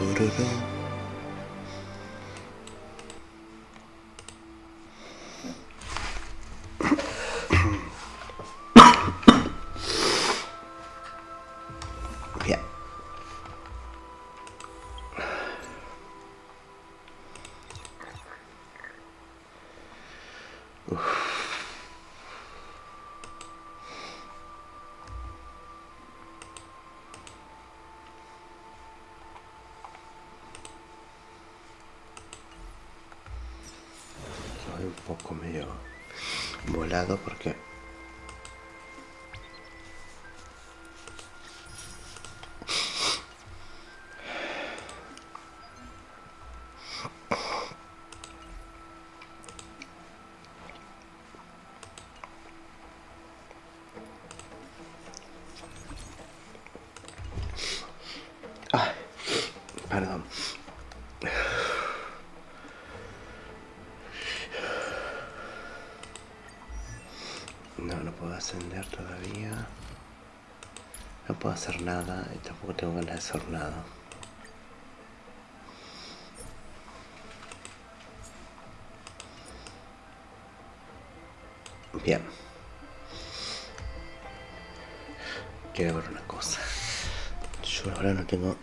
Tururú. Bien. Soy un poco medio volado porque perdón. No puedo ascender todavía. No puedo hacer nada y tampoco tengo ganas de hacer nada. Bien. Quiero ver una cosa. Yo ahora no tengo...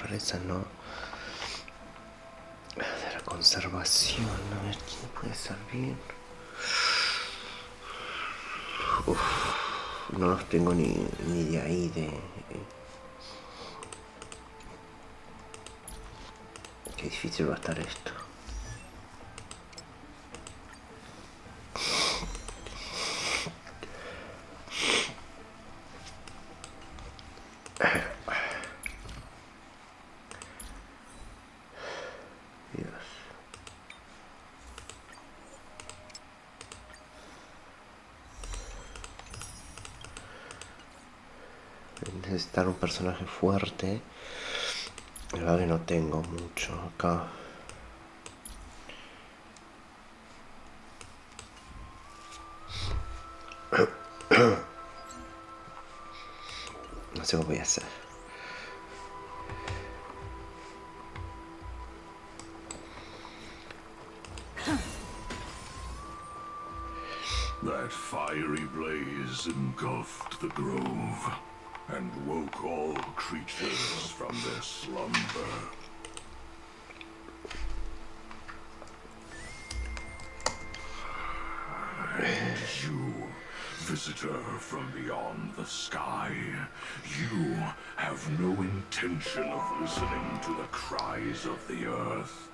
Rareza no. De la conservación, a ver quién puede servir. No los tengo ni de ahí de... Qué difícil va a estar esto. Necesitar un personaje fuerte. La verdad que no tengo mucho acá. No sé cómo voy a hacer. That fiery blaze engulfed the grove and woke all creatures from their slumber. And you, visitor from beyond the sky, you have no intention of listening to the cries of the earth.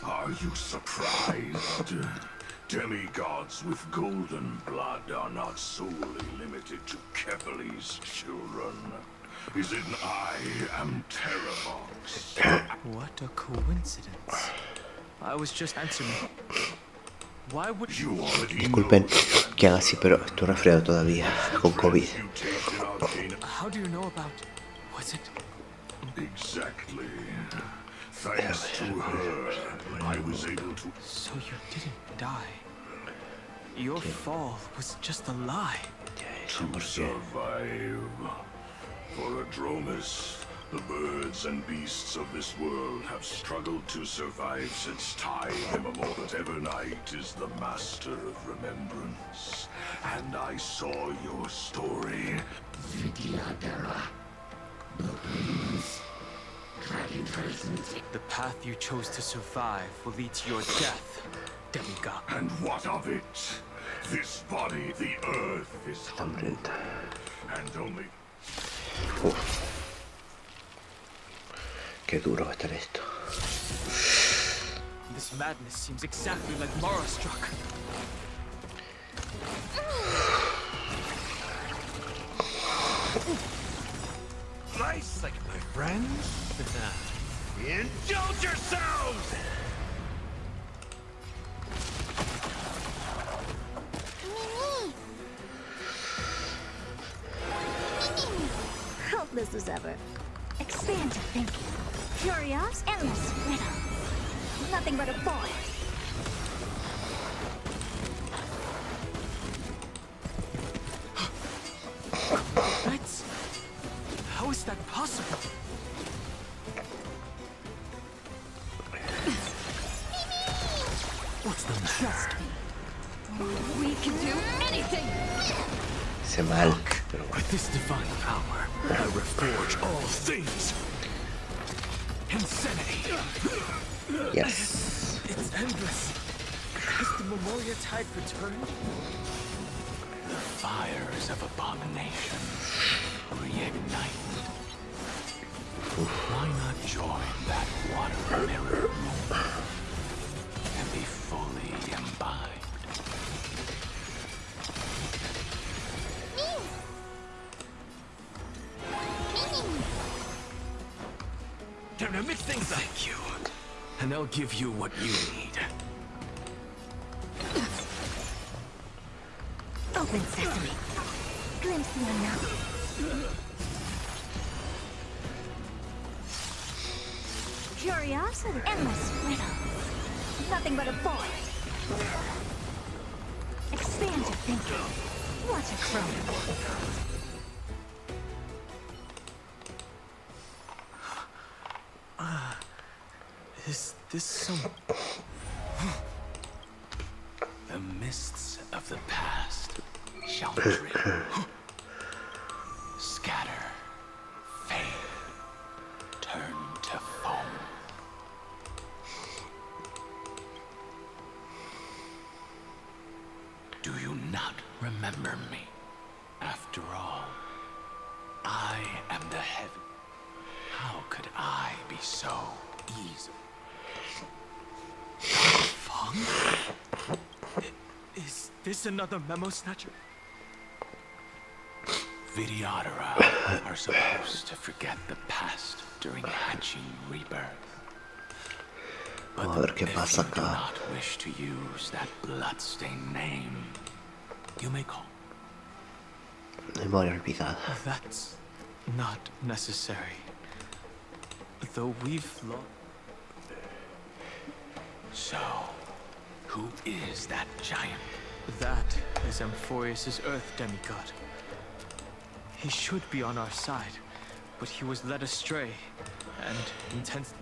Are you surprised? Demigods with golden blood are not solely limited to Kepler's children. Is it I am Terravox? What a coincidence. I was just answering. Why would You already Disculpen que haga así, pero estoy resfriado todavía con COVID. you tasted arcane. How do you know about... Was it... Exactly. Thanks to her, I was able to So you didn't die. Your fall was just a lie. survive. For Adromus, the birds and beasts of this world have struggled to survive since time immemorial. But Evernight is the master of remembrance, and I saw your story. The path you chose to survive will lead to your death, demigod. And what of it? This body, the earth, is Hambrienta. and only Qué duro va a estar esto. This madness seems exactly like Mara struck. Nice, like my friends. Indulge yourselves! Hopeless as ever. Expand your thinking. Curious, endless riddle. Nothing but a boy. That's... How is that possible? What's the matter? Trust me. We can do anything. Hice mal, pero bueno. With this divine power, I reforge all things. Insanity. Yes. It's endless. Has the Memoria tide returned? The fires of abomination reignite. Why not join that water mirror and be fully imbibed? Time to mix things up. Thank you. And I'll give you what you need. Open sesame. Glimpse the unknown. Curiosity. Endless riddle. Nothing but a boy. Expand your thinking. What a crone. Is this some... The mists of the past shall drip, scatter, fade, turn to foam. Do you not remember me? After all, I am the heaven. How could I be so easy? Fong? Is this another memo snatcher? Vidyadhara are supposed to forget the past during hatching rebirth. But Vamos a ver qué if pasa you do acá. not wish to use that bloodstained name, you may call. Memoria olvidada. That's not necessary. Though we've lost... So, who is that giant? That is Amphoreus' Earth demigod. He should be on our side, but he was led astray, and intense...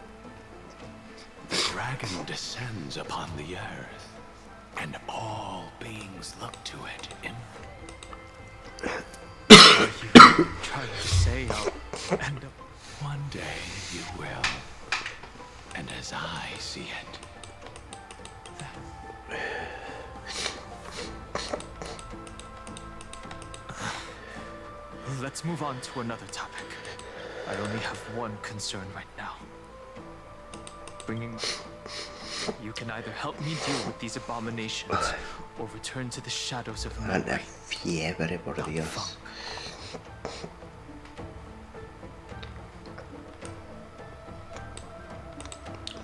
The dragon descends upon the earth, and all beings look to it in... Are you trying to say I'll end up... One day you will. and as I see it. Let's move on to another topic. I only have one concern right now. You can either help me deal with these abominations, or return to the shadows of A la memory. fiebre, por Dios.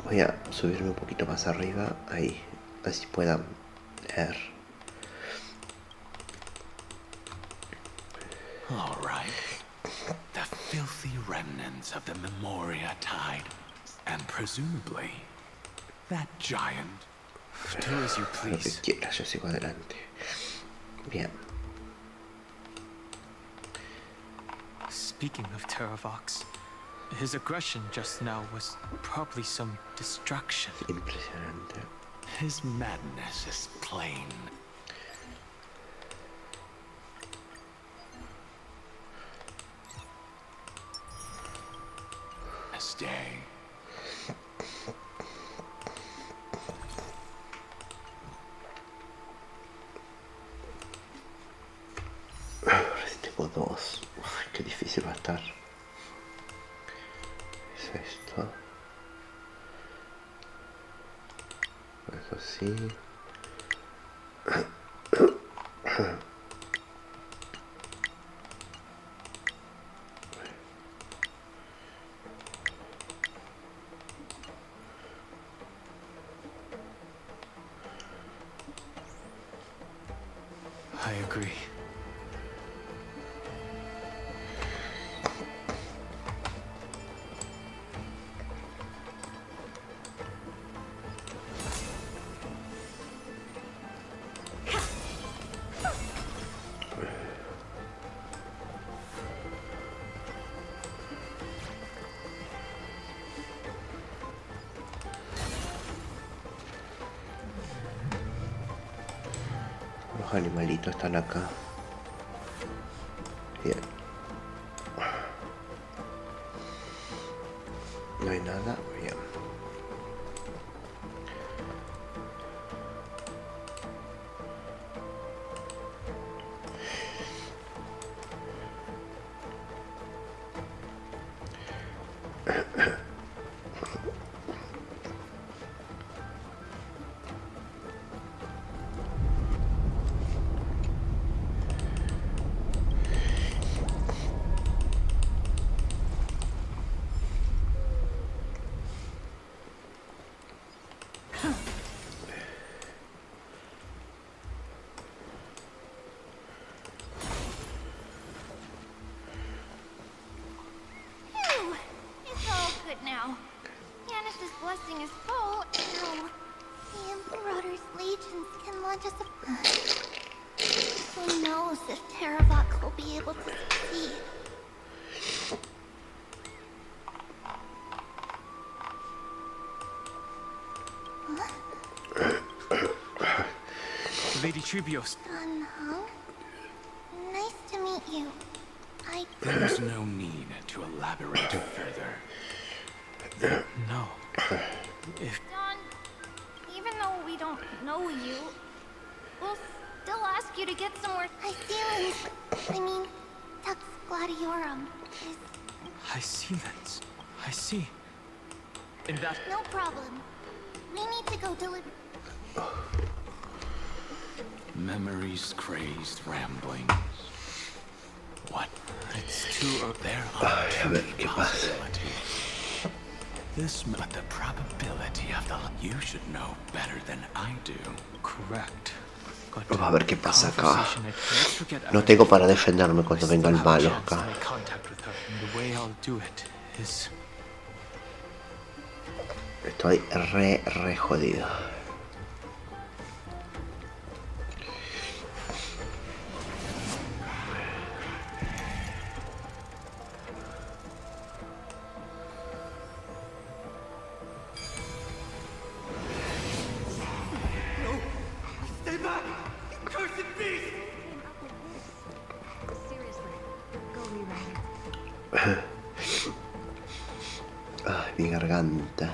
Voy a subirme un poquito más arriba, ahí, así puedan leer. All right. The filthy remnants of the Memoria tide, and presumably that giant. Do as you Lo que please. quieras, yo sigo adelante. Bien. Speaking of Terravox, his aggression just now was probably some distraction. Impresionante. His madness is plain. Stay. Tengo dos. Uf, qué difícil va a estar. Es esto. Eso sí. I agree. Los animalitos están acá. Bien. No hay nada. Bien. Phew, it's all good now. Janus's blessing is full, and the Emperor's legions can launch us a... Who knows if Terravox will be able to succeed? Lady Tribios, Hung? Nice to meet you. There's no need to elaborate further. no. If Don, even though we don't know you, we'll still ask you to get somewhere. I mean, Tux Gladiorum is... I see, Lens. I see. In that... No problem. We need to go deliver... Memories crazed ramblings. What? It's too early. There Ay, are a ver, two ¿qué pasa? possibilities. This, but the probability of the... You should know better than I do. Correct. But Vamos a ver qué pasa acá. conversation at- let's forget No everything. tengo para defenderme I cuando still venga el have a malo chance to acá. make contact with her, and the way I'll do it is... Estoy re jodido. Ay, mi garganta.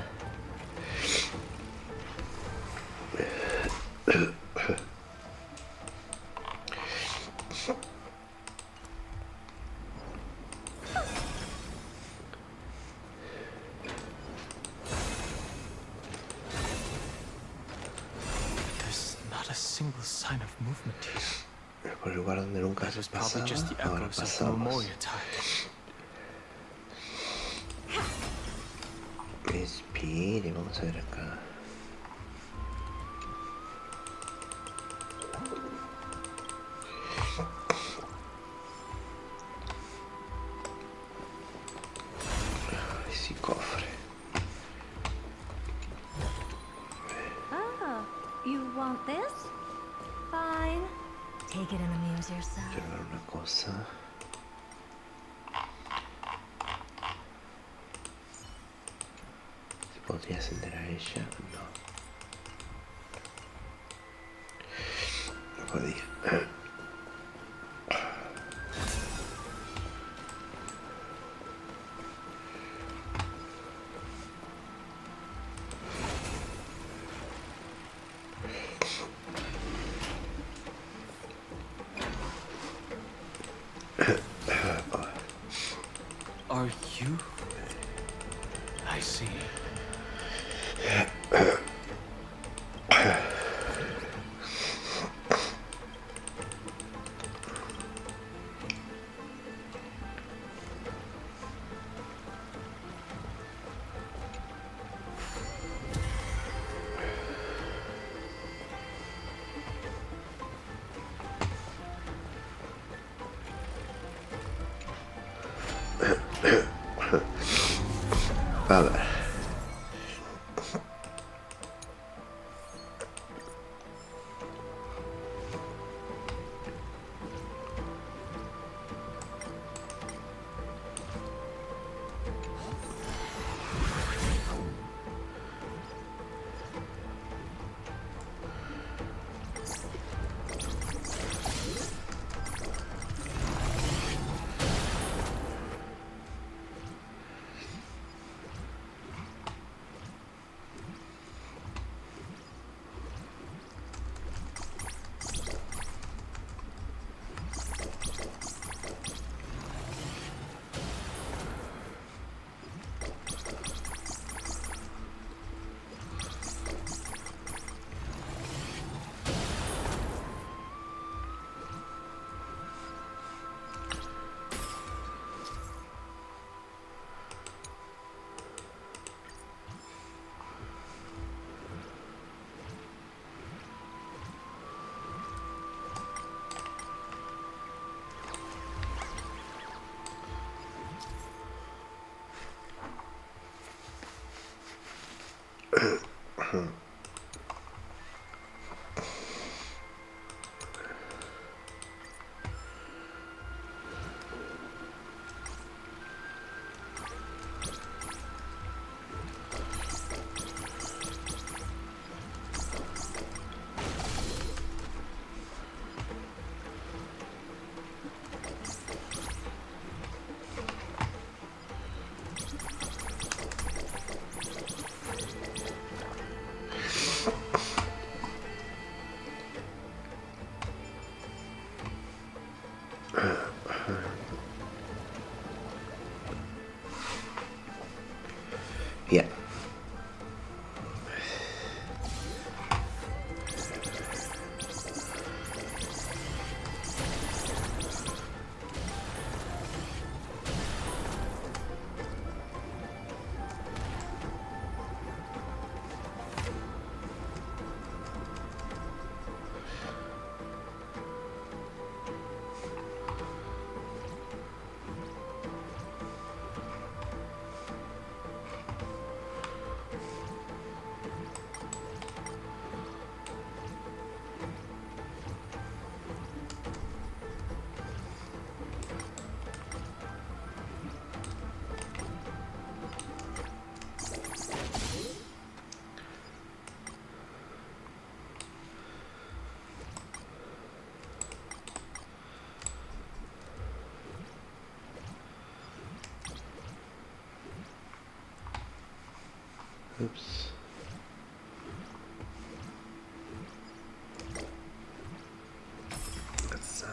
single sign of movement here. Por el lugar donde nunca That se was probably pasaba, just the ahora echoes of the pasamos. Memoria time. Respire, vamos a ver acá. Ay, sí, cofre. Oh, you want this? Fine. Take it and amuse yourself. Quiero ver una cosa. ¿Se podría ascender a ella? No. No podía. Are you? I see. A ver. Bien. Oops. Let's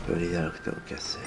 Me olvidé lo que tengo que hacer.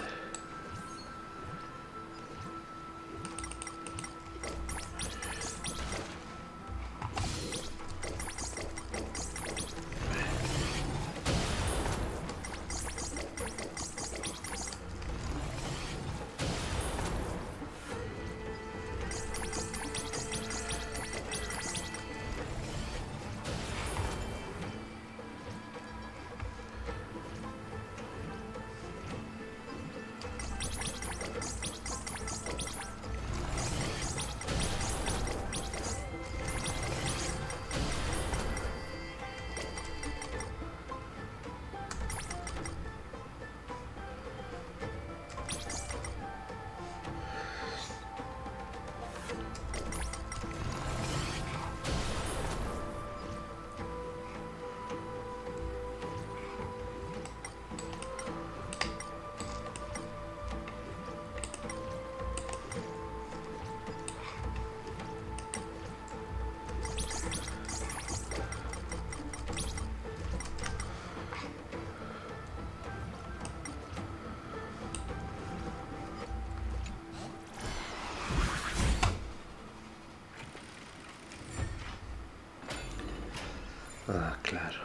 Ah, claro.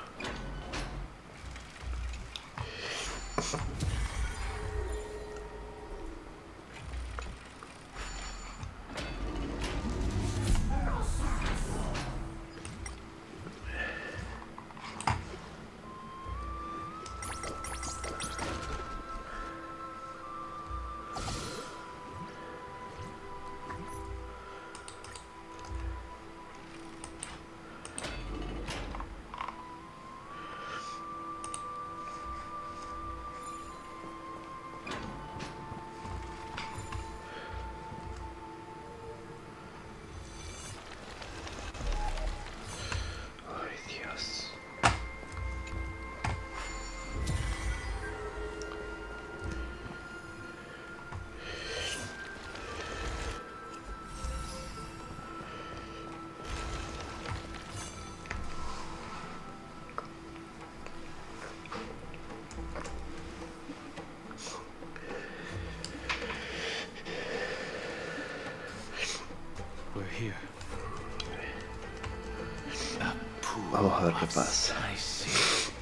Ay, Dios. We're here. Vamos a ver qué pasa. I see.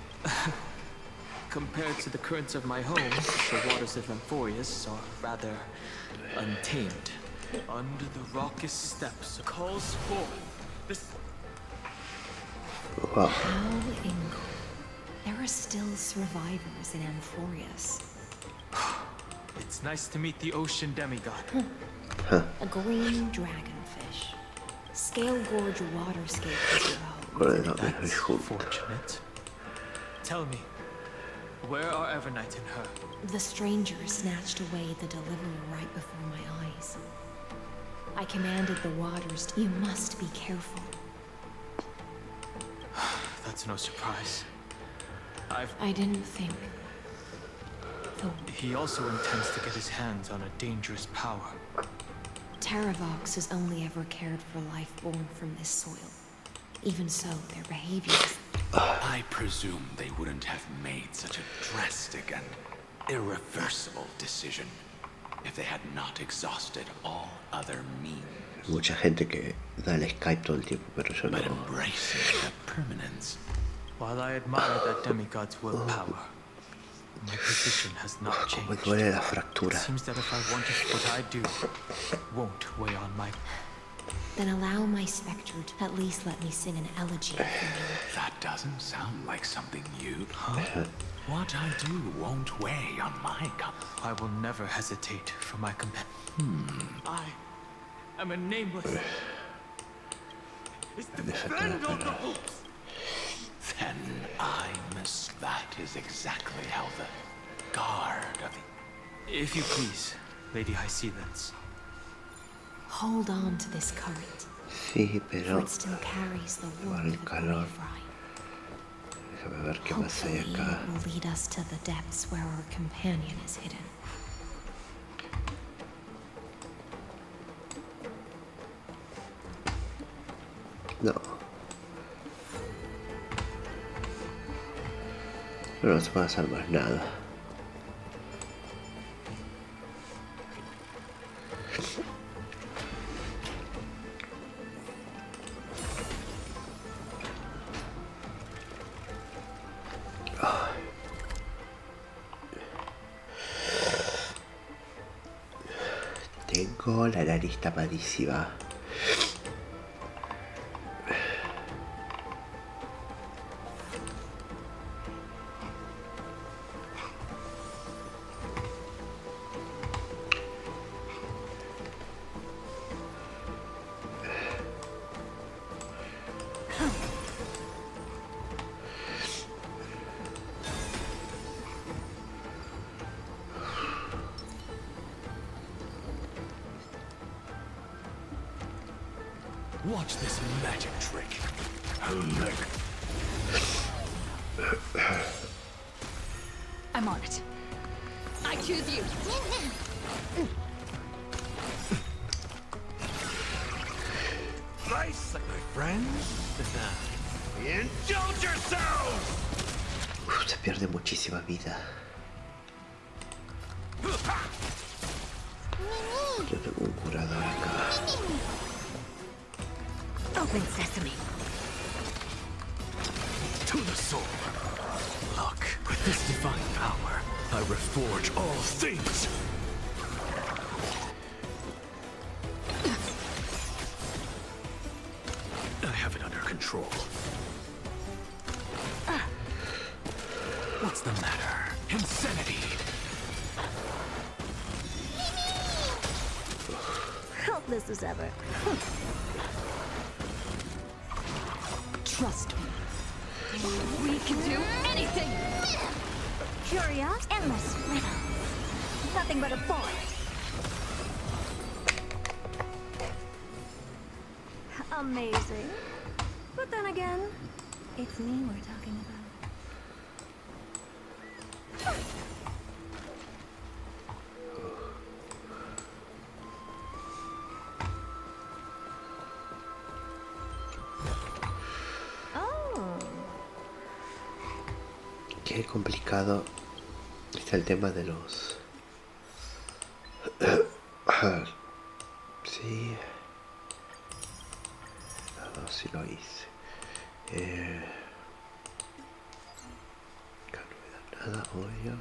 Compared to the currents of my home, the waters of Amphoreus are rather untamed. Under the raucous steppes calls forth this. Wow. How Ingo. There are still survivors in Amphoreus. It's nice to meet the ocean demigod. A green dragonfish. Scale gorge waterscape as well. Bueno, That's es junto. fortunate. Tell me, where are Evernight and her? The stranger snatched away the deliverer right before my eyes. I commanded the waters. You must be careful. That's no surprise. I didn't think. Though He also intends to get his hands on a dangerous power. Terravox has only ever cared for life born from this soil. Even so, their behaviors. I presume they wouldn't have made such a drastic and irreversible decision if they had not exhausted all other means. Mucha gente que da el Skype todo el tiempo, pero yo But no. embracing the permanence, While I admire that demigod's willpower, my position has not Como changed. duele la It fractura. seems that if I wanted what I do, won't weigh on my... Then allow my spectre to at least let me sing an elegy for you. That doesn't sound like something you'd... Huh? What I do won't weigh on my cup. I will never hesitate for my companion. I am a nameless... It's the friend of the books. Then that is exactly how the guard of the... If you please, Lady Hyacinthus. Hold on to this current, Sí, for pero it still carries the por warmth el of the calor. wave ride. Déjame ver qué más hay Hopefully, acá. it will lead us to the depths where our companion is hidden. No. No se puede hacer más nada. Tengo la nariz tapadísima. Watch this magic trick. I'm on it. I choose you. Nice, my friends. Indulge yourselves! Se pierde muchísima vida. Yo tengo un curador acá. Open sesame. To the soul. Look, with this divine power, I reforge all things. I have it under control. What's the matter? Insanity. Helpless as ever. Trust me. We can do anything! Curious, endless riddles. Nothing but a forest. Amazing. But then again, it's me we're talking about. Qué complicado está el tema de los... Sí. No, sí lo hice. Acá no me da nada, obvio.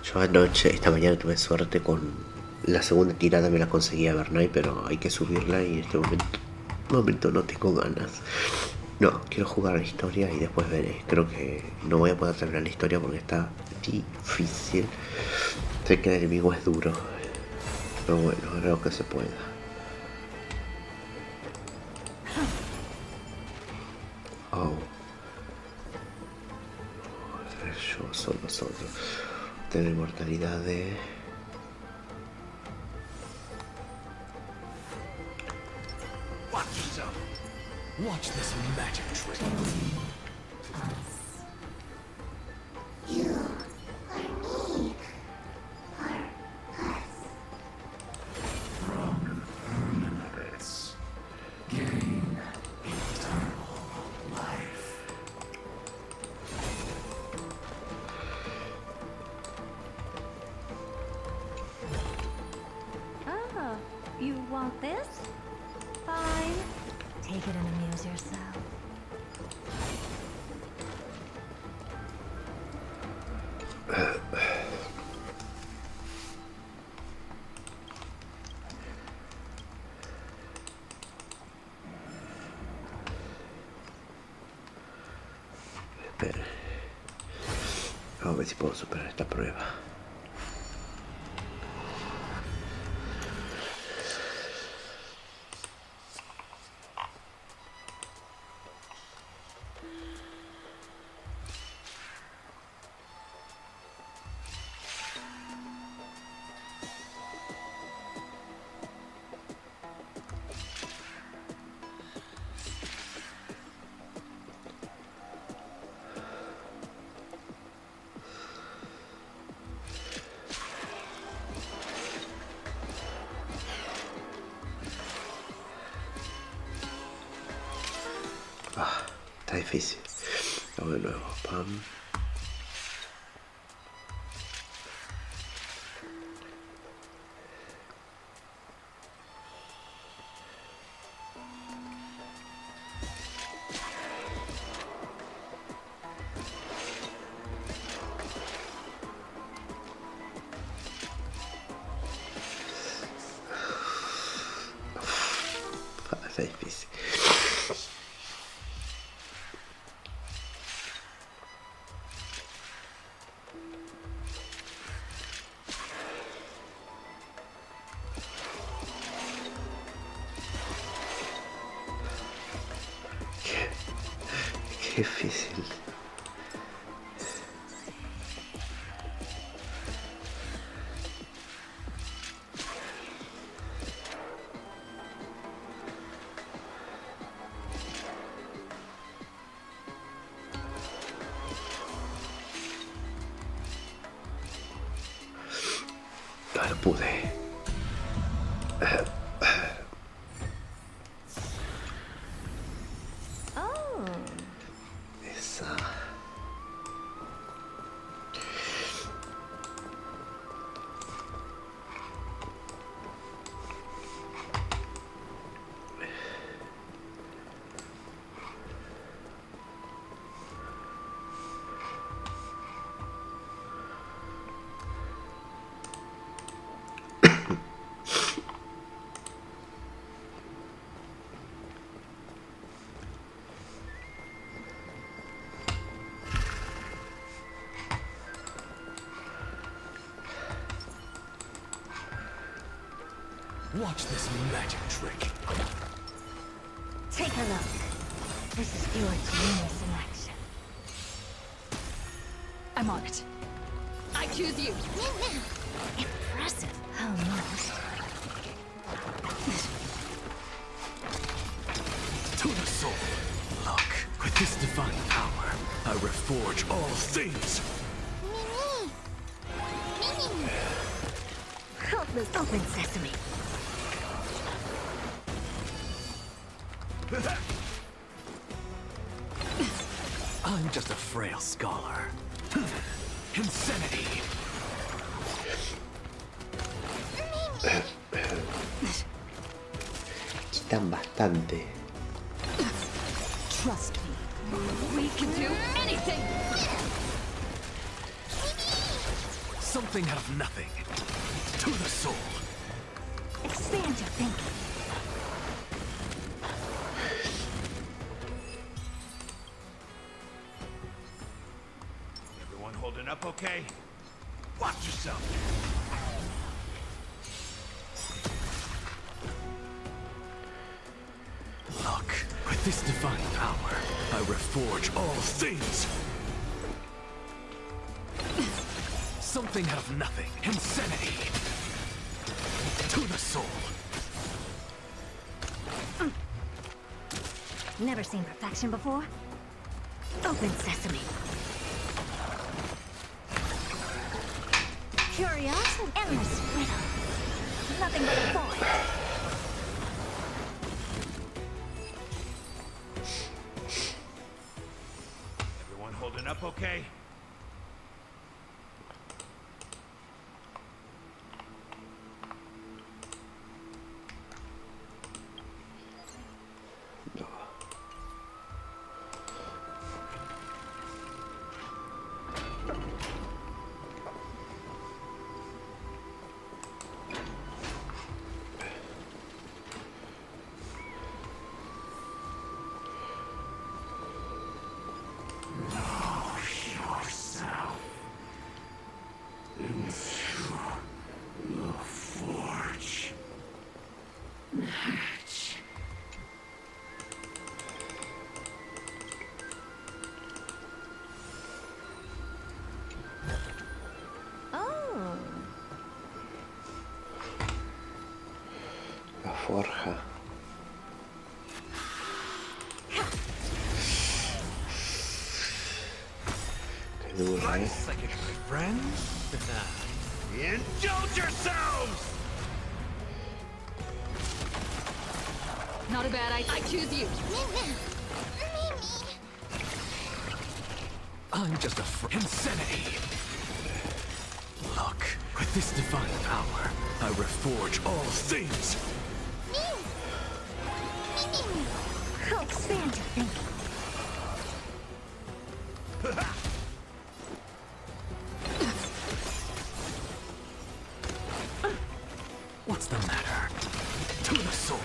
Yo anoche, esta mañana tuve suerte con la segunda tirada, me la conseguí a Bernay, pero hay que subirla y en este momento no tengo ganas. No, quiero jugar a la historia y después veré. Creo que no voy a poder terminar la historia porque está difícil. Sé que el enemigo es duro, pero bueno, haré lo que se pueda. Oh. Yo solo. Tener inmortalidad de... Watch this magic trick. You want this? Fine. Take it and amuse yourself. Espera. Vamos a ver si puedo superar esta prueba. Está difícil. Vamos de nuevo. Pam. Está difícil. Qué difícil. No pude. Oh. Esa. Watch this magic trick. Take a look. This is your genius in action. I'm on it. I choose you. Impressive. Almost. To the soul. Look, with this divine power, I reforge all things. Mimi! Helpless. Open sesame. I'm just a frail scholar. Insanity. Quitan bastante. Trust me. We can do anything. Something out of nothing. To the soul. Expand your thinking. Everyone holding up okay? Watch yourself. Look, with this divine power, I reforge all things. Something out of nothing. Insanity. To the soul. Never seen perfection before? Open sesame. Curiosity. Endless riddle. Nothing but a void. Everyone holding up okay? Oh. La forja. Qué duro, ¿eh? Second, my friends. Indulge yourselves! Not a bad idea. I choose you. I'm just a insanity. Look, with this divine power, I reforge all things. I'll expand your thinking. What's the matter? To the soul.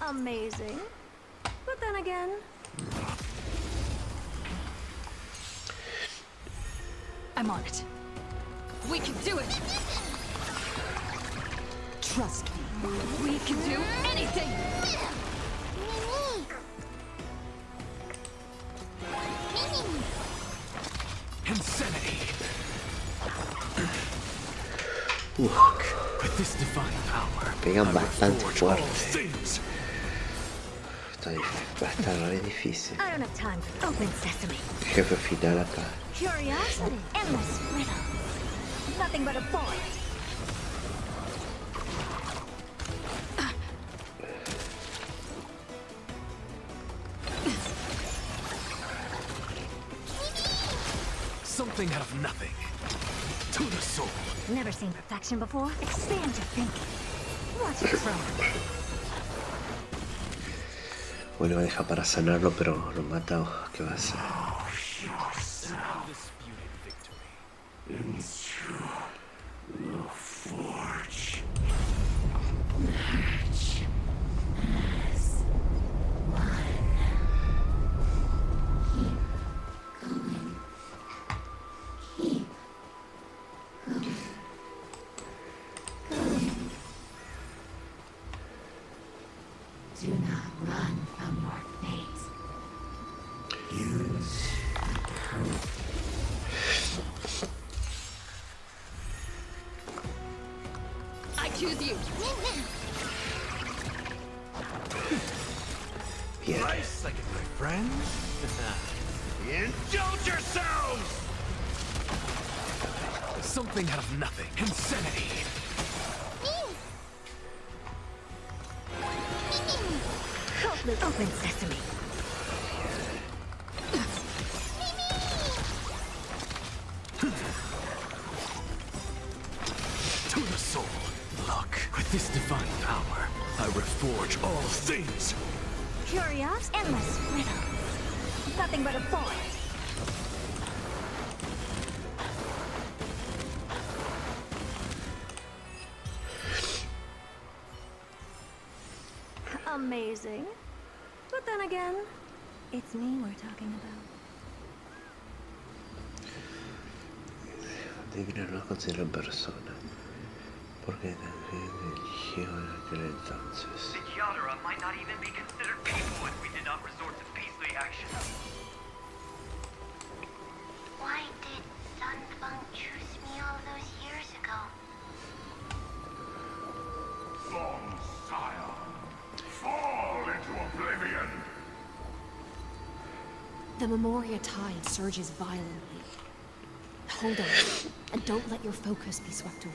Amazing. But then again, I'm on it. We can do it. Trust me. We can do anything. Insanity. Uf, With this divine power, pegan I bastante reforge all fuerte. things. Va a estar re difícil. I don't have time for open sesame. Jefe final acá. Curiosity. Endless riddle. Nothing but a void. Something out of nothing. To the soul. Never seen perfection before. Expand your thinking. Watch it grow. Bueno, deja para sanarlo, pero lo mata. Oh, ¿qué va a hacer? Do not run from your fate. I choose you. Bien. Nice second, my friends. Indulge yourselves! Something out of nothing. Insanity. Open sesame. To the soul. Look, with this divine power, I reforge all things. Curious, endless riddle. Nothing but a void. Amazing. But then again, it's me we're talking about. Divina no consideran persona. Porque también eligió en aquel entonces. The Yadara might not even be considered people if we did not resort to beastly action. Why did Sunfeng choose me all those years ago? Long sire, fall into oblivion. The Memoria tide surges violently. Hold on, and don't let your focus be swept away.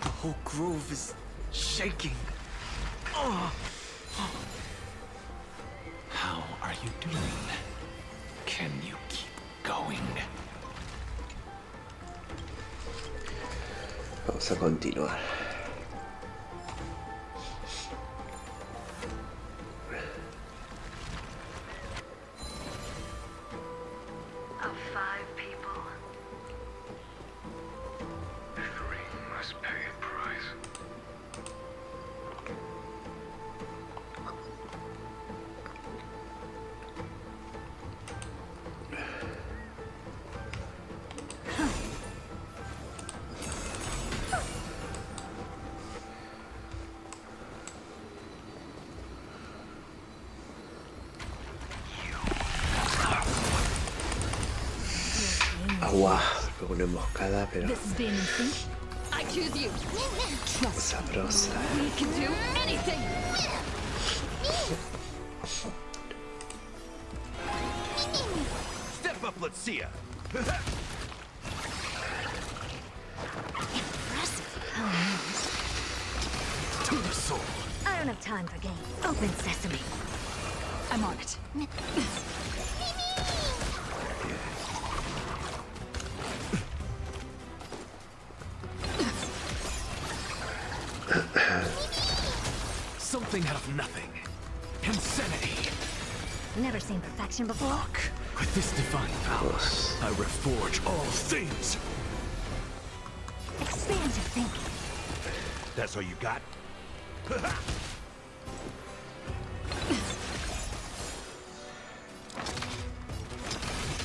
The whole grove is shaking. Oh, How are you doing? Can you keep going? Vamos a continuar. Of 5 people, 3 must pay a price. Agua, fue una emboscada, pero This is being in sync. I choose you. Trust sabrosa. we can do anything. Step up, let's see ya. To the soul. I don't have time for games. Open sesame. I'm on it. Something out of nothing. Insanity. Never seen perfection before. Look, with this divine power, Dios. I reforge all things. Expand your thinking. That's all you got?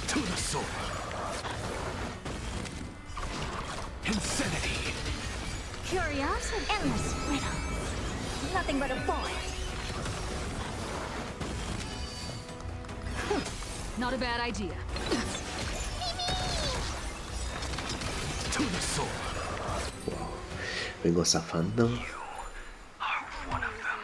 To the soul. Insanity. Curiosity. Endless riddles. Nothing but a boy. Not a bad idea. To the soul. Vengo zafando. Are one of them.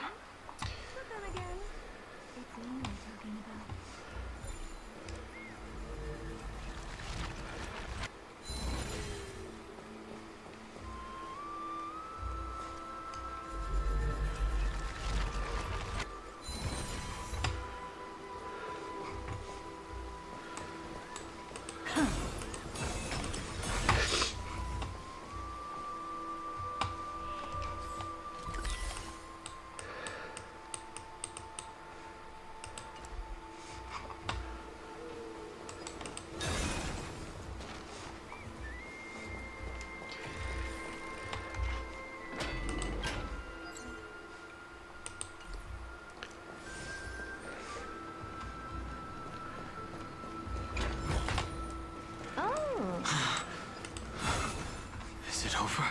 Is it over?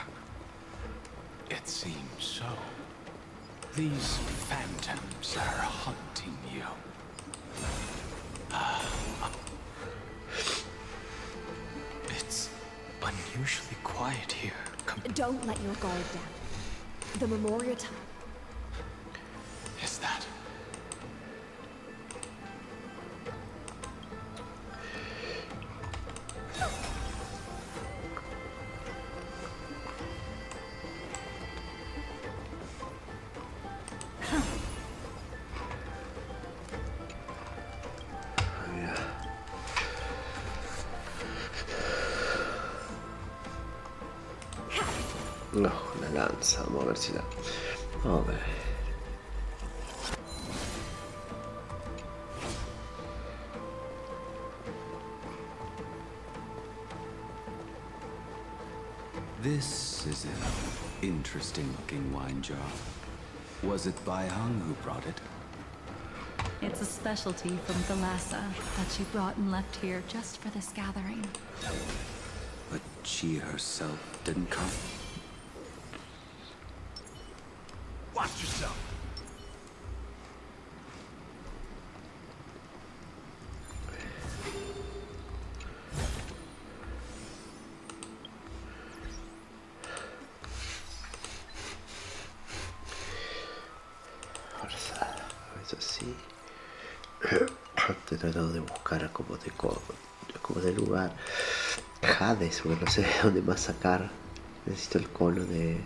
It seems so. These phantoms are haunting you. It's unusually quiet here. Don't let your guard down. The memorial time. Is that? No, una lanza. Vamos a ver si la... Vamos a ver. This is an interesting-looking wine jar. Was it Baihang who brought it? It's a specialty from Thalassa that she brought and left here just for this gathering. But she herself didn't come? Watch yourself. Forzada. Eso sí. Estoy tratando de buscar como de lugar. Hades, porque no sé de dónde más sacar. Necesito el cono de...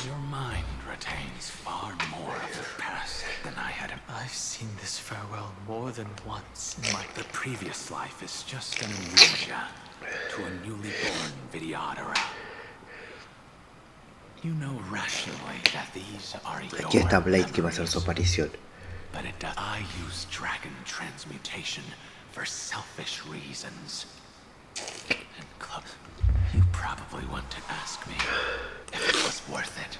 Your mind retains far more of the past than I had. I've seen this farewell more than once in my... The previous life is just an illusion to a newly born Vidyadhara. You know rationally that these are your Aquí está Blade que va a hacer memories, su aparición. but it does. I use dragon transmutation for selfish reasons. And Club, you probably want to ask me if it was worth it.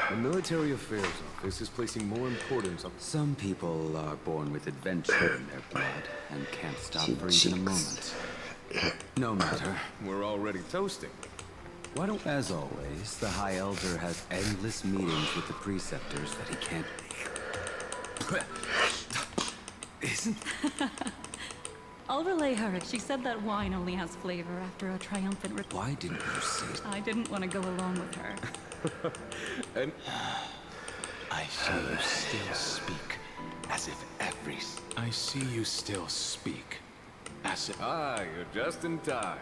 The Military Affairs Office is placing more importance on... Some people are born with adventure in their blood and can't stop for even a moment. No matter, we're already toasting. Why don't... As always, the High Elder has endless meetings with the preceptors that he can't... Isn't... I'll relay her. She said that wine only has flavor after a triumphant... Why didn't you say... I didn't want to go along with her. And... I see you still speak as if every... I see you still speak as if... Ah, you're just in time.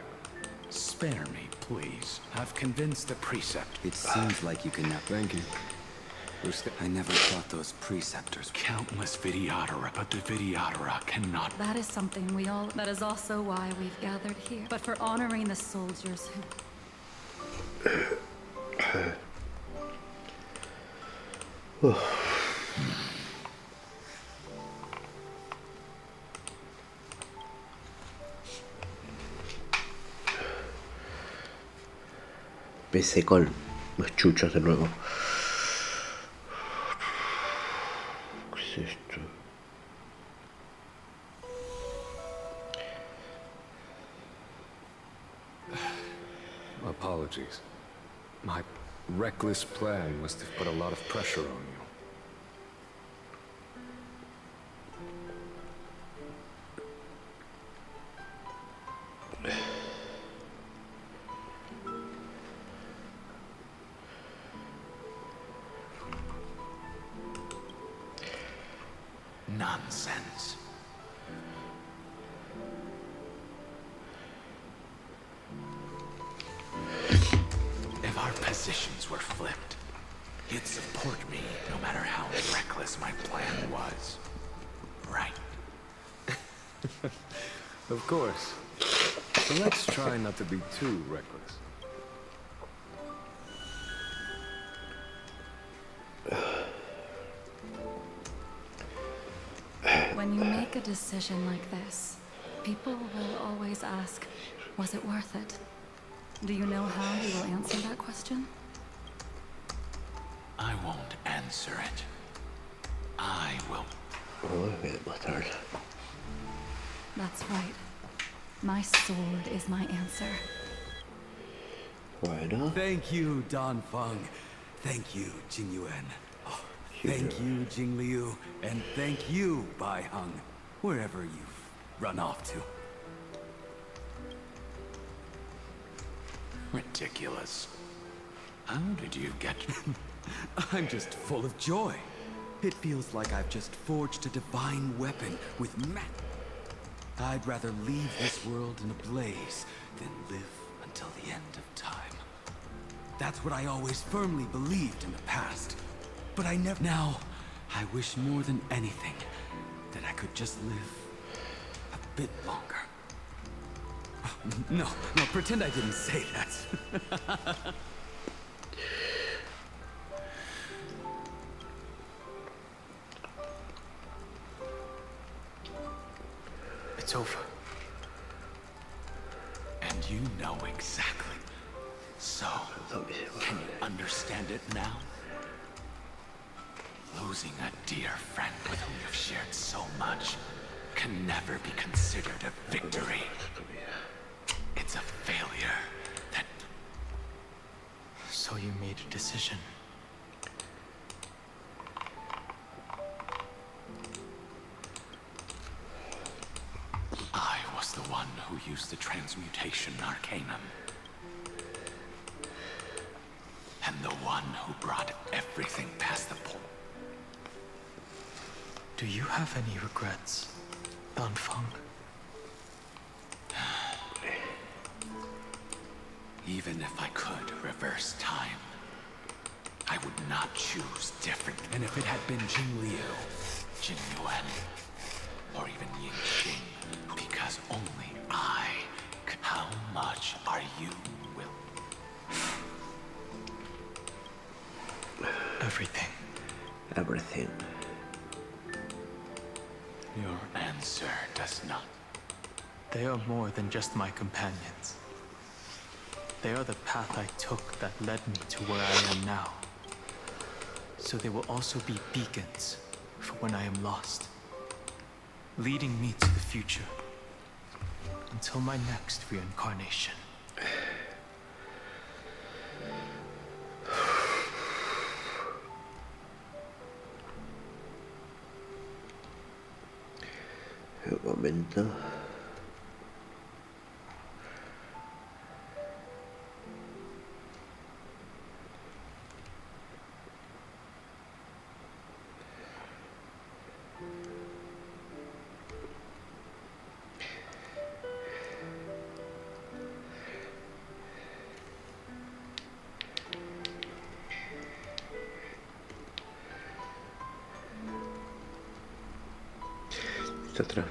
Spare me, please. I've convinced the precept. It seems like you can now... Thank you. I never thought those preceptors... Countless Vidyadhara, but the Vidyadhara cannot... That is something we all... That is also why we've gathered here. But for honoring the soldiers who... Empecé con los chuchos de nuevo. ¿Qué es esto? Apologies. My reckless plan must have put a lot of pressure on you. Nonsense. If our positions were flipped, you'd support me no matter how reckless my plan was. Right? Of course. So let's try not to be too reckless. When you make a decision like this, people will always ask, was it worth it? Do you know how you will answer that question? I won't answer it. I will. That's right. My sword is my answer. Bueno. Thank you, Don Feng. Thank you, Jing Yuan. Oh, thank you, Jing Liu. And thank you, Bai Heng, wherever you've run off to. Ridiculous. How did you get... I'm just full of joy. It feels like I've just forged a divine weapon with I'd rather leave this world in a blaze than live until the end of time. That's what I always firmly believed in the past. But I never... Now, I wish more than anything that I could just live a bit longer. No, pretend I didn't say that. It's over. And you know exactly. So, can you understand it now? Losing a dear friend with whom you've shared so much can never be considered a victory. It's a failure that... So you made a decision. I was the one who used the transmutation arcanum. And the one who brought everything past the point. Do you have any regrets, Don Feng? Even if I could reverse time, I would not choose different. And if it had been Jing Liu, Jin Yuan, or even Ying Qing, because only I can. How much are you willing? Everything. Everything. Your answer does not. They are more than just my companions. They are the path I took that led me to where I am now. So they will also be beacons for when I am lost, leading me to the future until my next reincarnation. Un momento. Está atrás.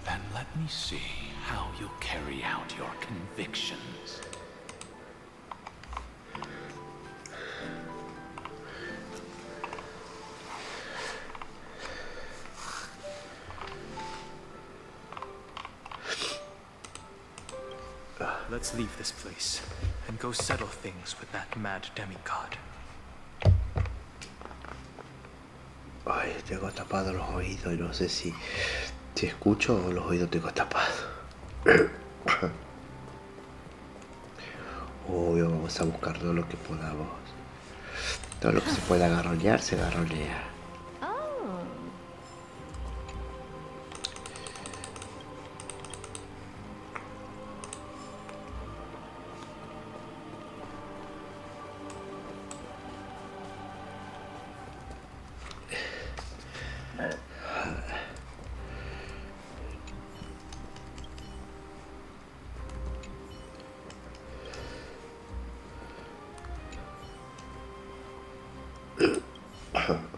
Then let me see how you'll carry out your convictions. Let's leave this place and go settle things with that mad demigod. Ay, tengo tapados los oídos y no sé si escucho o los oídos tengo tapados. Obvio, vamos a buscar todo lo que podamos. Todo lo que se pueda agarronear, se agarronea.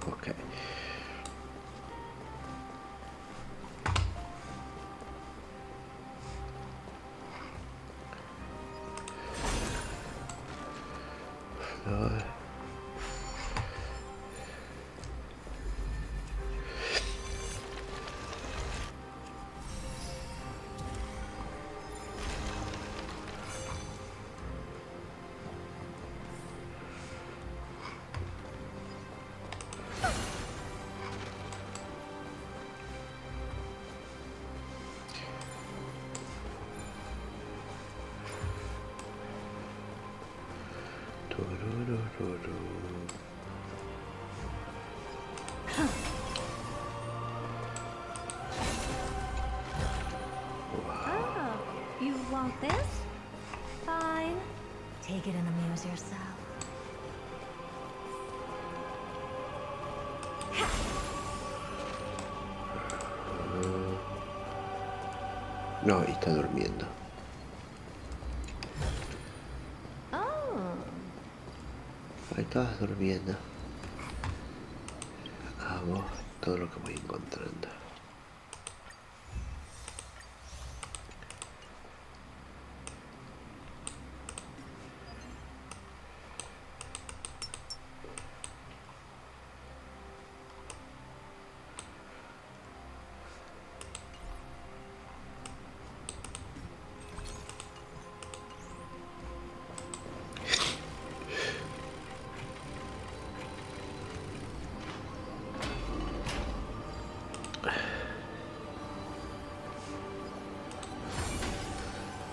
Ok. Want this? Fine. Take it and amuse yourself. No, ahí está durmiendo. Oh. Ahí estabas durmiendo. Hago todo lo que voy encontrando.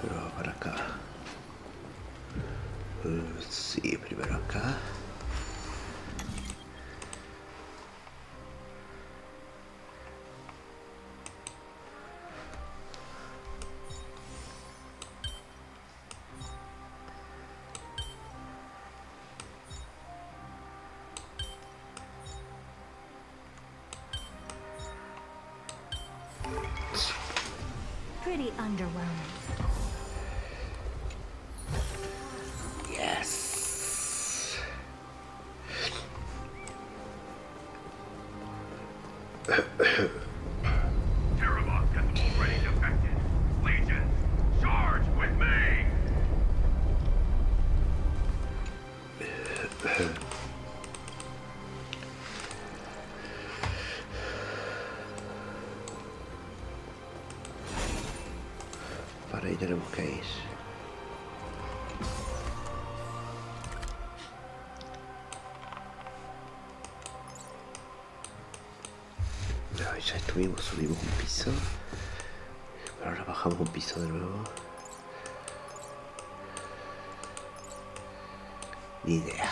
Pero para acá. Sí, primero acá. Pretty underwhelming. Yes. Terravox has already defected. Legion, charge with me! Para ahí tenemos que ir. No, ya estuvimos, subimos un piso. Pero ahora bajamos un piso de nuevo. Ni idea.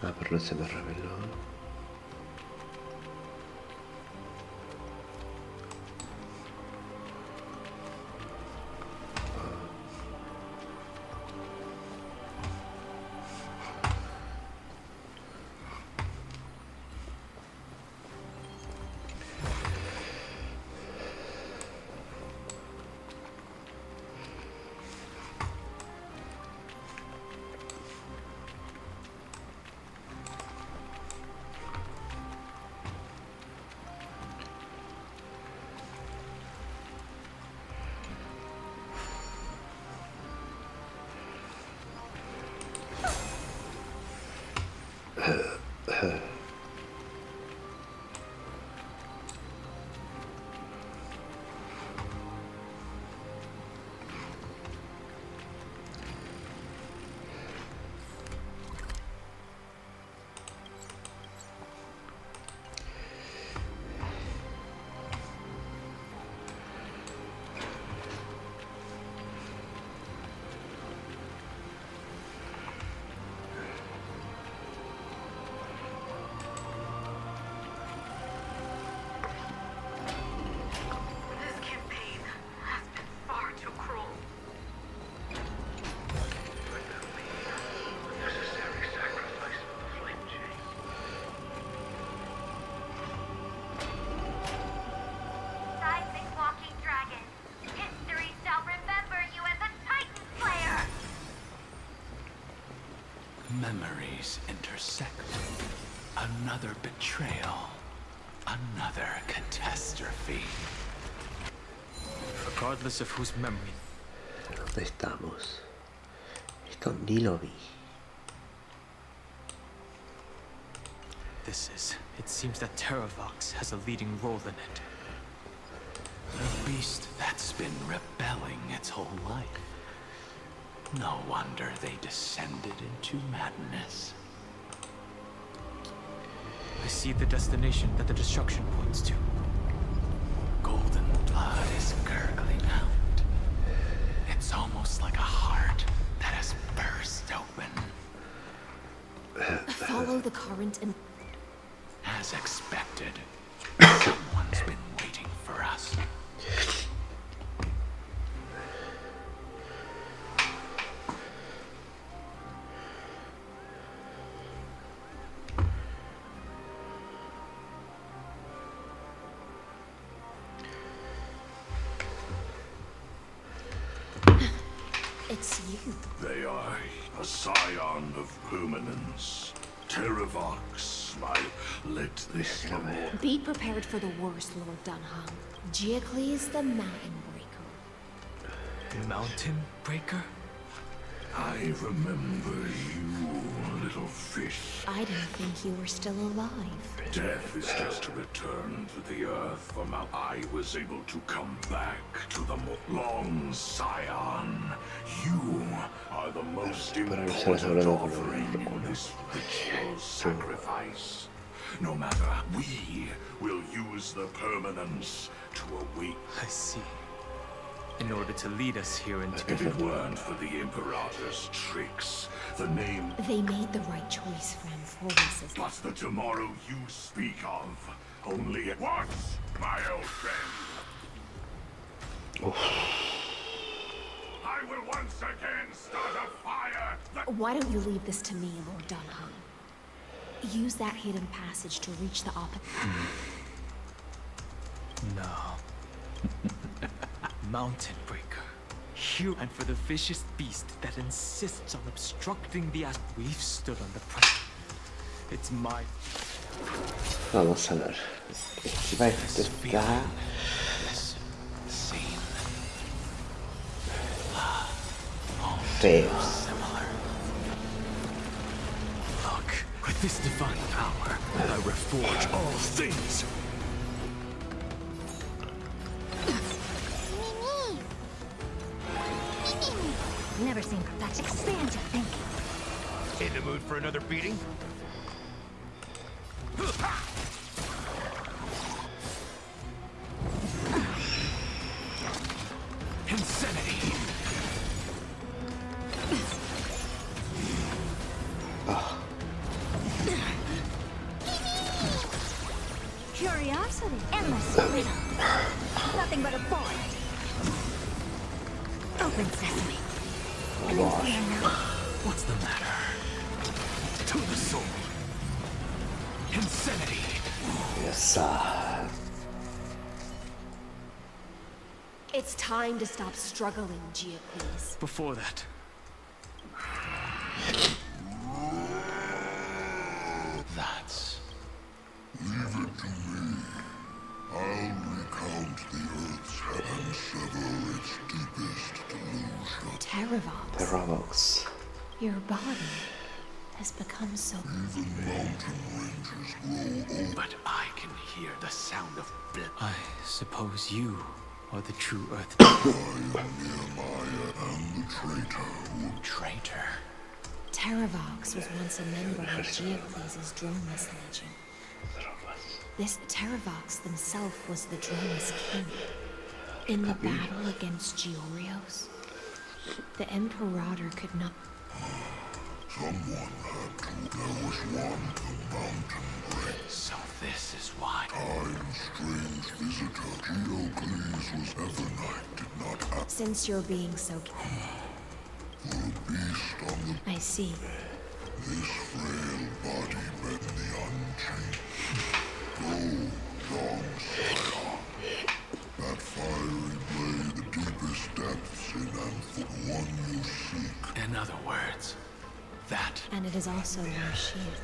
Ah, pero no se me reveló. Memories intersect. Another betrayal. Another catastrophe. Regardless of whose memory. ¿Dónde estamos? Esto ni lo vi. This is. It seems that Terravox has a leading role in it. beast that's been rebelling its whole life. No wonder they descended into madness. I see the destination that the destruction points to. Golden blood is gurgling out. It's almost like a heart that has burst open. Follow the current and... As expected, someone's been waiting for us. It's you. They are a scion of permanence. Terravox, let this memorial. Be prepared for the worst, Lord Dunham. Geocles the Mountain Breaker. Mountain Breaker? I remember you, little fish. I didn't think you were still alive. Death is just a return to the earth from how I was able to come back to the long scion. You are the most important offering in this ritual sacrifice. No matter, we will use the permanence to awake. I see. In order to lead us here into... If it weren't for the Imperator's tricks, the name... They made the right choice for Amphoreus. But the tomorrow you speak of, only... What, my old friend? I will once again start a fire that... Why don't you leave this to me, Lord Dunham? Use that hidden passage to reach the opposite... No. Mountain Breaker. And for the vicious beast that insists on obstructing the we've stood on the pressure. It's my... Vamos a ver. Esquiva esto está... Feo. Look, with this divine power, I reforge all things. Never seen perfection. Expand your thinking. In the mood for another beating? Insanity. Curiosity. Endless riddle. Nothing but a void. Open sesame. What's the matter? To the soul. Insanity. Yes, It's time to stop struggling, Geocles. Before that, That's... Leave it to me. I'll recount the Earth's and sever its deepest delusion. Terravox. Your body has become so... Even mountain ranges grow old. But I can hear the sound of blood. I suppose you are the true Earth. I am Nehemiah and the traitor. Traitor? Terravox was once a member of Geocles' Dromus Legion. This Terravox himself was the Dromus king. In the battle against Georios, the Imperator could not... Someone had to. There was one the mountain break. So this is why... Time's strange visitor, Geocles was Evernight, did not act. Since you're being so... For a beast on the... I see. This frail body bent the unchained. Go, long scion. That fiery blade, the deepest depths in Amphoreus, one you seek. In other words, that... And it is also your shield.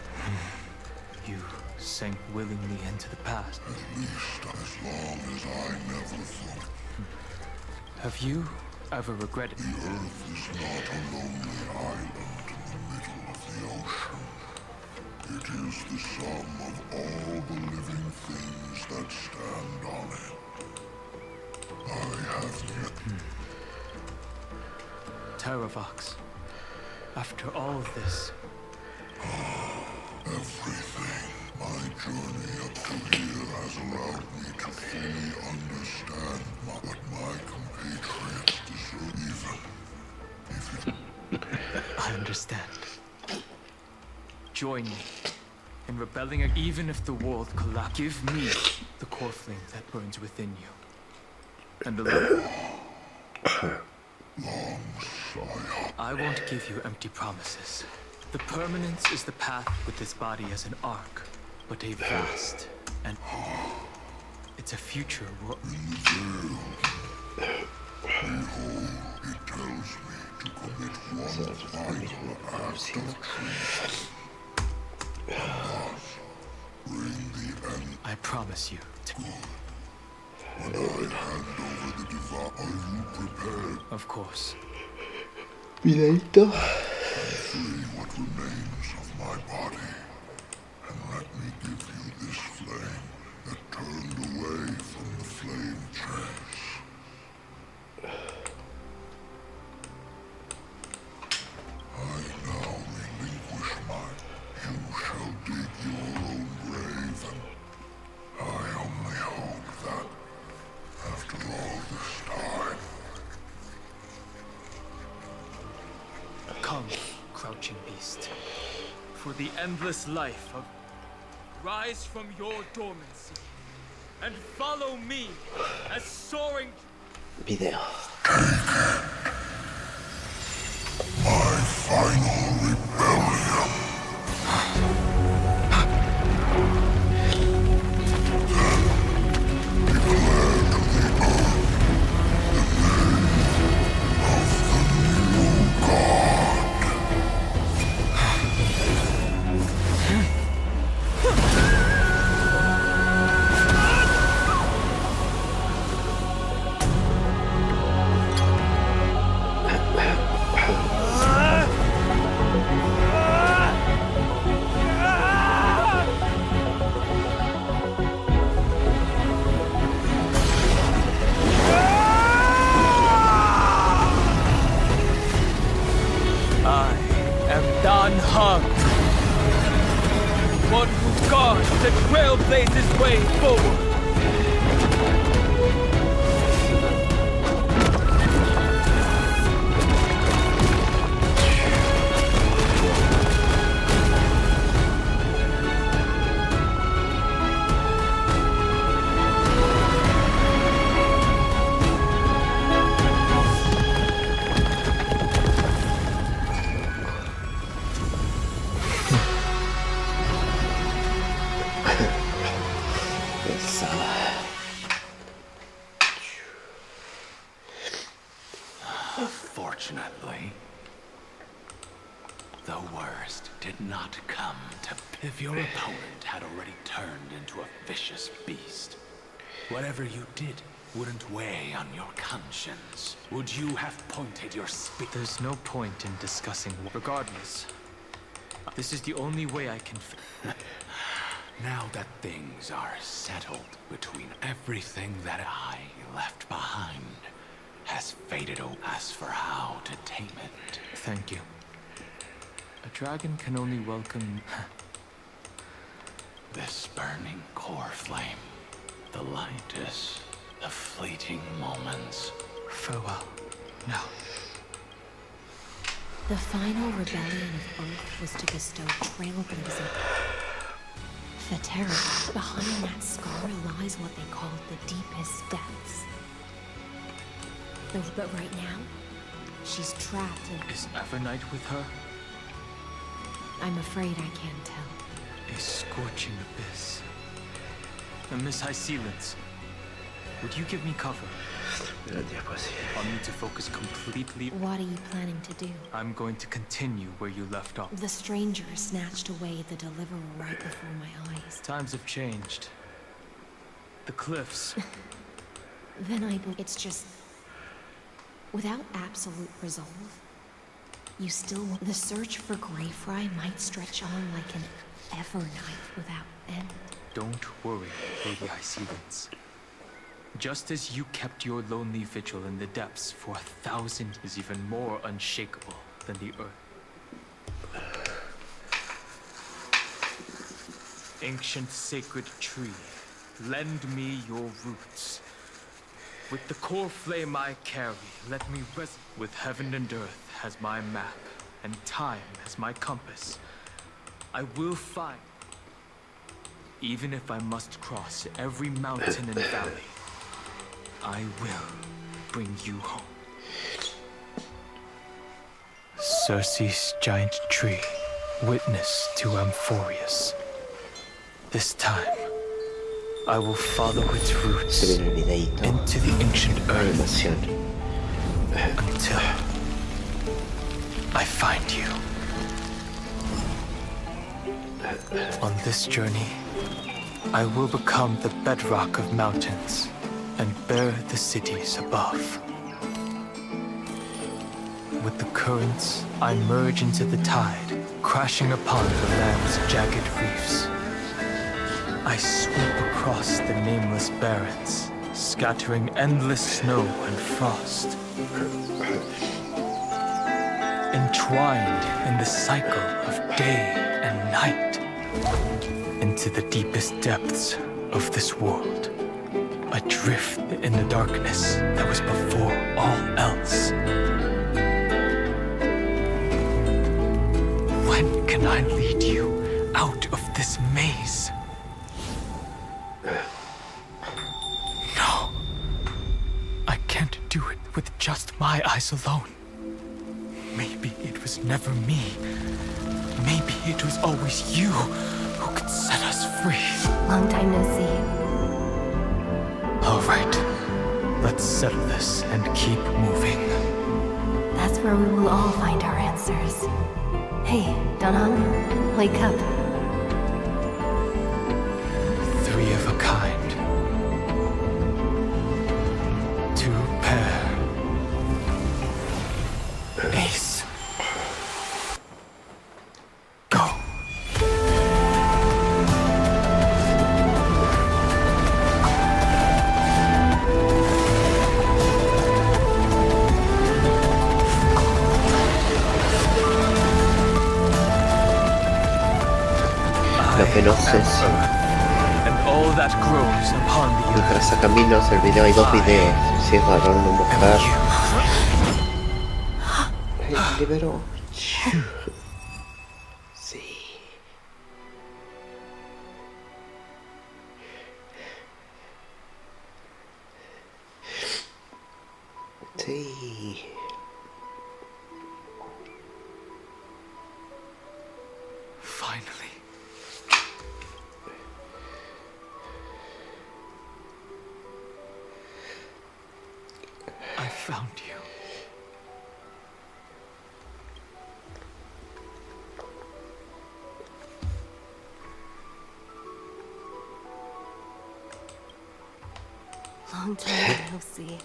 You sank willingly into the past. At least as long as I never thought. Have you ever regretted? The Earth is not a lonely island in the middle of the ocean. It is the sum of all the living things that stand on it. Terravox, after all of this, Everything. My journey up to here has allowed me to fully understand what my compatriots deserve, even if it... I understand. Join me in rebelling even if the world collapses. Give me the core flame that burns within you. And alone. I won't give you empty promises. The permanence is the path with this body as an arc, but a vast and it's a future world. Behold, it tells me to commit one final act of treason. Bring the end. I promise you. When I hand over the devour, are you prepared? Of course. Videito. Free what remains of my body, and let me give you this flame that turned away from the flame chase. I now relinquish mine. You shall dig your own grave, and I only hope that, after all this time... Come, crouching beast. For the endless life of... Rise from your dormancy and follow me as soaring... Video. My final rebellion. Then declare to the earth the name of the new god. One who guards the trailblazer's way forward. Fortunately, the worst did not come to... If your opponent had already turned into a vicious beast, whatever you did wouldn't weigh on your conscience. Would you have pointed your spear? There's no point in discussing... Regardless, this is the only way I can... Now that things are settled between everything that I left behind has faded away. As for how to tame it... Thank you. A dragon can only welcome... this burning core flame. The lightest of fleeting moments. Farewell. Now. The final rebellion of Earth was to bestow trailblazing. The terror behind that scar lies what they called the deepest depths. But right now, she's trapped in... Is Evernight with her? I'm afraid I can't tell. A scorching abyss. And Miss High Sealants, would you give me cover? I'll need to focus completely... What are you planning to do? I'm going to continue where you left off. The stranger snatched away the deliverer right before my eyes. Times have changed. The cliffs. Then it's just... Without absolute resolve, you still want... The search for Greyfry might stretch on like an Evernight without end. Don't worry, Lady High Sealants. Just as you kept your lonely vigil in the depths for 1,000 is even more unshakable than the earth. Ancient sacred tree, lend me your roots. With the core flame I carry, let me rest with heaven and earth as my map, and time as my compass. I will find, even if I must cross every mountain and valley, I will bring you home. Circe's giant tree, witness to Amphoreus. This time, I will follow its roots Se viene el videíto into the ancient de earth animación. until I find you. On this journey, I will become the bedrock of mountains and bear the cities above. With the currents, I merge into the tide, crashing upon the land's jagged reefs. I sweep across the nameless barrens, scattering endless snow and frost. Entwined in the cycle of day and night, into the deepest depths of this world, adrift in the darkness that was before all else. When can I lead you out of this maze? No. I can't do it with just my eyes alone. Maybe it was never me. Maybe it was always you who could set us free. Long time no see. All right. Let's settle this and keep moving. That's where we will all find our answers. Hey, Donhan, wake up. Three of a kind. Two pair. Ace. Go. Lo que no sé si And all that grows upon the earth. mientras a caminos el video hay dos videos. Si es varón o mujer. Ay, liberó. Sí. Sí. Finally. I found you. Long time no see.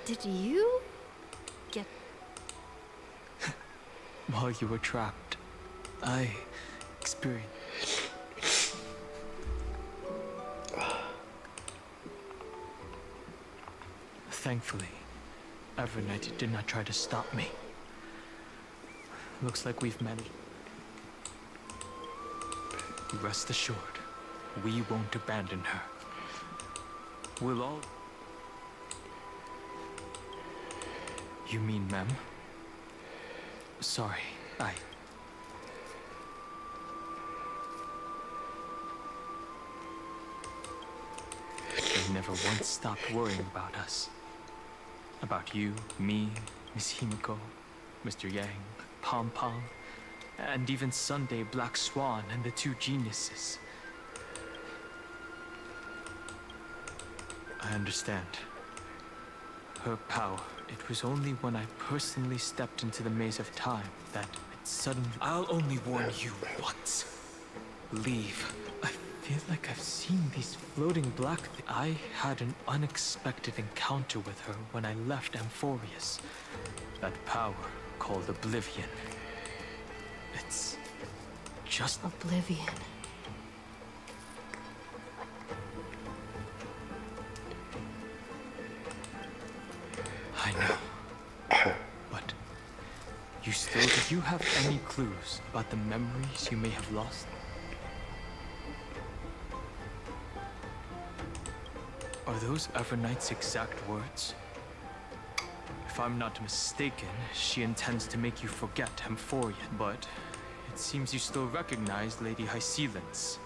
Did you get... While you were trapped, I experienced... Thankfully, Evernight did not try to stop me. Looks like we've managed. Rest assured, we won't abandon her. We'll all... You mean Mem? Sorry, I never once stopped worrying about us. About you, me, Miss Himiko, Mr. Yang, Pom Pom, and even Sunday Black Swan and the two geniuses. I understand. Her power. It was only when I personally stepped into the maze of time that it suddenly... I'll only warn you once. Leave. I feel like I've seen these floating black I had an unexpected encounter with her when I left Amphoreus. That power called Oblivion. It's just... Oblivion. Do you have any clues about the memories you may have lost? Are those Everknight's exact words? If I'm not mistaken, she intends to make you forget Amphoreus, but it seems you still recognize Lady Hycelens.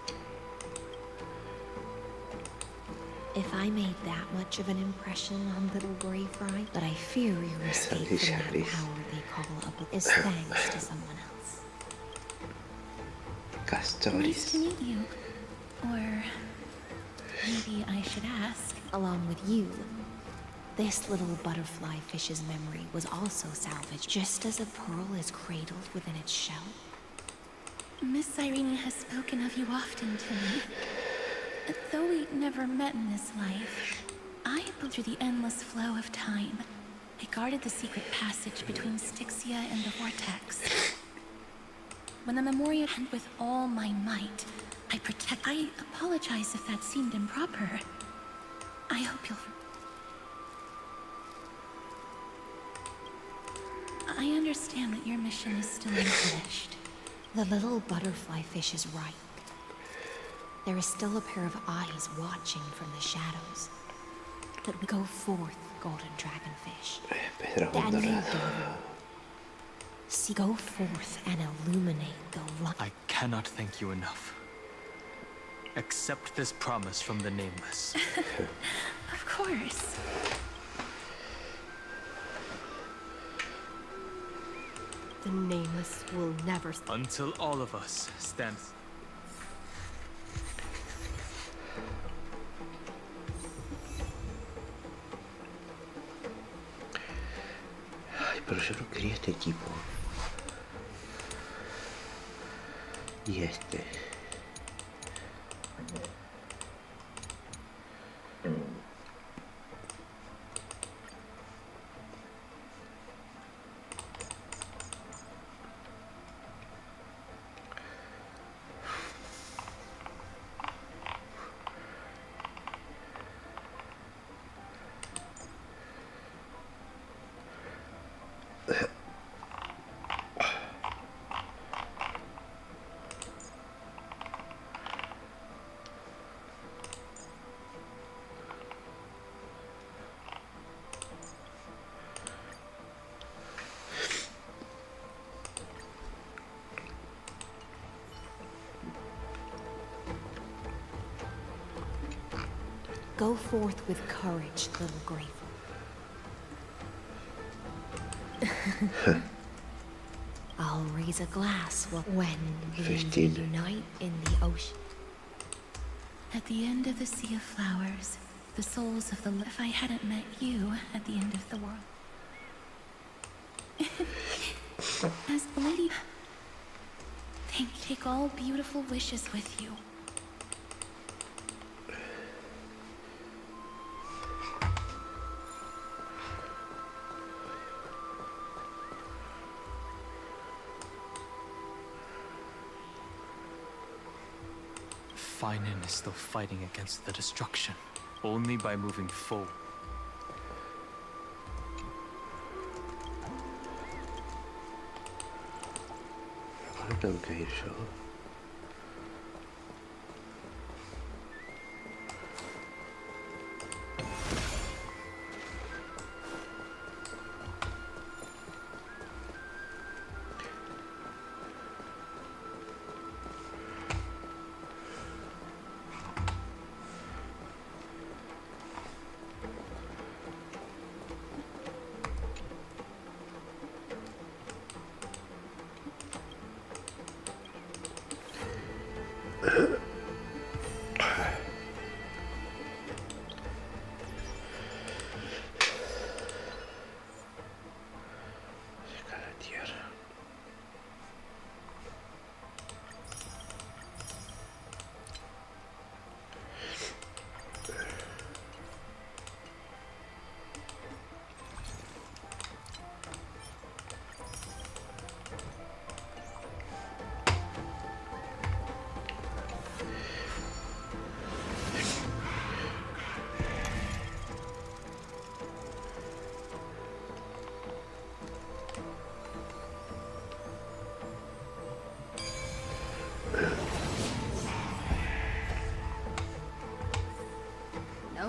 If I made that much of an impression on little Grey Fry, but I fear your escape from that power they call up is thanks to someone else. Nice to meet you. Or maybe I should ask. Along with you, this little butterfly fish's memory was also salvaged, just as a pearl is cradled within its shell. Miss Irene has spoken of you often to me. Though we never met in this life, I pulled through the endless flow of time. I guarded the secret passage between Styxia and the Vortex. When the Memoria and with all my might, I apologize if that seemed improper. I hope you'll... I understand that your mission is still unfinished. The little butterfly fish is right. There is still a pair of eyes watching from the shadows. But go forth, golden dragonfish. And you, see, go forth and illuminate the light. I cannot thank you enough. Accept this promise from the Nameless. Of course. The Nameless will never... Until all of us stand... Ay, pero yo no quería este equipo. Y este. Go forth with courage, little Grateful. I'll raise a glass when we unite in the ocean. At the end of the Sea of Flowers, the souls of the... If I hadn't met you at the end of the world... As the lady... Take all beautiful wishes with you. Finan is still fighting against the destruction, only by moving forward. ¿Dónde tengo que ir yo?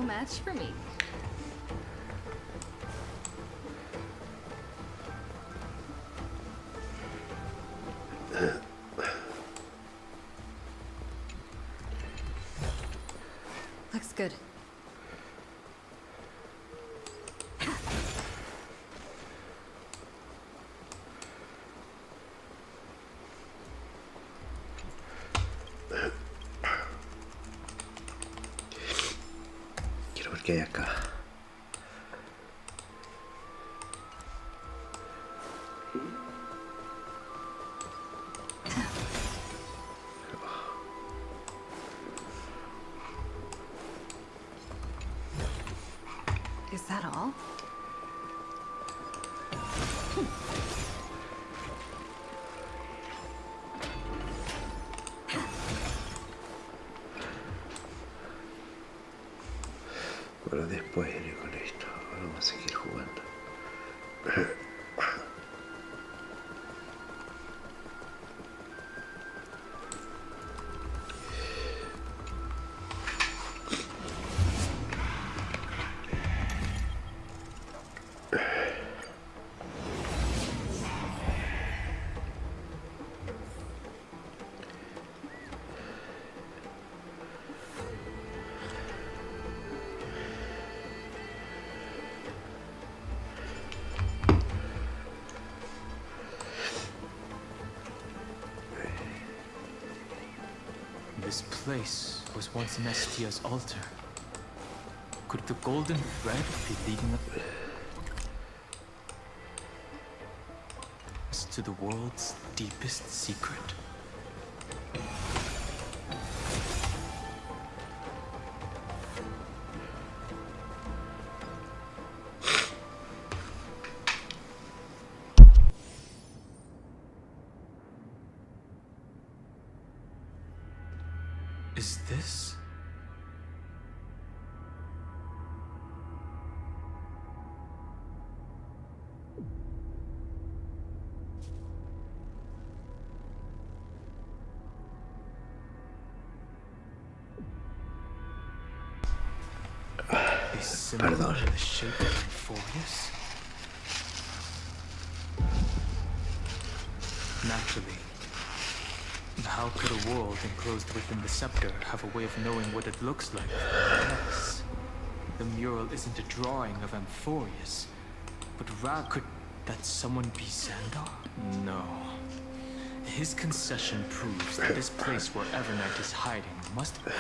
match for me. Looks good. Quiero ver qué hay acá. Is that all? Bueno, después iré con esto. Ahora vamos a seguir jugando. This place was once Nestia's altar. Could the golden thread be leading us to the world's deepest secret? Is this? A symbol in the shape of Amphoreus? Naturally. How could a world enclosed within the scepter have a way of knowing what it looks like? Yes. The mural isn't a drawing of Amphoreus, but rather could that someone be Xandar? No. His concession proves that this place where Evernight is hiding must be.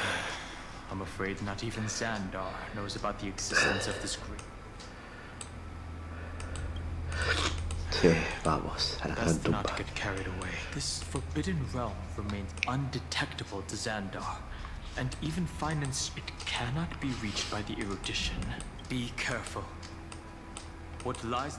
I'm afraid not even Xandar knows about the existence of this group. Sí, vamos a la gran Let's tumba. not get carried away. This forbidden realm remains undetectable to Xandar, and even finance it cannot be reached by the erudition. Be careful. What lies?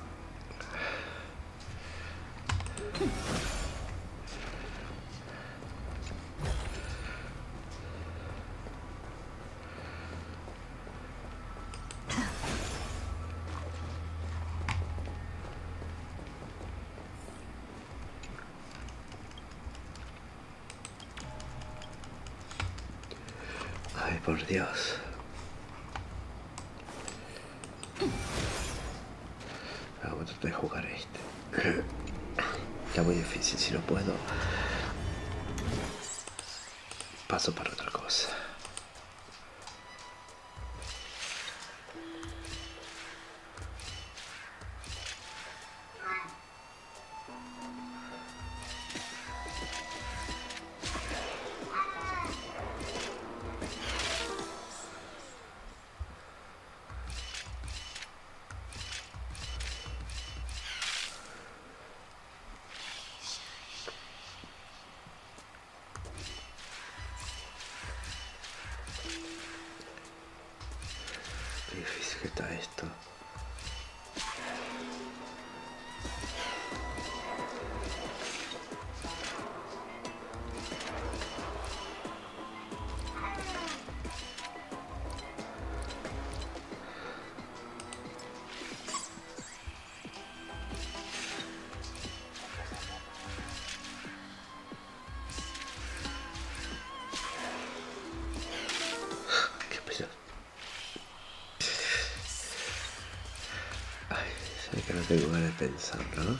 Ay, por Dios. Vamos a tratar de jugar este. Está muy difícil, si no puedo. Paso para otra cosa. Qué difícil que está esto. Qué pesado. Ahora tengo ganas de pensar, ¿no?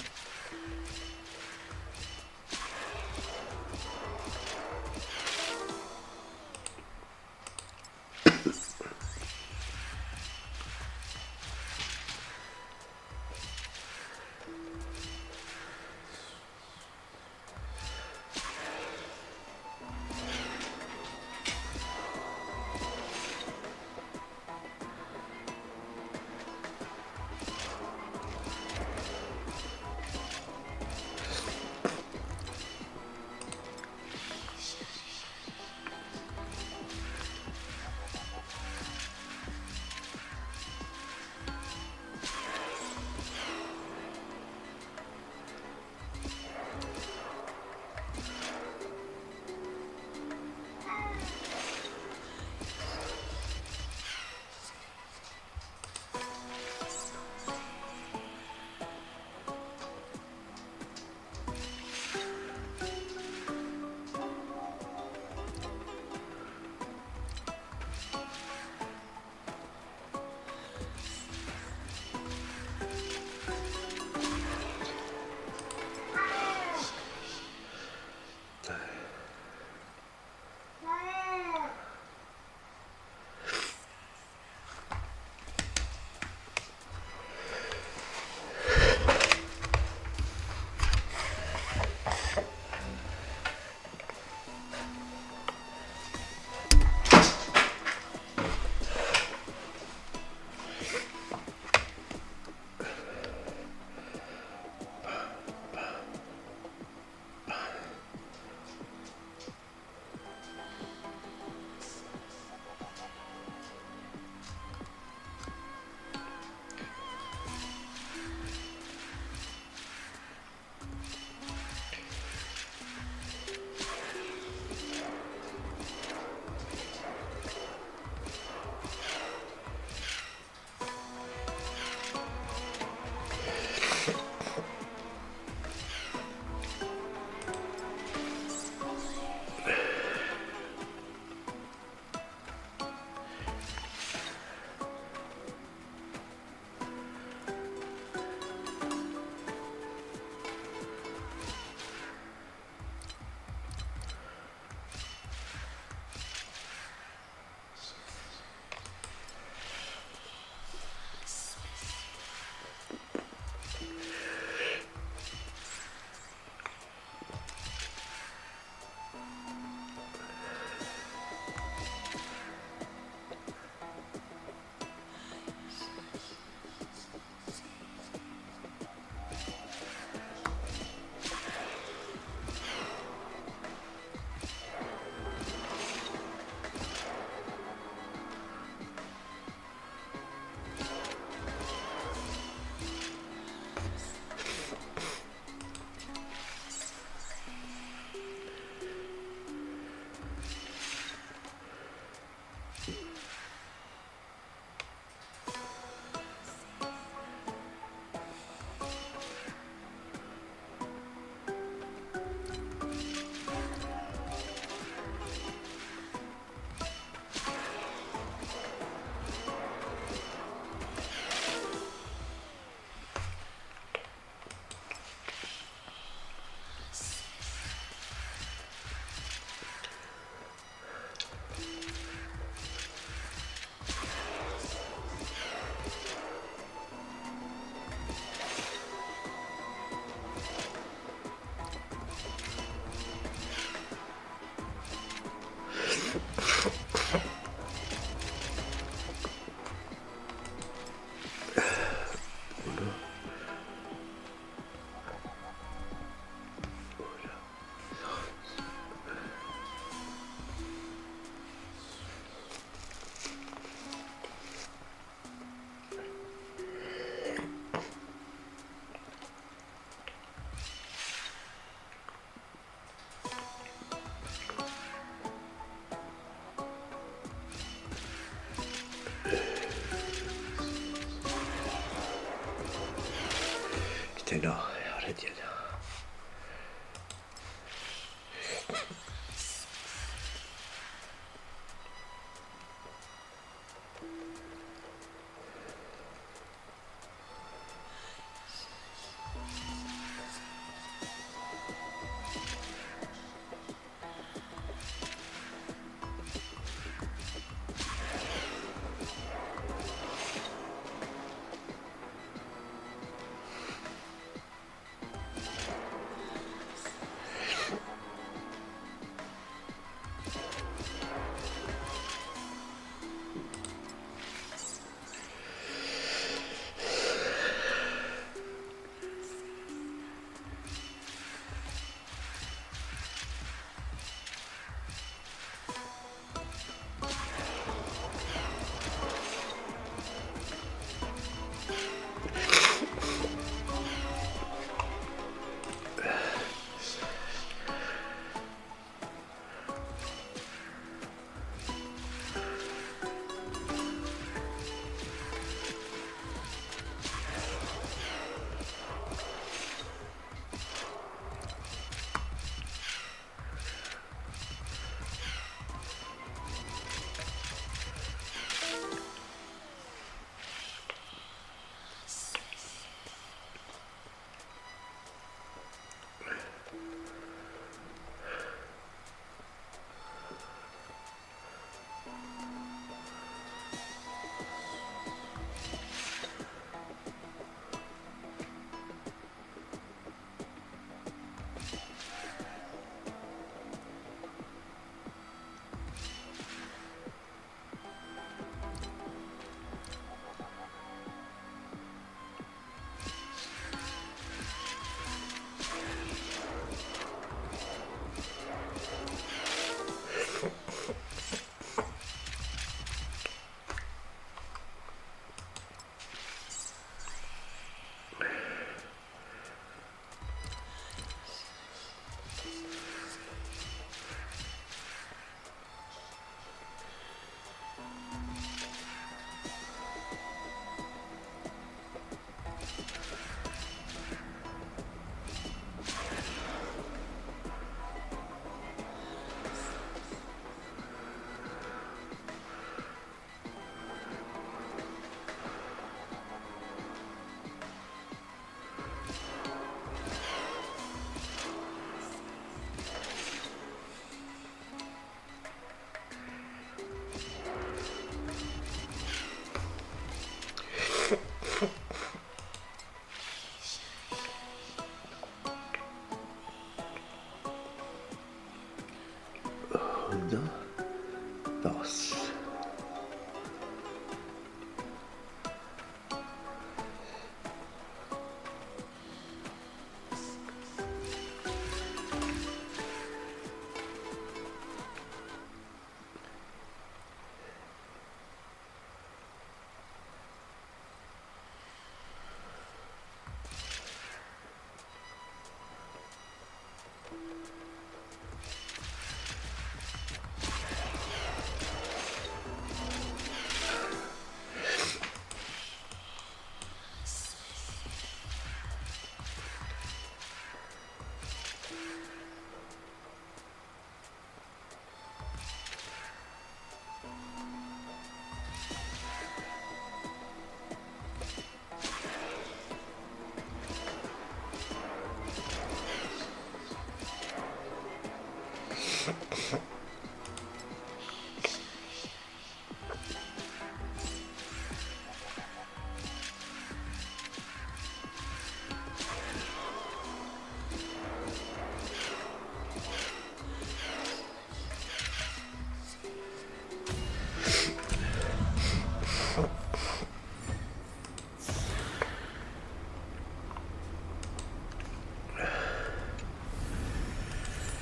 No, ahora entiendo. 1, 2.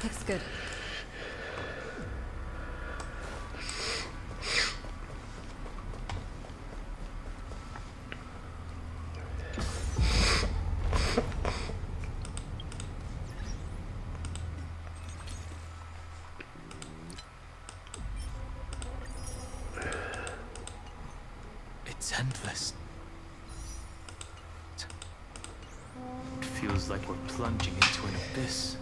Looks good. It's endless. It feels like we're plunging into an abyss.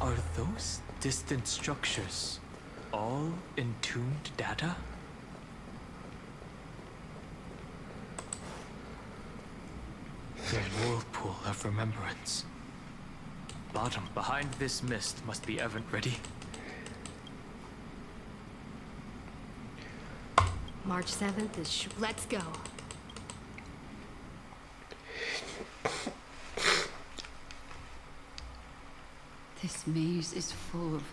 Are those distant structures all entombed data? The whirlpool of remembrance. Bottom behind this mist must be Event ready. March 7th is let's go. This maze is full of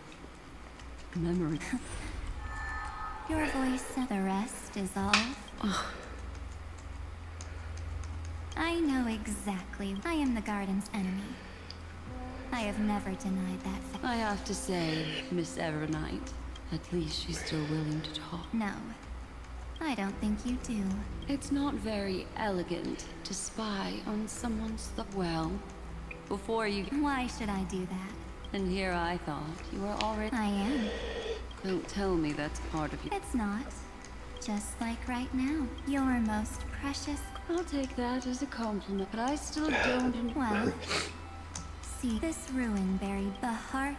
memory. Your voice and the rest is all. I know exactly. I am the garden's enemy. I have never denied that fact. I have to say, Miss Evernight, at least she's still willing to talk. No, I don't think you do. It's not very elegant to spy on someone's stuff. Well, before you... Why should I do that? And here I thought you were already... I am. Don't tell me that's part of you. It's not. Just like right now. Your most precious... I'll take that as a compliment, but I still don't... Well, see, this ruin buried the heart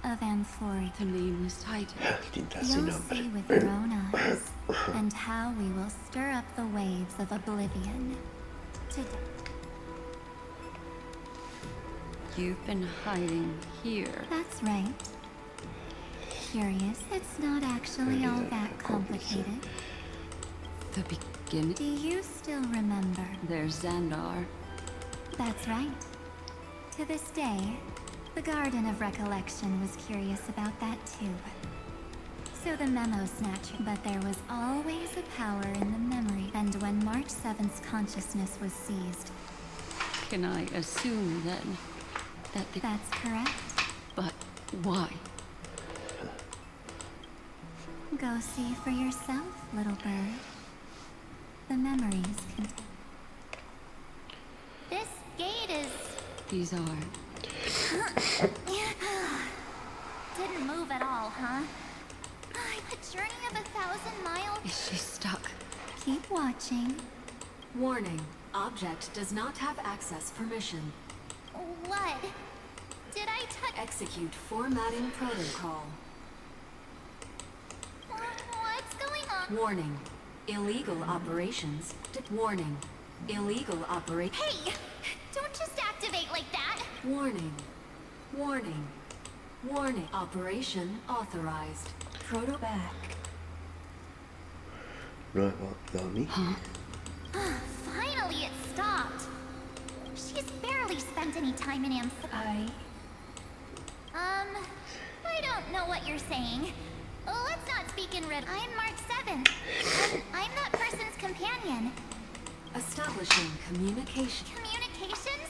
of Amphoreus. The nameless titan. You'll see with your own eyes, and how we will stir up the waves of oblivion. Today. You've been hiding here. That's right. Curious, it's not actually all that complicated. The beginning? Do you still remember? There's Xandar. That's right. To this day, the Garden of Recollection was curious about that too. So the memo snatcher, but there was always a power in the memory. And when March 7th's consciousness was seized. Can I assume then that That's correct. But why? Go see for yourself, little bird. The memories can... This gate is... These are... Didn't move at all, huh? A journey of 1,000 miles? Is she stuck? Keep watching. Warning. Object does not have access permission. What? Did I touch? Execute formatting protocol. What's going on? Warning. Illegal operations. Warning. Illegal operate. Hey! Don't just activate like that! Warning. Warning. Warning. Operation authorized. Proto back. Nuevo dummy. Finally, it stopped. She's barely spent any time in Amphoreus. I don't know what you're saying. Let's not speak in riddles. I'm March 7th. I'm that person's companion. Establishing communication. Communications?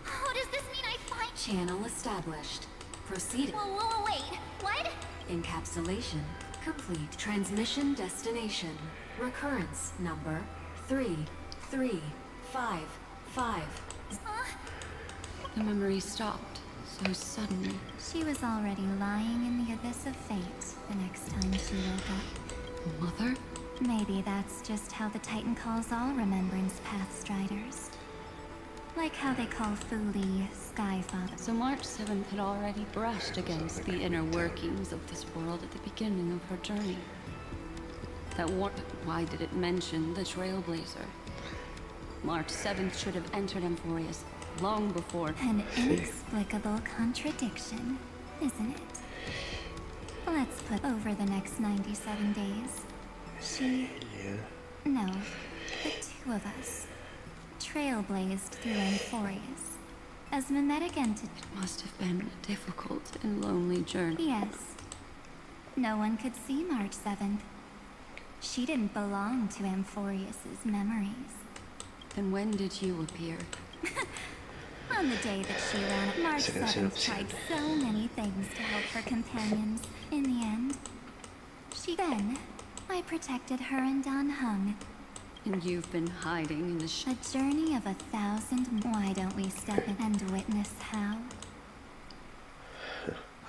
Oh, does this mean I find... Channel established. Proceed. Whoa, wait. What? Encapsulation complete. Transmission destination. Recurrence number 3355. The memory stopped so suddenly. She was already lying in the abyss of fate the next time she woke up. Mother? Maybe that's just how the Titan calls all Remembrance Path Striders. Like how they call Thule Skyfather. So March 7th had already brushed against the inner workings of this world at the beginning of her journey. Why did it mention the Trailblazer? March 7th should have entered Amphoreus long before. An inexplicable contradiction, isn't it? Let's put over the next 97 days. No, the two of us. Trailblazed through Amphoreus. As mimetic entity. It must have been a difficult and lonely journey. Yes. No one could see March 7th. She didn't belong to Amphoreus's memories. Then when did you appear? On the day that she ran it, March 7th tried so many things to help her companions. In the end, Then, I protected her and Dan Hung. And you've been hiding in the A journey of 1,000. Why don't we step in and witness how?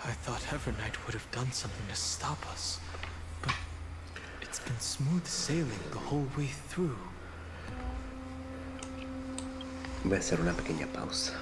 I thought Evernight would have done something to stop us, but it's been smooth sailing the whole way through. Voy a hacer una pequeña pausa.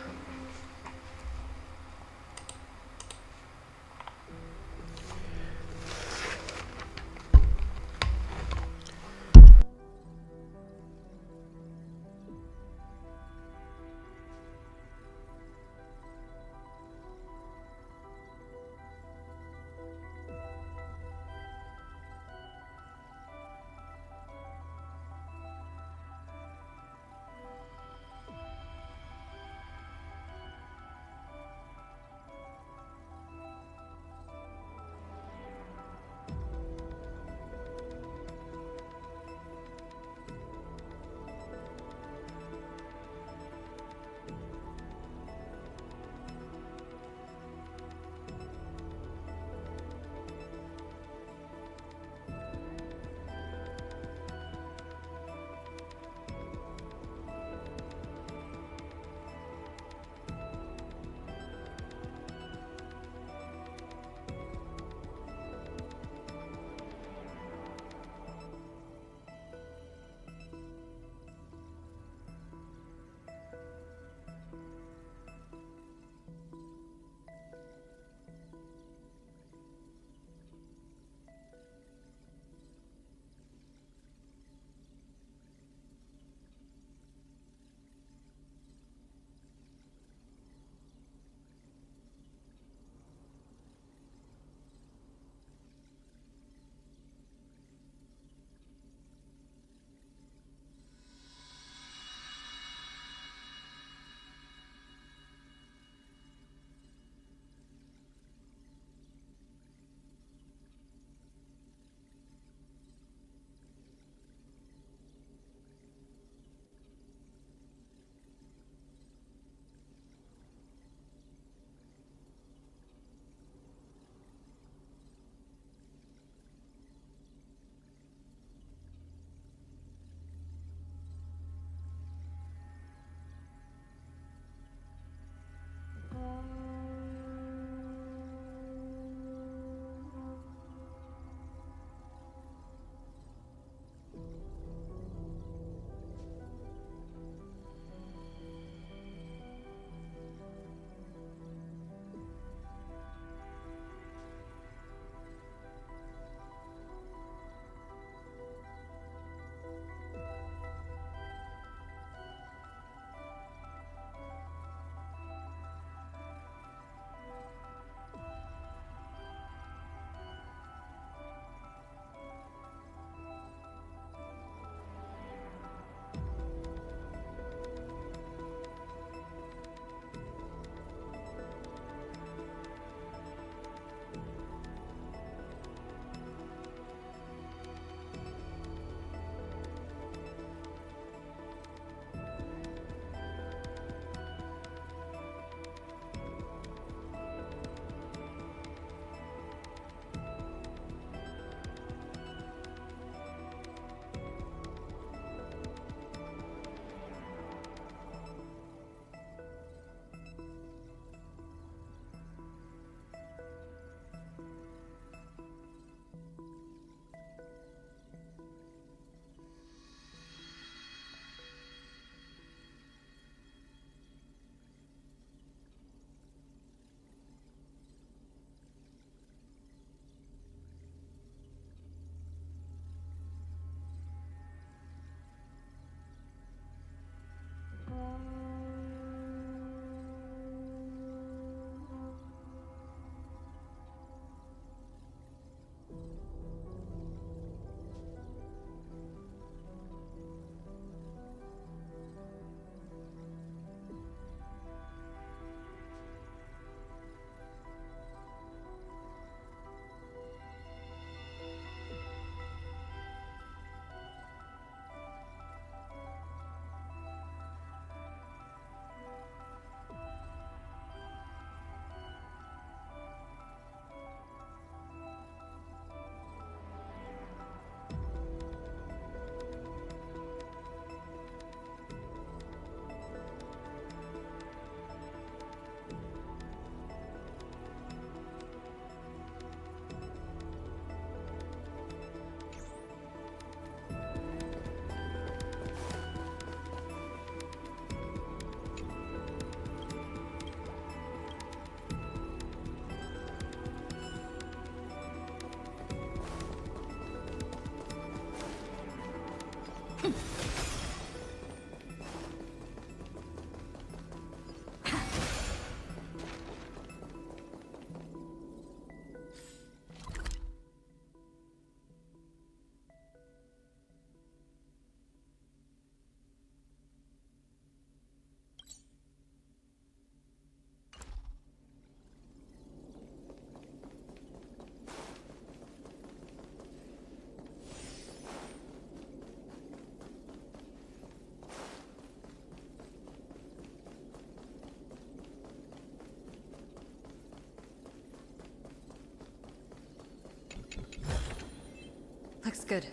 good.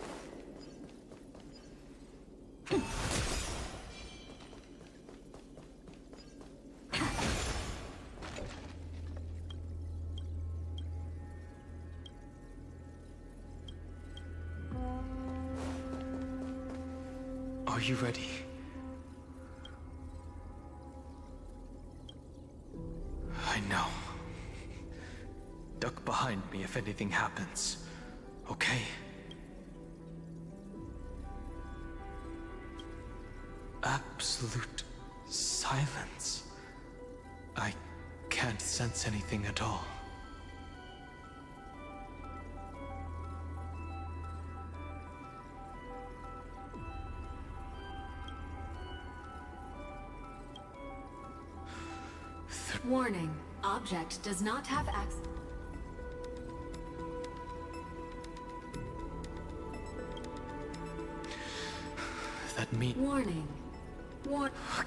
Are you ready? I know. Duck behind me if anything happens, okay? Absolute silence. I can't sense anything at all. Warning. Object does not have access. That means... Warning.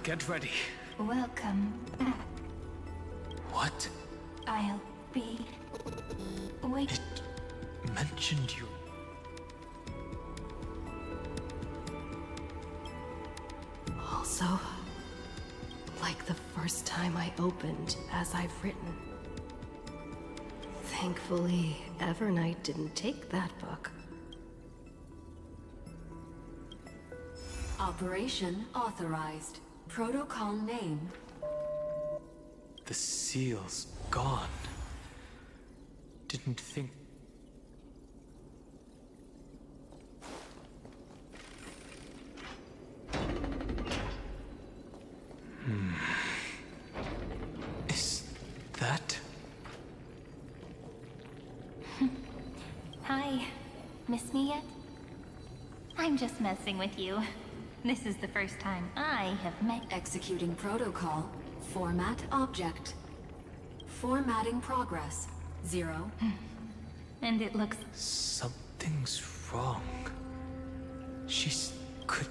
Get ready. Welcome back. What? I'll be... Wait. It mentioned you. Also, like the first time I opened as I've written. Thankfully, Evernight didn't take that book. Operation authorized. Protocol name. The seal's gone. Didn't think... Is that... Hi. Miss me yet? I'm just messing with you. This is the first time I have met... Executing protocol. Format object. Formatting progress. 0. And it looks... Something's wrong. Could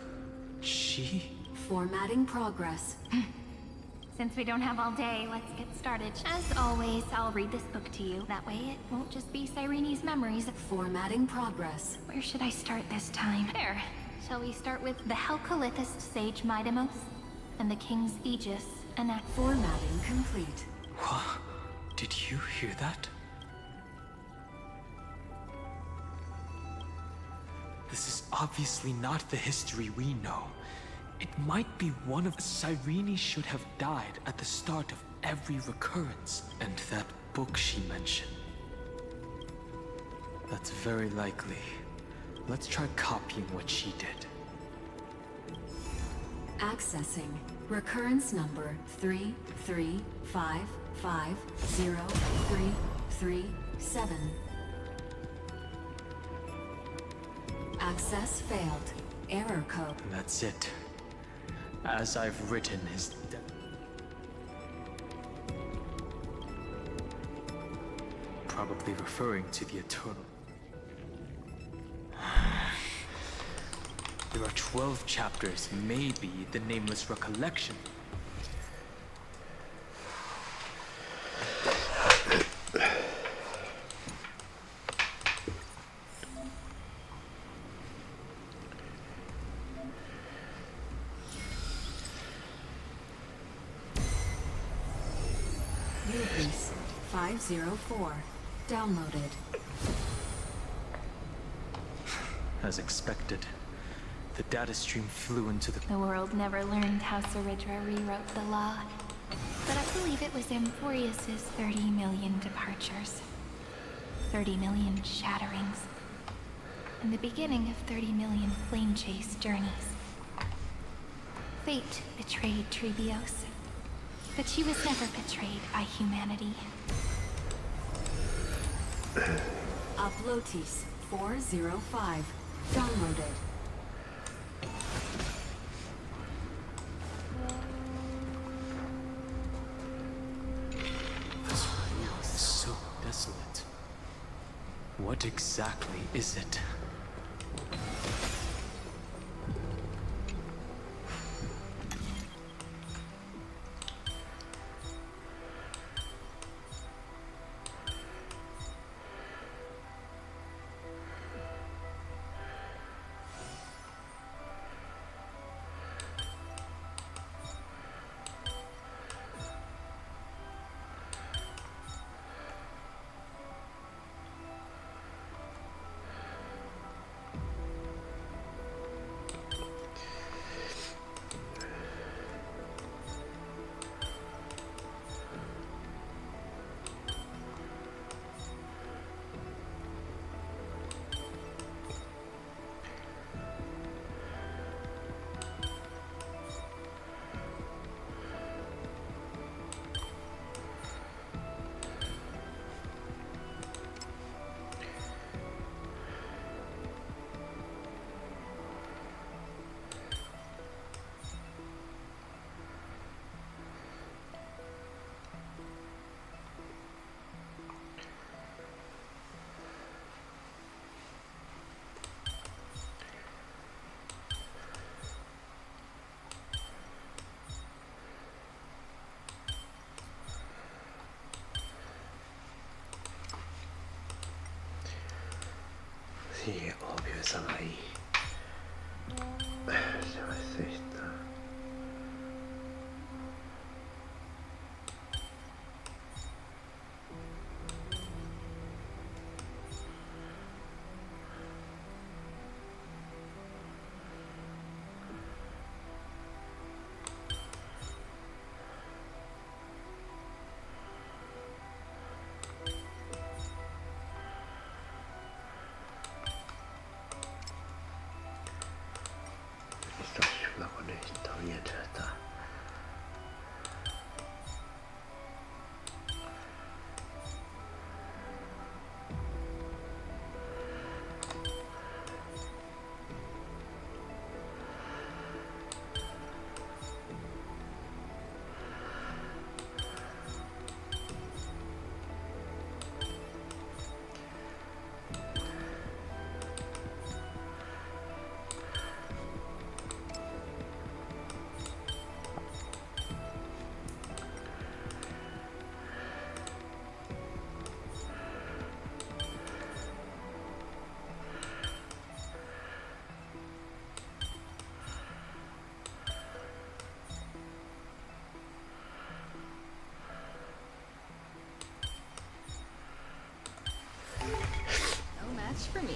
she? Formatting progress. Since we don't have all day, let's get started. As always, I'll read this book to you. That way it won't just be Cyrene's memories. Formatting progress. Where should I start this time? There. Shall we start with the Helcolithist sage Midemos and the King's Aegis and Formatting complete. What? Did you hear that? This is obviously not the history we know. It might be one of... Cyrene should have died at the start of every recurrence. And that book she mentioned. That's very likely. Let's try copying what she did. Accessing. Recurrence number 335503337. Access failed. Error code. That's it. As I've written his death. Probably referring to the Eternal. There are 12 chapters, maybe the Nameless Recollection. Release 504. Downloaded. As expected, the data stream flew into the... The world never learned how Saridra rewrote the law. But I believe it was Amphoreus' 30 million departures. 30 million shatterings. And the beginning of 30 million flame chase journeys. Fate betrayed Trebios. But she was never betrayed by humanity. Uplotis 405. Downloaded. This world is so desolate. What exactly is it? Sí, obvio, esa va ahí. Ya va, es esta. Esto ayuda con esto, bien, ya está. No match for me.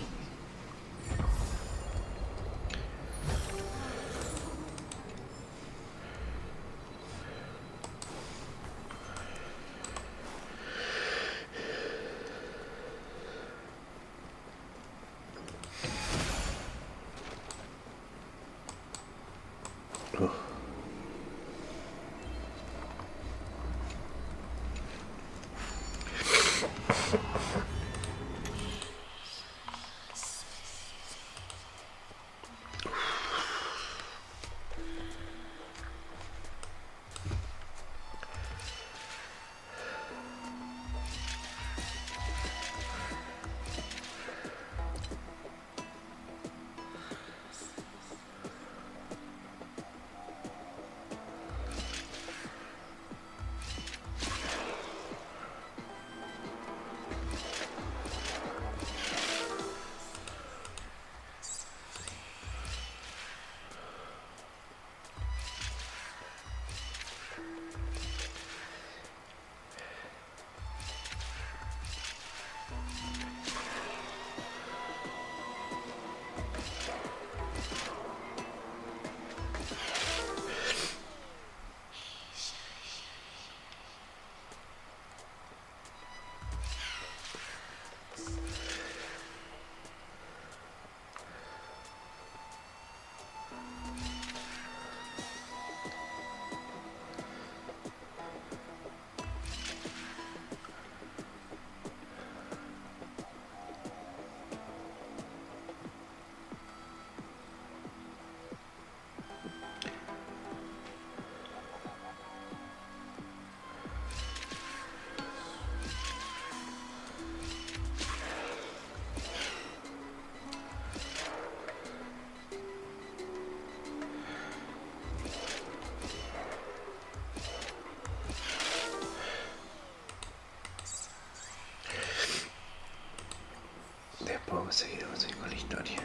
Después vamos a seguir con la historia.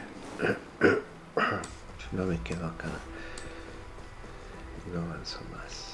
Yo no me quedo acá. No avanzo más.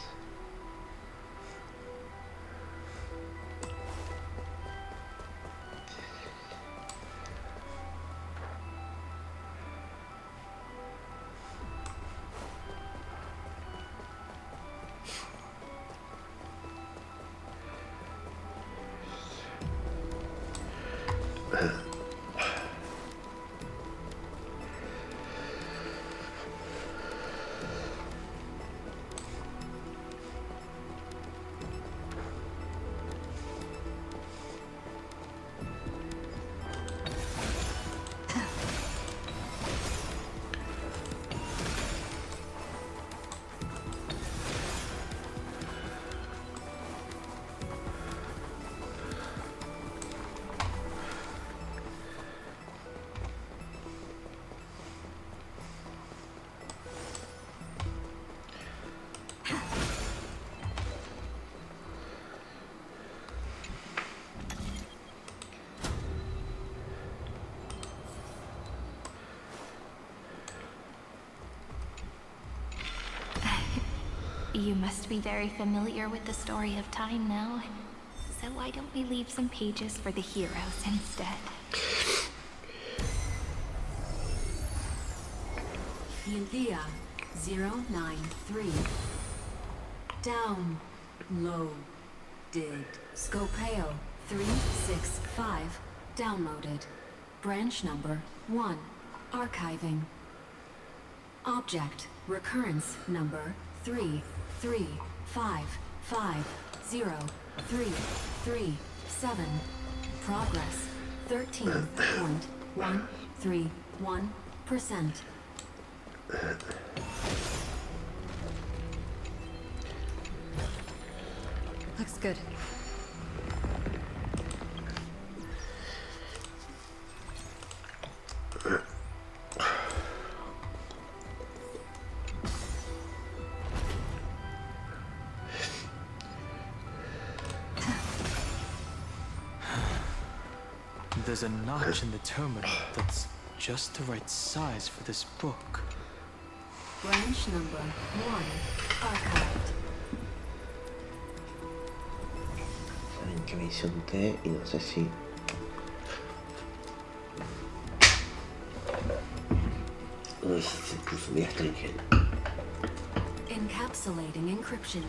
You must be very familiar with the story of time now. So why don't we leave some pages for the heroes instead? Thea 093. Downloaded. Scopeo 365. Downloaded. Branch number 1. Archiving. Object recurrence number 335503337. Progress 13.131%. Looks good. There's a notch in the terminal that's just the right size for this book. Branch number 1 archived. Saben que me hice un té y no sé si... Uy, se puso muy astringente. Encapsulating encryption.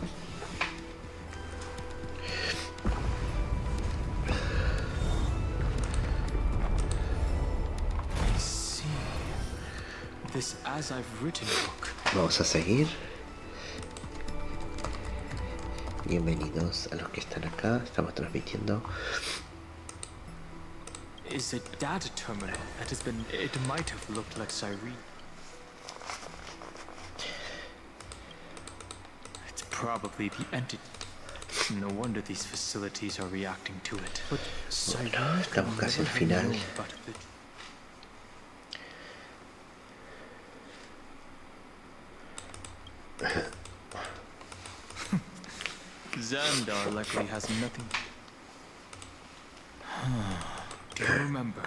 This as I've written book. Vamos a seguir. Bienvenidos a los que están acá. Estamos transmitiendo. Is a data terminal that has been. It might have looked like Cyrene. It's probably the entity. No wonder these facilities are reacting to it. But Bueno, estamos casi al final. Xandar likely has nothing. Do you remember?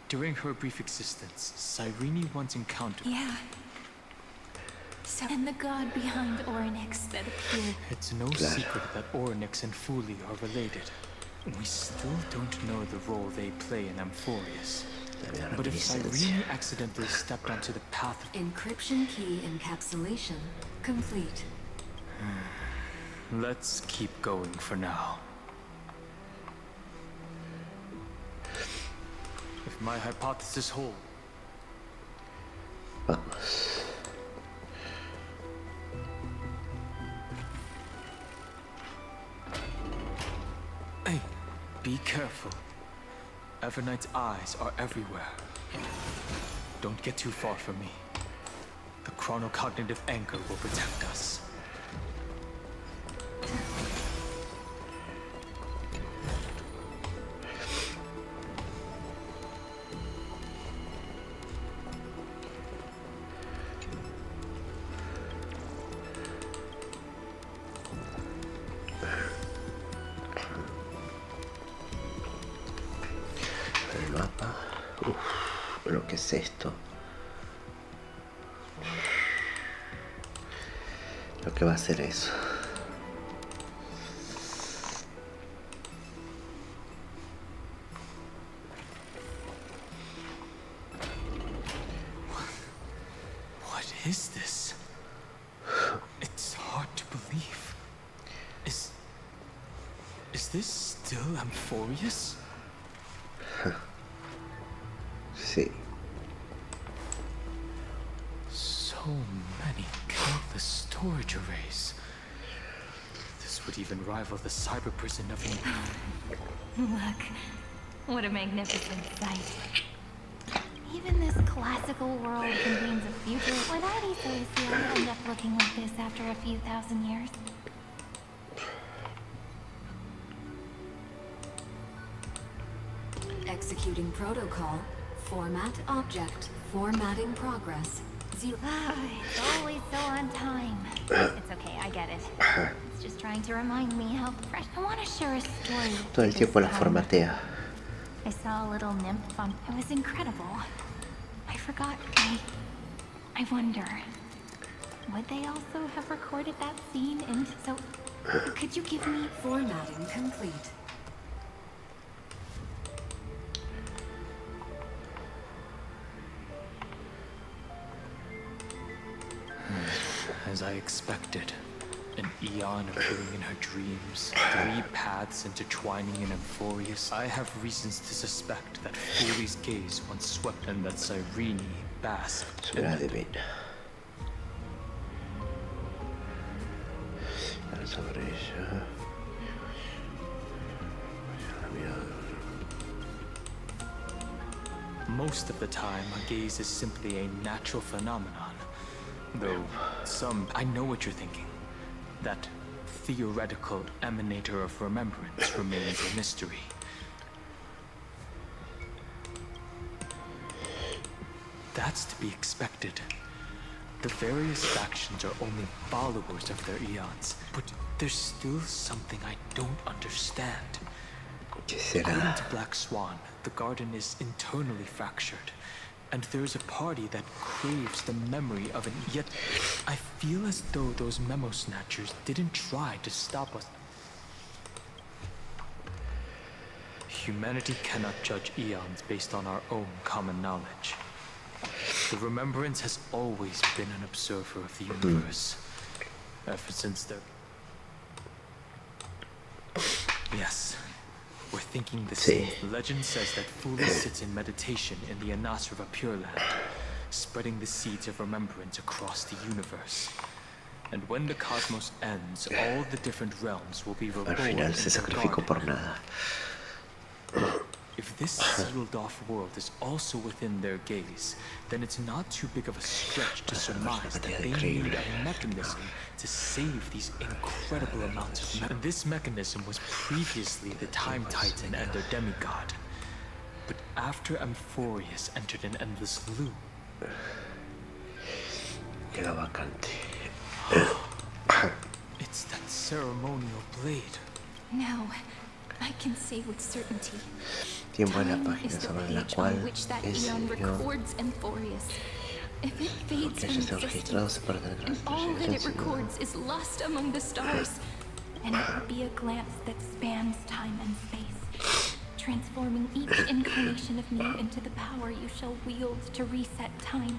During her brief existence, Cyrene once encountered... Yeah. So, and the god behind Orynyx that appeared. It's no secret that Orynyx and Fuli are related. We still don't know the role they play in Amphoreus. But if Cyrene accidentally stepped onto the path of... Encryption key encapsulation complete. Let's keep going for now. If my hypothesis holds... Vamos. Hey, be careful. Evernight's eyes are everywhere. Don't get too far from me. The chronocognitive anchor will protect us. El mapa. Uf, pero ¿qué es esto? Lo que va a hacer eso. What is this? It's hard to believe. Is this still Amphoreus? Sí. So many countless storage arrays. This would even rival the cyber prison of... Look, what a magnificent sight. Even this classical world contains a future. Would Odysseus end up looking like this after a few thousand years? Executing protocol. Format object. Formatting progress. It's always so on time. It's okay, I get it. It's just trying to remind me how fresh. I want to share a story. Todo el tiempo la formatea. I saw a little nymph on. It was incredible. I forgot. I wonder. would they also have recorded that scene into so... Could you give me... Formatting complete. As I expected, an eon appearing in her dreams, 3 paths intertwining in Amphoreus. I have reasons to suspect that Foley's gaze once swept and that Cyrene basked in Será it. de pena. Sobre ella. Most of the time, a gaze is simply a natural phenomenon. Though I know what you're thinking. That theoretical emanator of remembrance remains a mystery. That's to be expected. The various factions are only followers of their eons, but there's still something I don't understand. According to Black Swan, the garden is internally fractured, and there's a party that craves the memory of an... Yet, I feel as though those memo snatchers didn't try to stop us. Humanity cannot judge eons based on our own common knowledge. The Remembrance has always been an observer of the universe, ever since the... Yes, we're thinking the same. Legend says that Fula sits in meditation in the Anasra of a Pure Land, spreading the seeds of remembrance across the universe. And when the cosmos ends, all the different realms will be reborn. Al final se sacrificó por nada. If this sealed-off world is also within their gaze, then it's not too big of a stretch to surmise that they need a mechanism to save these incredible amounts of memory. And this mechanism was previously the Time Titan and their demigod. But after Amphoreus entered an endless loop... Queda vacante. It's that ceremonial blade. No, I can say with certainty. Tiempo en la Time página is the sobre la page cual on which that el eon Señor records Amphoreus. If it fades que from haya sido registrado se existence, perderá and all that it el Señor. records is lost among the stars, and it will be a glance that spans time and space, transforming each incarnation of me into the power you shall wield to reset time.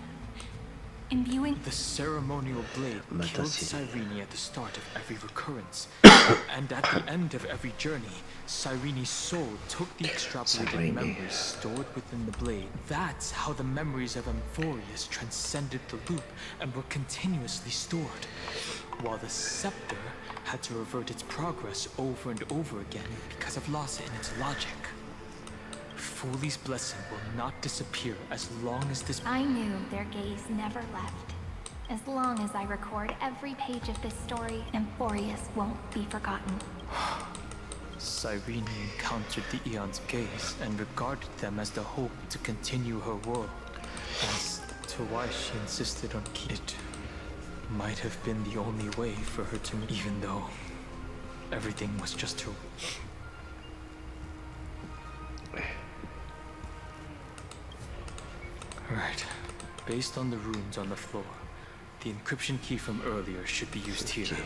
Imbuing the ceremonial blade killed Cyrene at the start of every recurrence, and at the end of every journey, Cyrene's soul took the extrapolated memories stored within the blade. That's how the memories of Amphoreus transcended the loop and were continuously stored, while the scepter had to revert its progress over and over again because of loss in its logic. Foley's blessing will not disappear as long as this... I knew their gaze never left. As long as I record every page of this story, Amphoreus won't be forgotten. Cyrene encountered the Eon's gaze and regarded them as the hope to continue her world. As to why she insisted on it might have been the only way for her to... Even though everything was just her... Right. Based on the runes on the floor, the encryption key from earlier should be used here.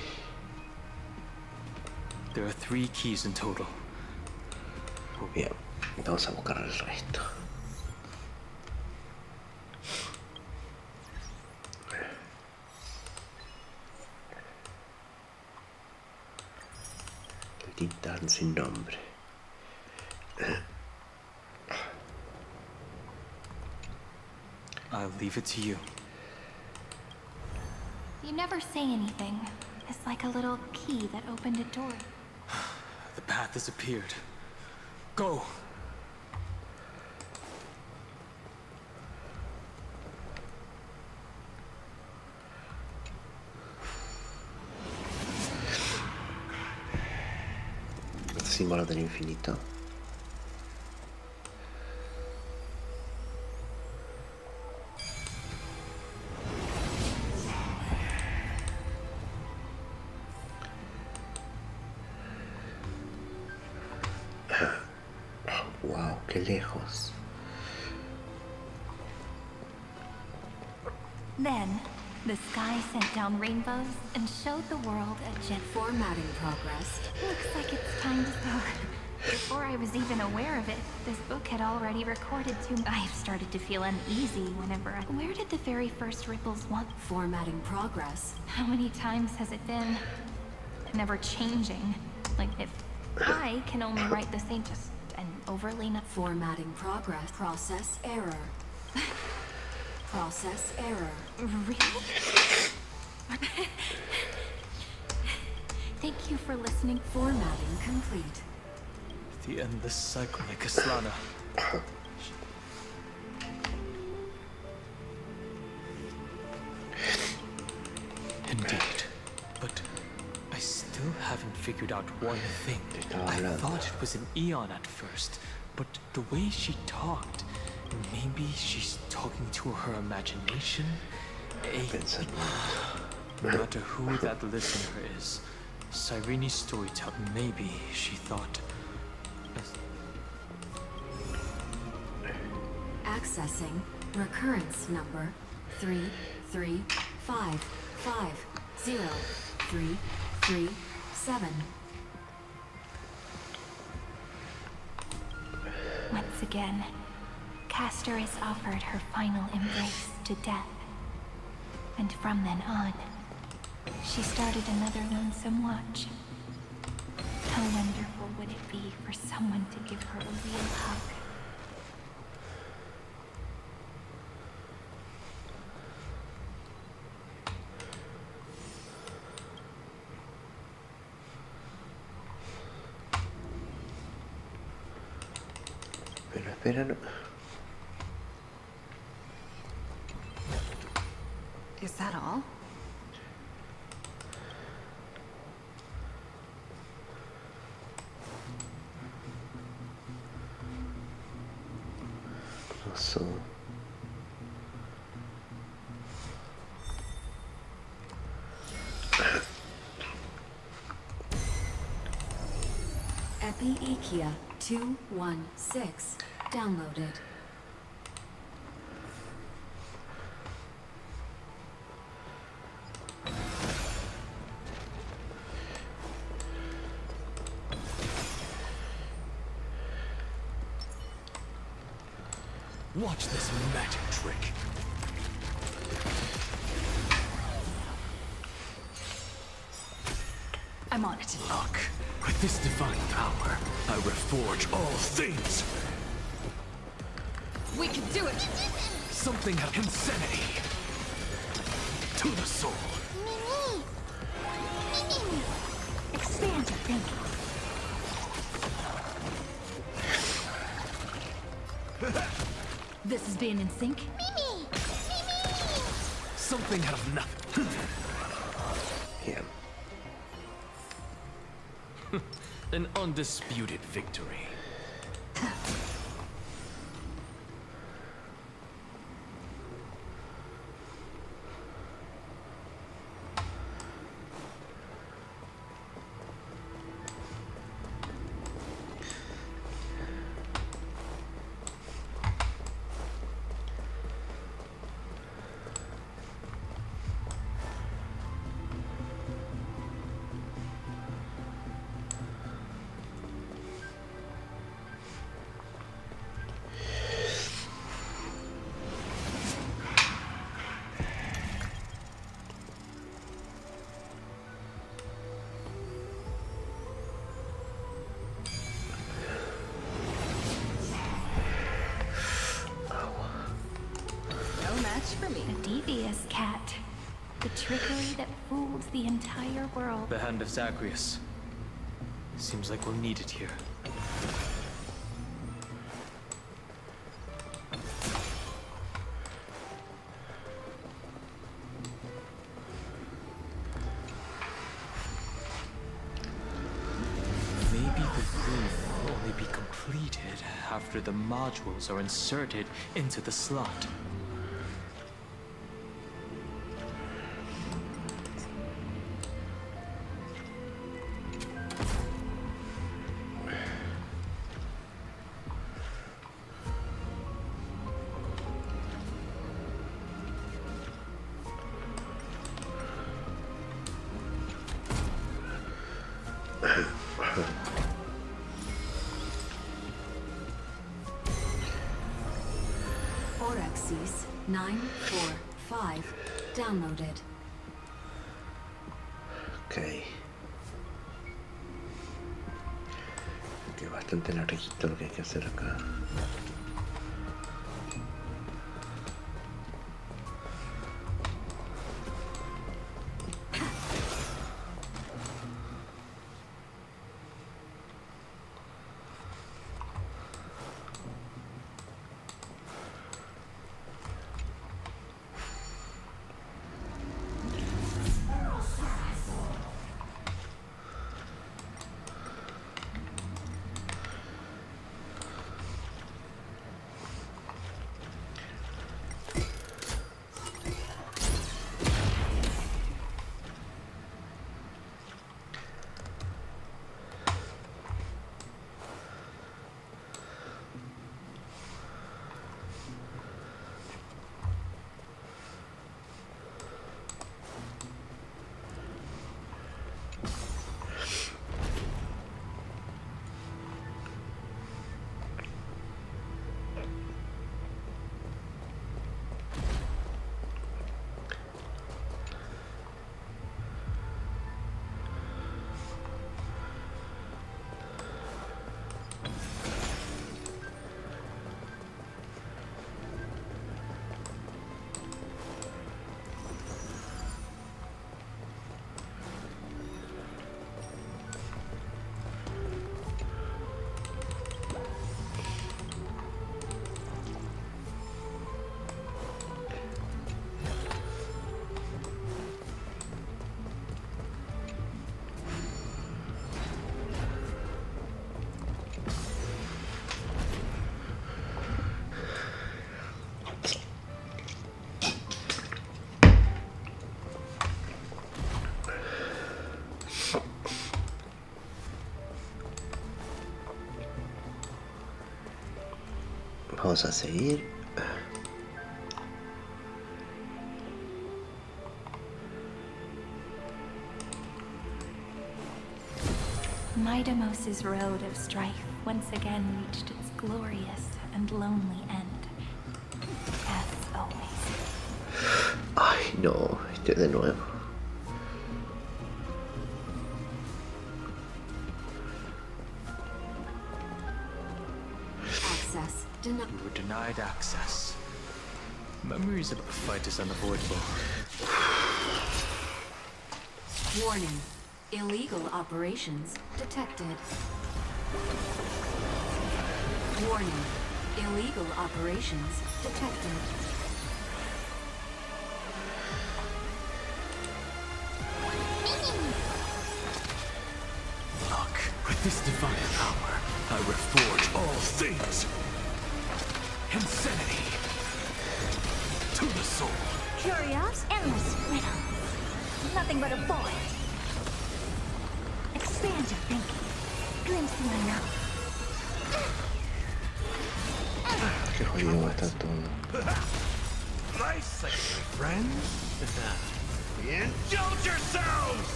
There are 3 keys in total. Bien, vamos a buscar el resto. El titán sin nombre. I'll leave it to you. You never say anything. It's like a little key that opened a door. The path has appeared. Go! El símbolo del infinito. Wow, qué lejos. Then, The sky sent down rainbows and showed the world a jet. Formatting progress. Looks like it's time to go. Before I was even aware of it, this book had already recorded I've started to feel uneasy whenever Where did the very first ripples want? Formatting progress. How many times has it been? Never changing. Like, if I can only write the same, just an overly not. Formatting progress. Process error. Process error. Really? Thank you for listening. Formatting complete. The endless cycle like Aslana. Indeed. But I still haven't figured out one thing. I thought it was an Eon at first, but the way she talked, maybe she's talking to her imagination? No matter who that listener is, Cyrene's storytelling, maybe she thought. Accessing recurrence number 335503337. Once again, Castor is offered her final embrace to death. And from then on, she started another lonesome watch. How wonderful would it be for someone to give her a real hug? Espera, no. Is that all? So. Epi-Ikia 216 downloaded. Watch this magic trick. I'm on it. Look, with this divine power, I reforge all things. We can do it! Something of insanity. To the soul. Mimi! Mimi! Expand your thinking. This is being in sync? Mimi! Mimi! Something out of nothing. Yeah. An undisputed victory. No match for me. A devious cat. The trickery that fooled the entire world. The hand of Zagreus. Seems like we'll need it here. Maybe the groove will only be completed after the modules are inserted into the slot. 945 downloaded. Ok. Que bastante larguito lo que hay que hacer acá. Vamos a seguir. Midamos's road of strife once again reached its glorious and lonely end. As always. Ay, no, de nuevo. Access denied. We were denied access. Memories of the fight is unavoidable. Warning. Illegal operations detected. Warning. Illegal operations detected. Look, with this divine power, I reforge all things. Insanity. To the soul. Curious, endless riddle. Nothing but a void. Expand your thinking. Glimpse my now. Qué jodido va a estar todo. Nice save, friends. Indulge yourselves!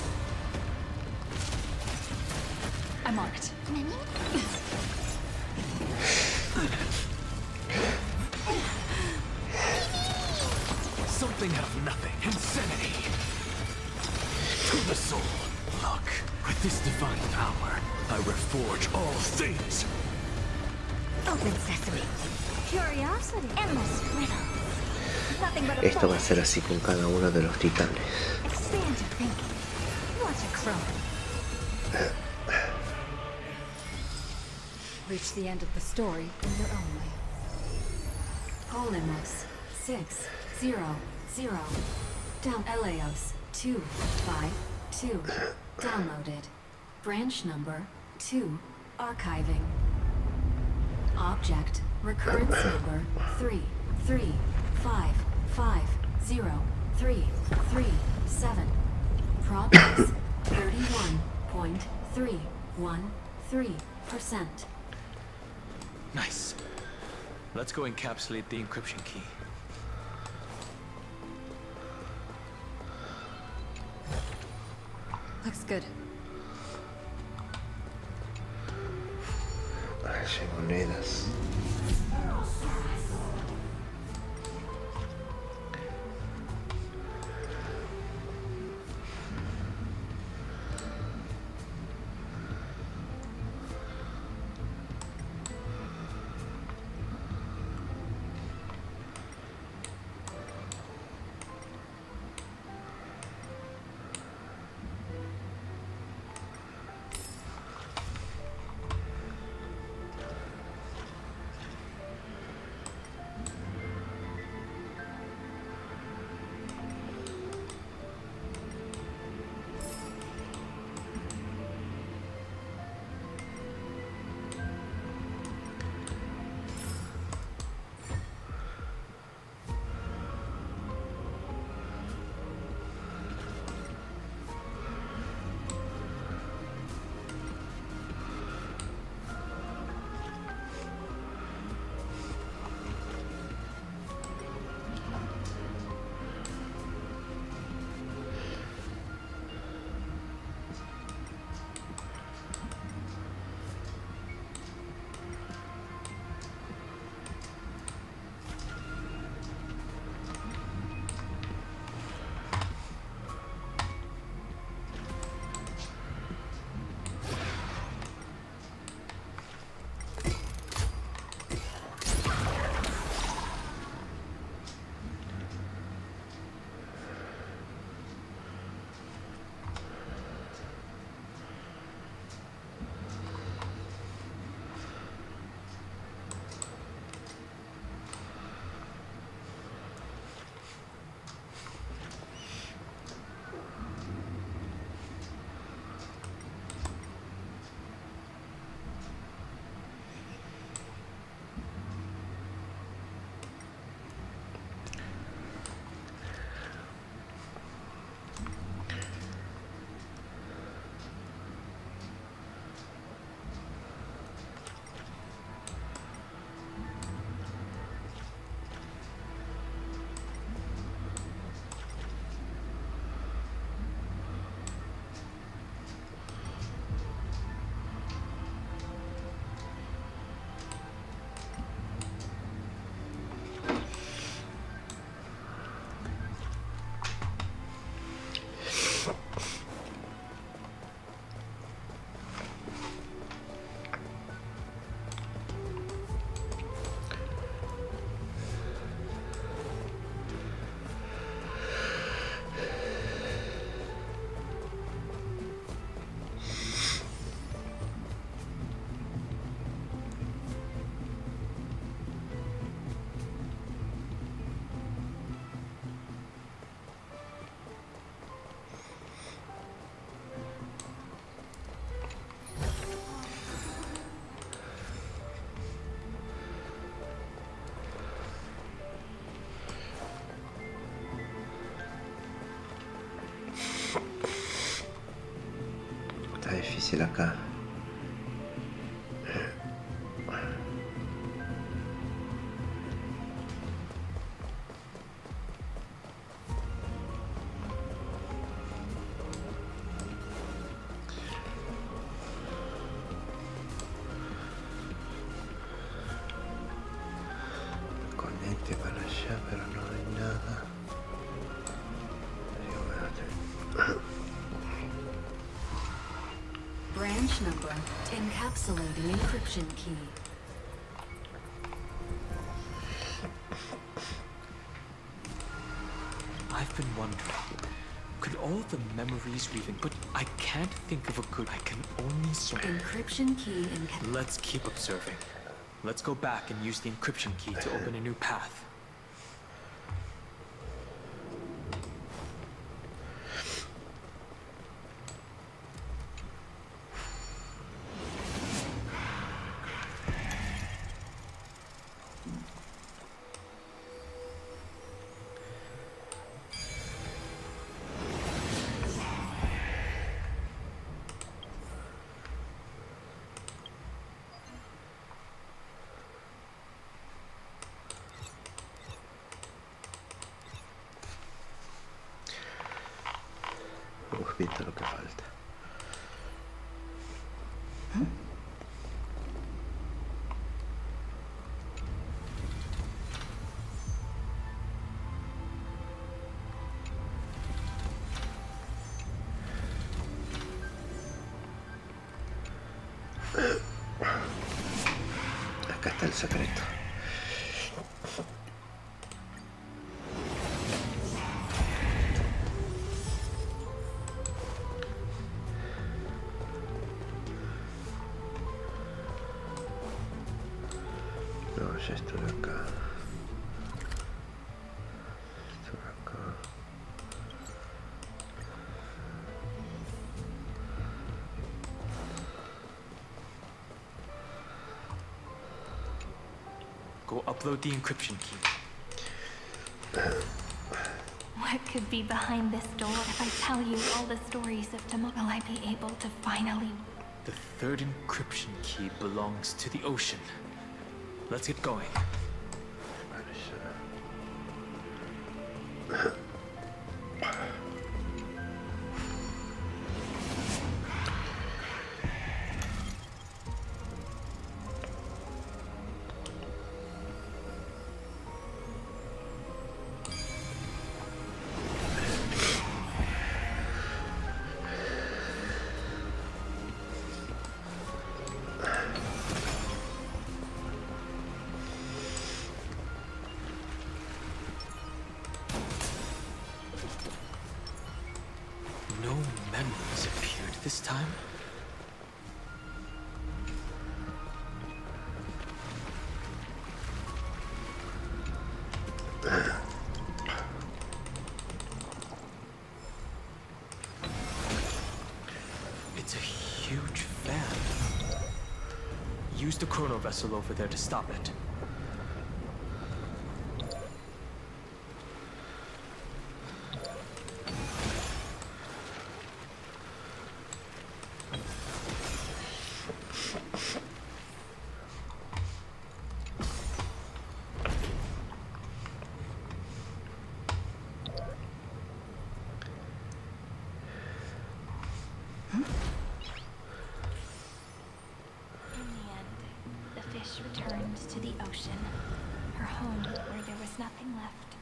I'm on it. Something out of nothing. Insanity. To the soul. Look, with this divine power, I reforge all things. Open sesame. Curiosity, endless riddle. Nothing but a Esto va a void. ser así con cada uno de los titanes. Expand your thinking. Watch it grow. Reach the end of the story in your own way. Polymos 600 down Eleos 252 downloaded. Branch number 2 archiving. Object recurrence number 3355037. Progress 31.313%. Nice. Let's go encapsulate the encryption key. Looks good. Ay, sí, monedas. difícil acá. Conecte para allá, pero no hay nada. Branch number encapsulating encryption key. I've been wondering, could all the memories we've but I can't think of a good. I can only sort. Encryption key in. Let's keep observing. Let's go back and use the encryption key to open a new path. Visto lo que falta. Acá está el secreto. No, ya estoy acá. Estoy acá. Go upload the encryption key. What could be behind this door if I tell you all the stories of tomorrow? Will I be able to finally... The third encryption key belongs to the ocean. Let's get going. No memories appeared this time. It's a huge fan. Use the chrono vessel over there to stop it. Returned to the ocean, her home where there was nothing left.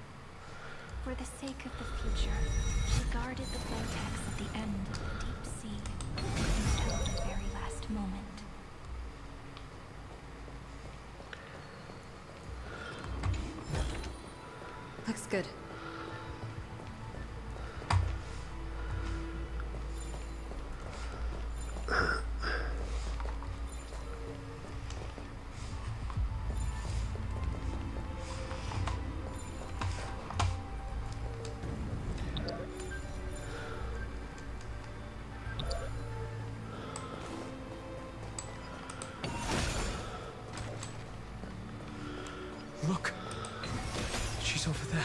For the sake of the future, she guarded the vortex at the end of the deep sea until the very last moment. Looks good. Look! She's over there.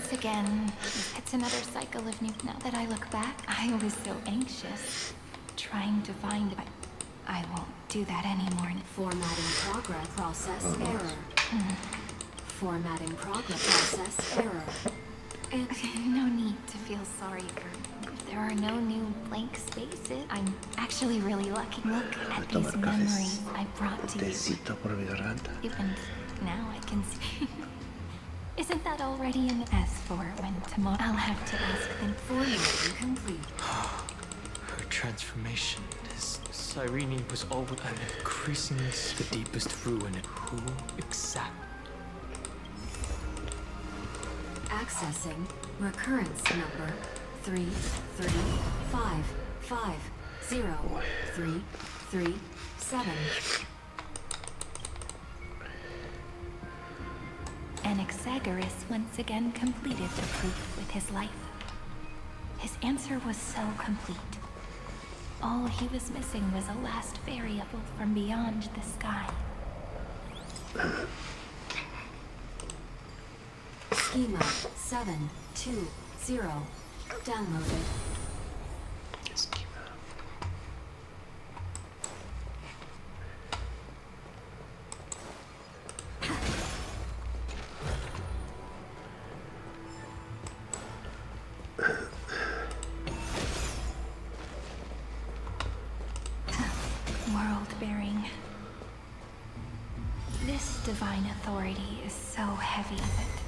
Once again, it's another cycle of new. Now that I look back, I was so anxious, trying to find. I won't do that anymore. Formatting progress process error. Formatting progress process error. And no need to feel sorry for. There are no new blank spaces. I'm actually really lucky. Look at these memories I brought to you. Por mi garganta. Even now I can see. Isn't that already in the S for when tomorrow I'll have to ask them for you complete? Her transformation. Cyrene was always an increasingly the deepest ruin. Who exactly? Accessing recurrence number 335503337. Anaxagoras once again completed the proof with his life. His answer was so complete. All he was missing was a last variable from beyond the sky. Schema 720 downloaded. World-bearing. This divine authority is so heavy that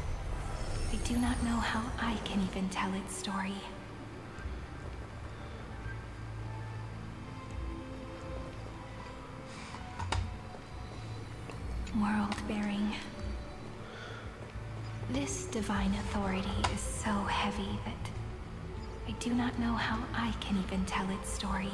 I do not know how I can even tell its story. World-bearing. This divine authority is so heavy that I do not know how I can even tell its story.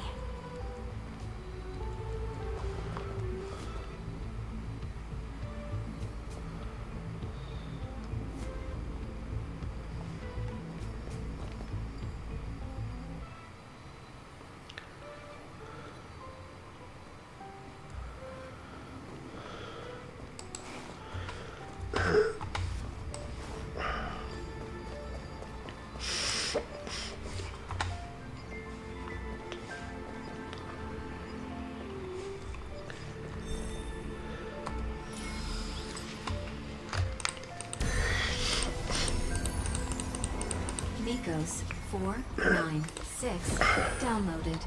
Nikos 496 downloaded.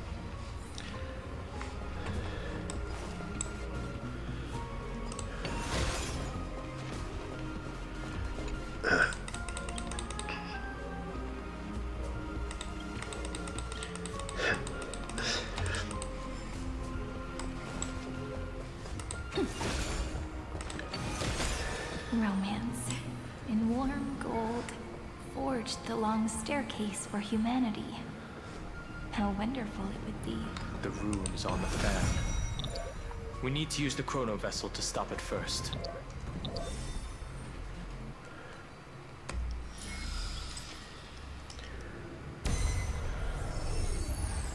Romance in warm gold forged the long staircase for humanity. How wonderful it would be. The runes on the fan. We need to use the chrono vessel to stop it first.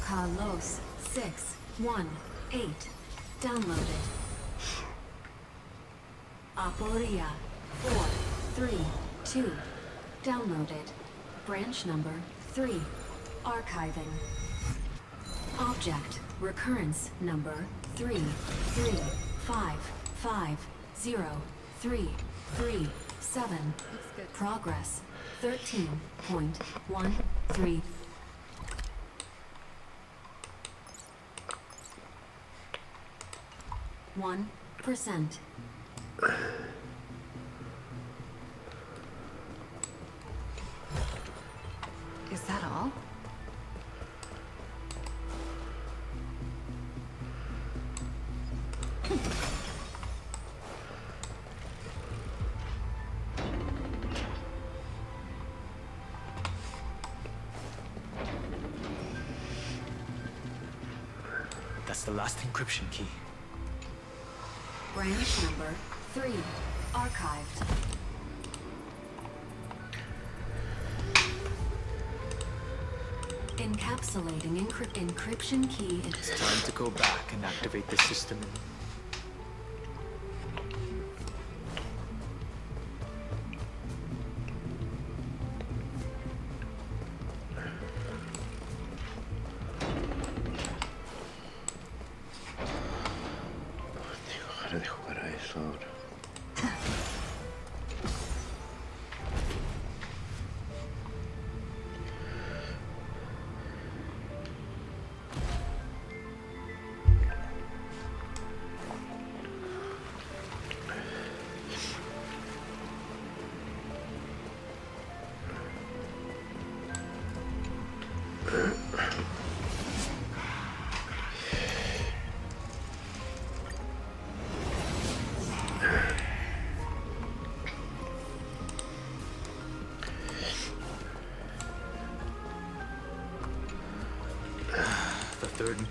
Carlos 618 downloaded. Aporia 432 downloaded. Branch number 3 archiving. Object recurrence number 335503337. Progress 13.13. %. Is that all? That's the last encryption key. Branch number 3 archived. Encapsulating encryption key. It's time to go back and activate the system. ahora.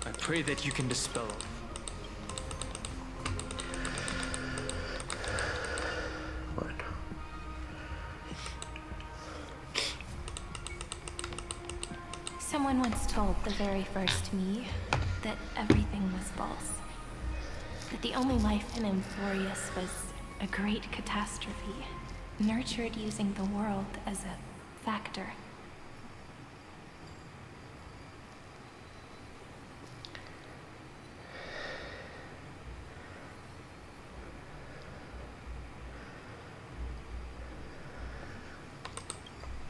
I pray that you can dispel. Bueno. Someone once told the very first me that everything was false. That the only life in Amphoreus was a great catastrophe, nurtured using the world as a factor.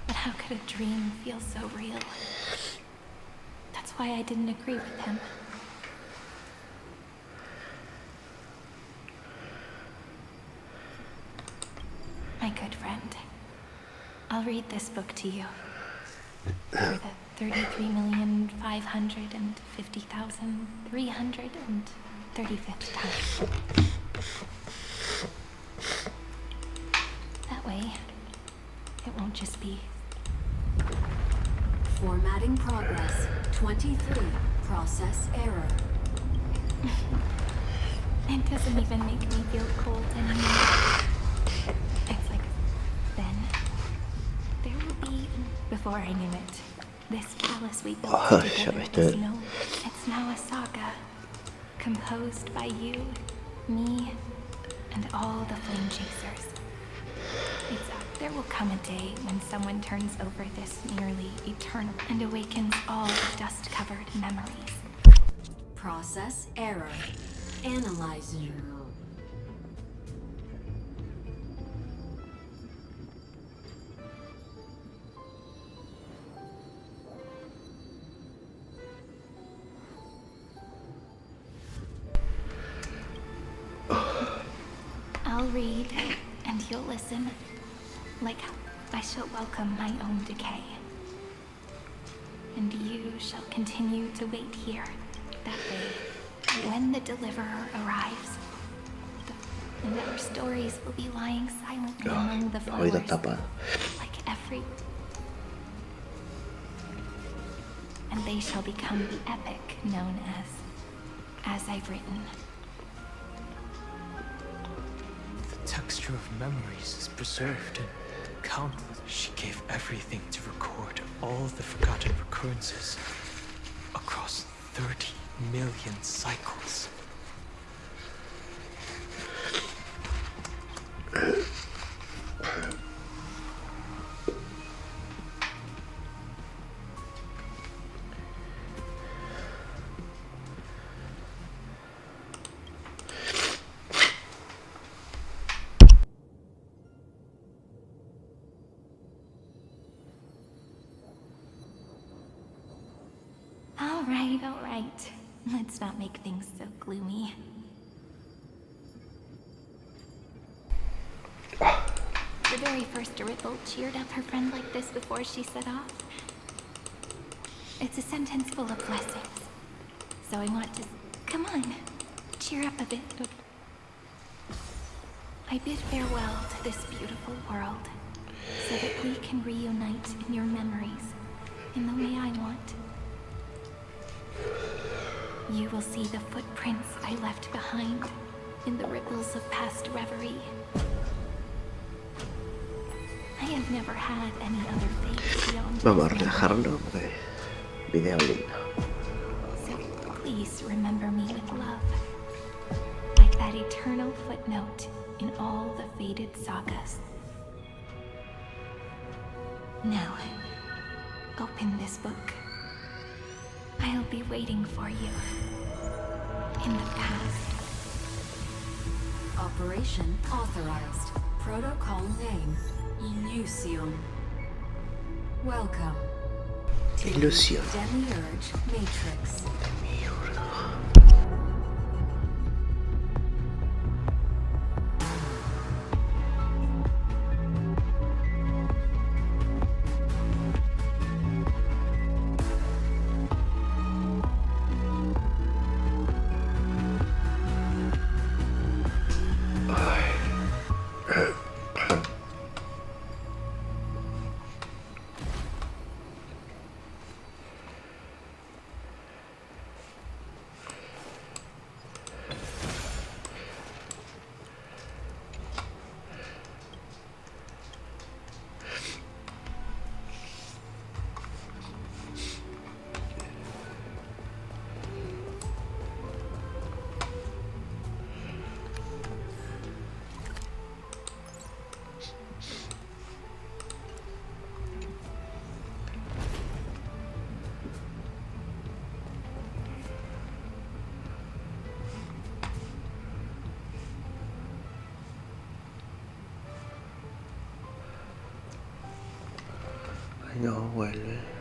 How could a dream feel so real? That's why I didn't agree with him. My good friend, I'll read this book to you. For the 33,550,335th time. That way, it won't just be Formatting progress. 23. Process error. It doesn't even make me feel cold anymore. It's like, then, there will be, before I knew it, this palace we built together it's now a saga, composed by you, me, and all the flame chasers. There will come a day when someone turns over this nearly eternal and awakens all the dust-covered memories. Process error. Analyzing. I'll read, and you'll listen. Like I shall welcome my own decay. And you shall continue to wait here. That way, when the deliverer arrives, and our stories will be lying silently among the flowers. Like every... And they shall become the epic known as I've written. The texture of memories is preserved in countless. She gave everything to record all the forgotten recurrences across 30 million cycles. All right. Let's not make things so gloomy. The very first Ripple cheered up her friend like this before she set off. It's a sentence full of blessings. So I want to... Come on. Cheer up a bit. I bid farewell to this beautiful world, so that we can reunite in your memories, in the way I want. You will see the footprints I left behind in the ripples of past reverie. I have never had any other fate beyond. Vamos a relajarlo porque video lindo. So please remember me with love, like that eternal footnote in all the faded sagas. Now, open this book. I'll be waiting for you in the past. Operation authorized. Protocol name, Illusion. Welcome to Illusion. Demiurge Matrix. No, vuelve.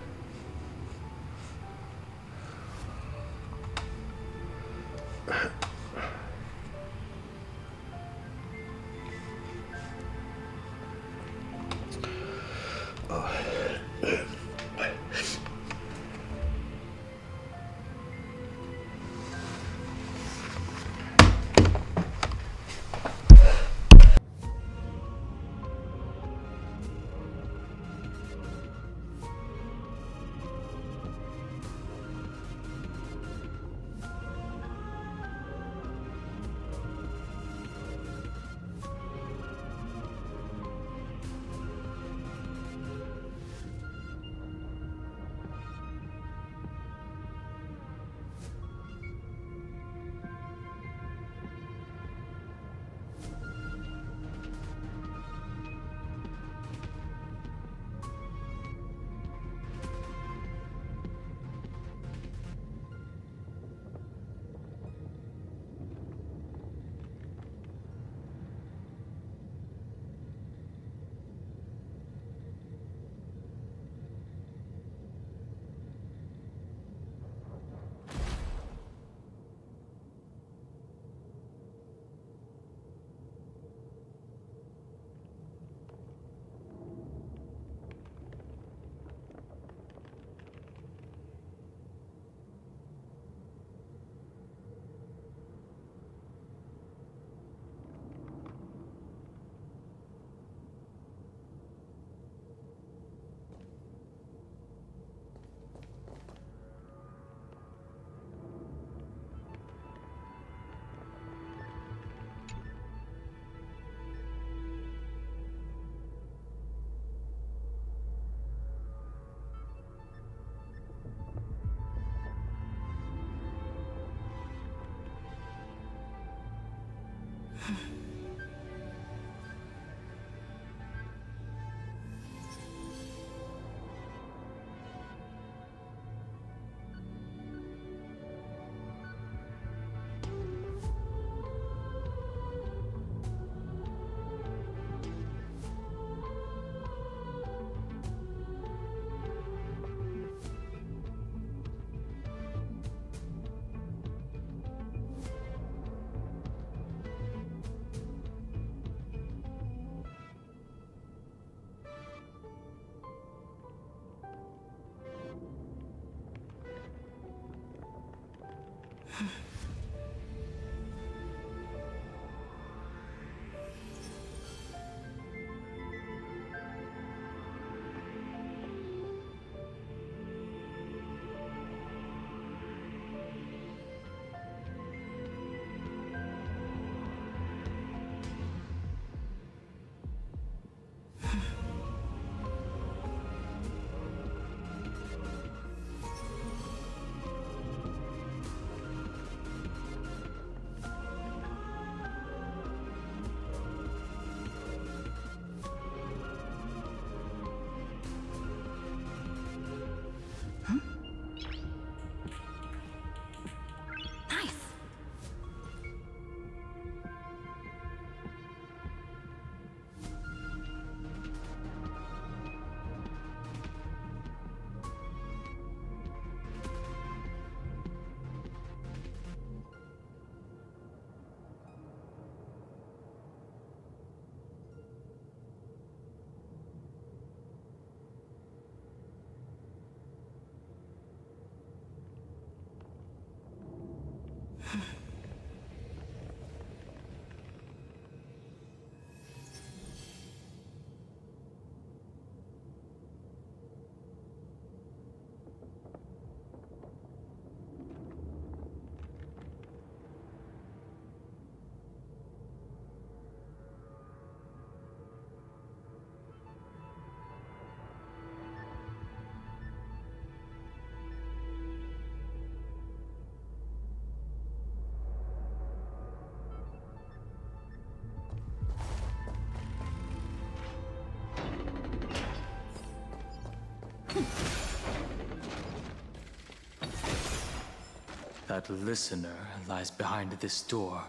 That listener lies behind this door.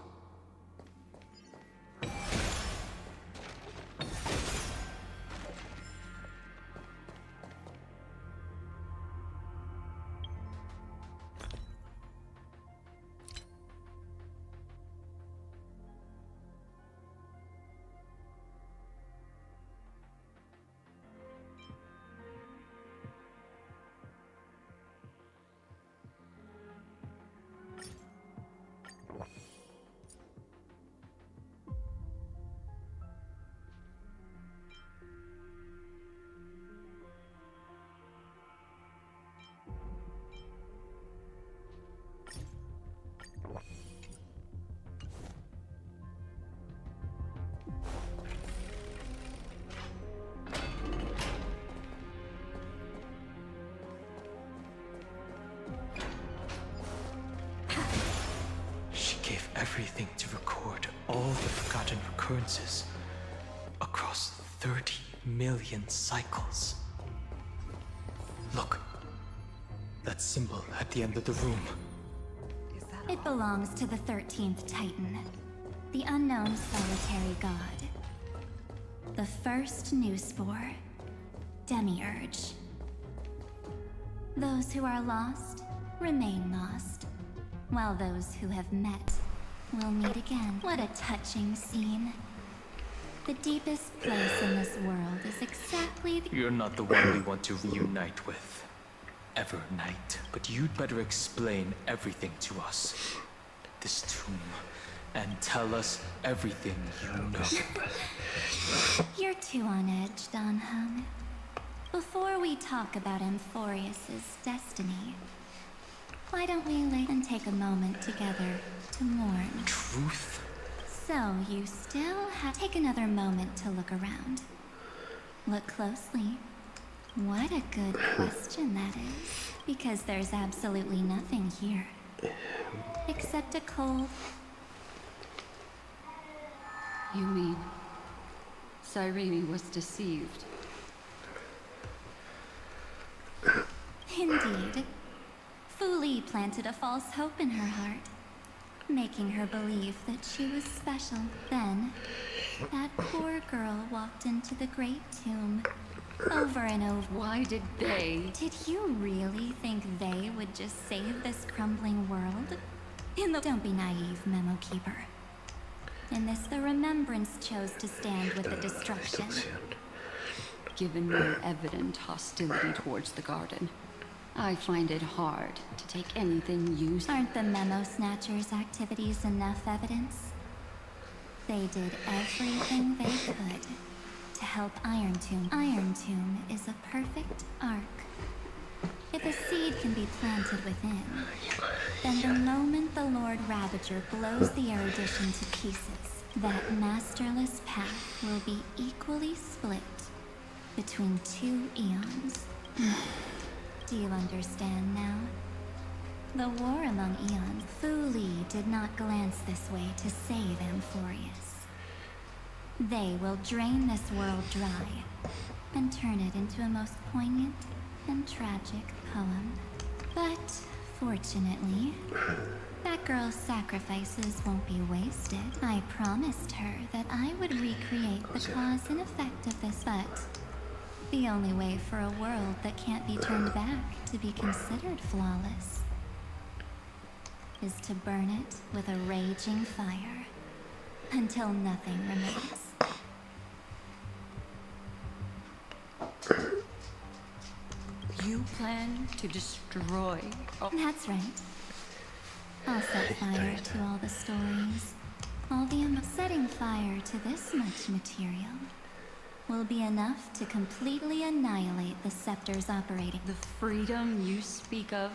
Everything to record all the forgotten recurrences across 30 million cycles. Look, that symbol at the end of the room. It belongs to the 13th Titan, the unknown solitary god. The first new spore, Demiurge. Those who are lost remain lost, while those who have met will meet again. What a touching scene. The deepest place in this world is exactly the— You're not the one we want to reunite with. Ever, Knight. But you'd better explain everything to us. This tomb. And tell us everything you know. You're too on edge, Don Hung. Before we talk about Amphoreus' destiny, why don't we lay and take a moment together to mourn? Truth? So you still have— Take another moment to look around. Look closely. What a good question that is. Because there's absolutely nothing here. Except a cold— You mean Cyrene was deceived? Indeed. Fu Li planted a false hope in her heart, making her believe that she was special. Then, that poor girl walked into the great tomb over and over. Why did they? Did you really think they would just save this crumbling world? Don't be naive, Memo Keeper. In this, the Remembrance chose to stand with the destruction. Given your evident hostility towards the garden, I find it hard to take anything you say. Aren't the Memo Snatchers' activities enough evidence? They did everything they could to help Iron Tomb. Iron Tomb is a perfect arc. If a seed can be planted within, then the moment the Lord Ravager blows the erudition to pieces, that masterless path will be equally split between two eons. Do you understand now? The war among eons. Fu Li did not glance this way to save Amphoreus. They will drain this world dry and turn it into a most poignant and tragic poem. But fortunately, that girl's sacrifices won't be wasted. I promised her that I would recreate the cause and effect of this, but the only way for a world that can't be turned back to be considered flawless is to burn it with a raging fire until nothing remains. You plan to destroy? That's right. I'll set fire to all the stories. All the setting fire to this much material will be enough to completely annihilate the Scepter's operating. The freedom you speak of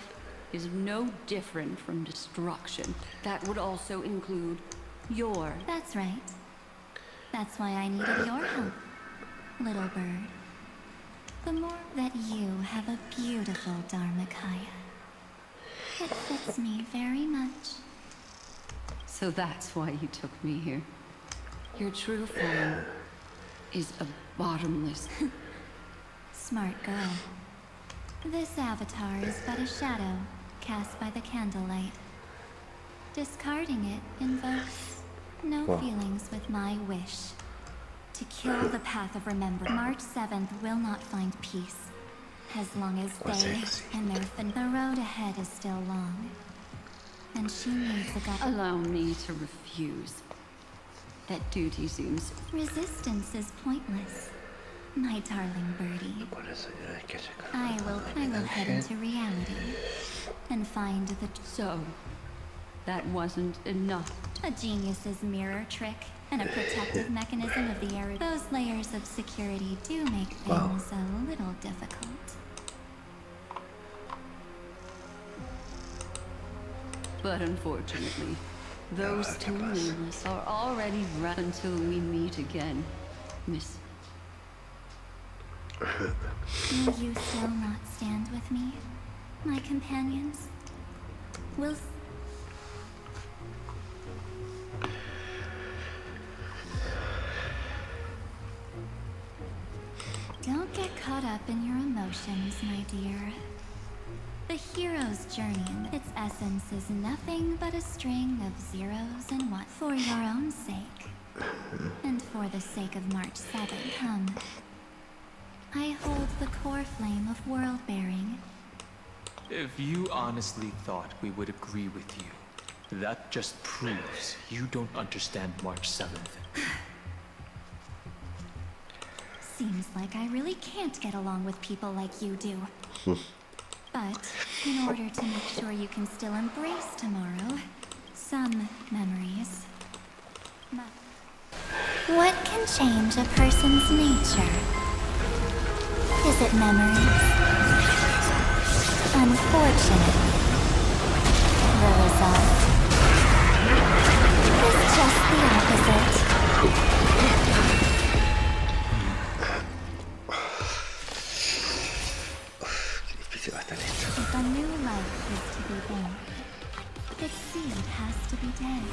is no different from destruction. That would also include your... That's right. That's why I needed your help, little bird. The more that you have a beautiful Dharmakaya. It fits me very much. So that's why you took me here. Your true form is a bottomless... Smart girl. This avatar is but a shadow cast by the candlelight. Discarding it invokes no feelings with my wish. To kill the path of remembrance. March 7th will not find peace. As long as they and the road ahead is still long. And she needs a guide. Allow me to refuse. That duty seems... Resistance is pointless, my darling birdie. I will head into reality and find the... So, that wasn't enough. A genius's mirror trick and a protective mechanism of the air. Those layers of security do make things a little difficult. But unfortunately, those two nameless are already right until we meet again, Miss. Will you still not stand with me, my companions? Will... Don't get caught up in your emotions, my dear. The hero's journey in its essence is nothing but a string of zeros and ones. For your own sake, and for the sake of March 7th, come. I hold the core flame of world-bearing. If you honestly thought we would agree with you, that just proves you don't understand March 7th. Seems like I really can't get along with people like you do. But, in order to make sure you can still embrace tomorrow, some memories... What can change a person's nature? Is it memories? Unfortunately, the result is just the opposite. If a new life is to be born, its seed has to be dead.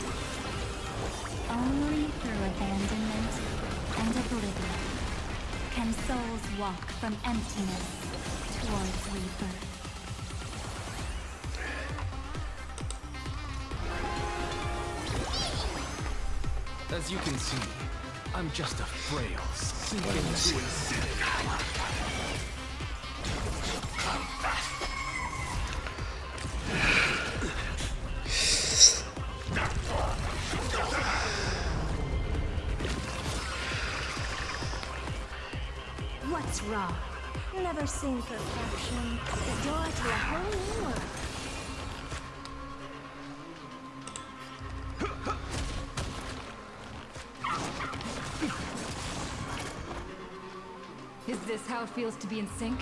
Only through abandonment and oblivion can souls walk from emptiness towards rebirth. As you can see, I'm just a frail, sinking twin. What's wrong? Never seen perfection. The door to a whole new world. Is this how it feels to be in sync?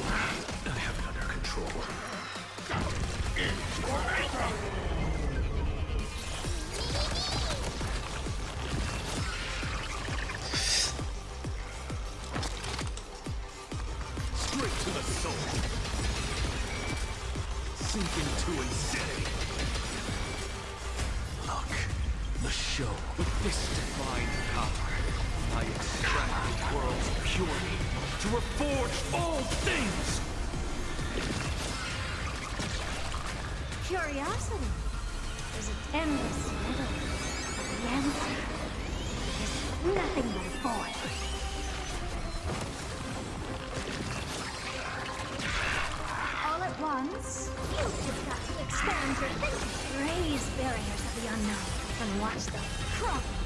I have it under control. Straight to the soul. Sink into insanity. Look, the show with this divine power. I extract the world's purity to reforge all things! Curiosity is an endless river. The answer is nothing but a void. All at once, you've just got to expand your thinking. Raise barriers of the unknown and watch them crumble.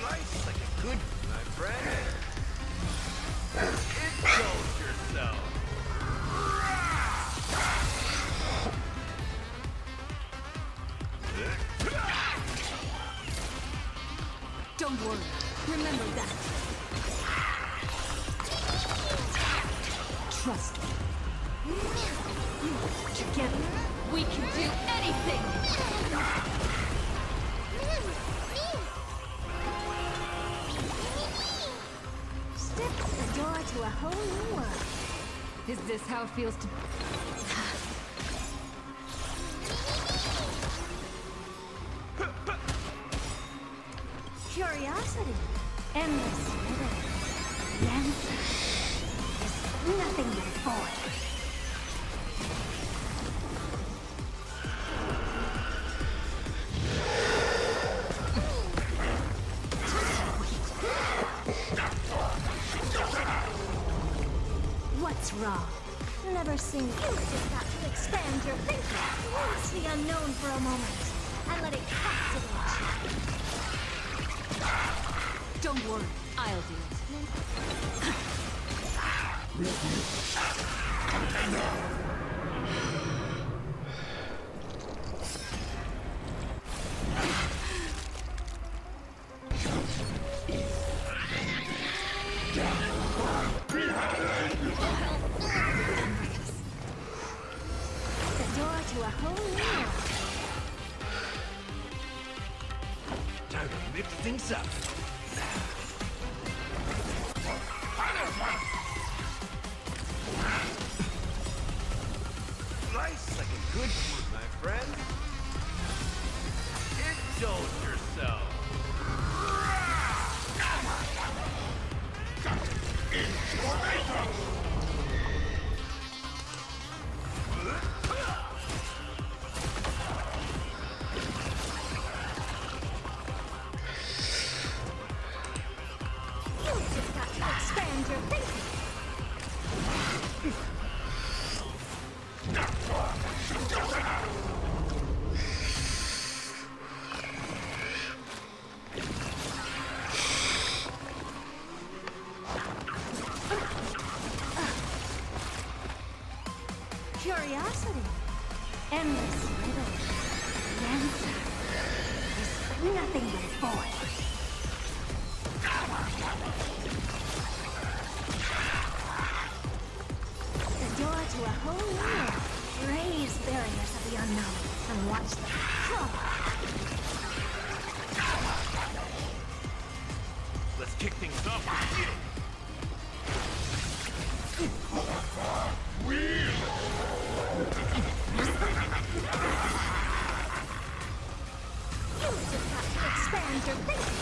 Life's like a good, my friend. Indulge yourself. Don't worry. Remember that. Trust me. Together, we can do anything! Step the door to a whole new world. Is this how it feels to... Curiosity. Endless riddle. The answer is nothing but a void. What's wrong? Never seen you. Just got to expand your thinking. Glimpse the unknown for a moment and let it captivate you. Don't worry, I'll do it. The door to a whole new world. Time to mix things up. Slice like a good food, my friend. Indulge yourself. You've just got to expand your thinking. Curiosity. Endless riddle. The answer is nothing but a void. The door to a whole new world. Raise barriers of the unknown and watch them crumble. Let's kick things off with you. You've just got to expand your thinking.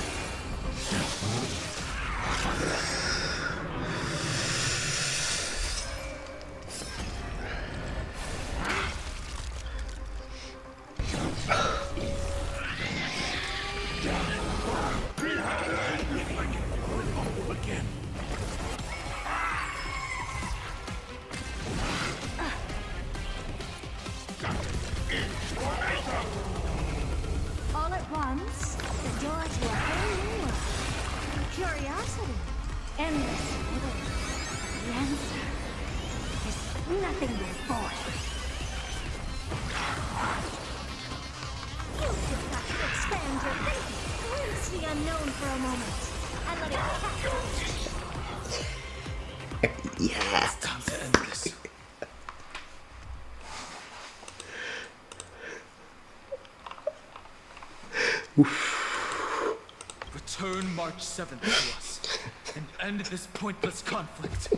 Again. All at once, the door to a whole new world. Curiosity. Endless riddle. The answer is nothing but a void. You've just got to expand your thinking. Glimpse the unknown for a moment and let it captivate you. Yeah. It's time to end this. Return March 7th to us and end this pointless conflict.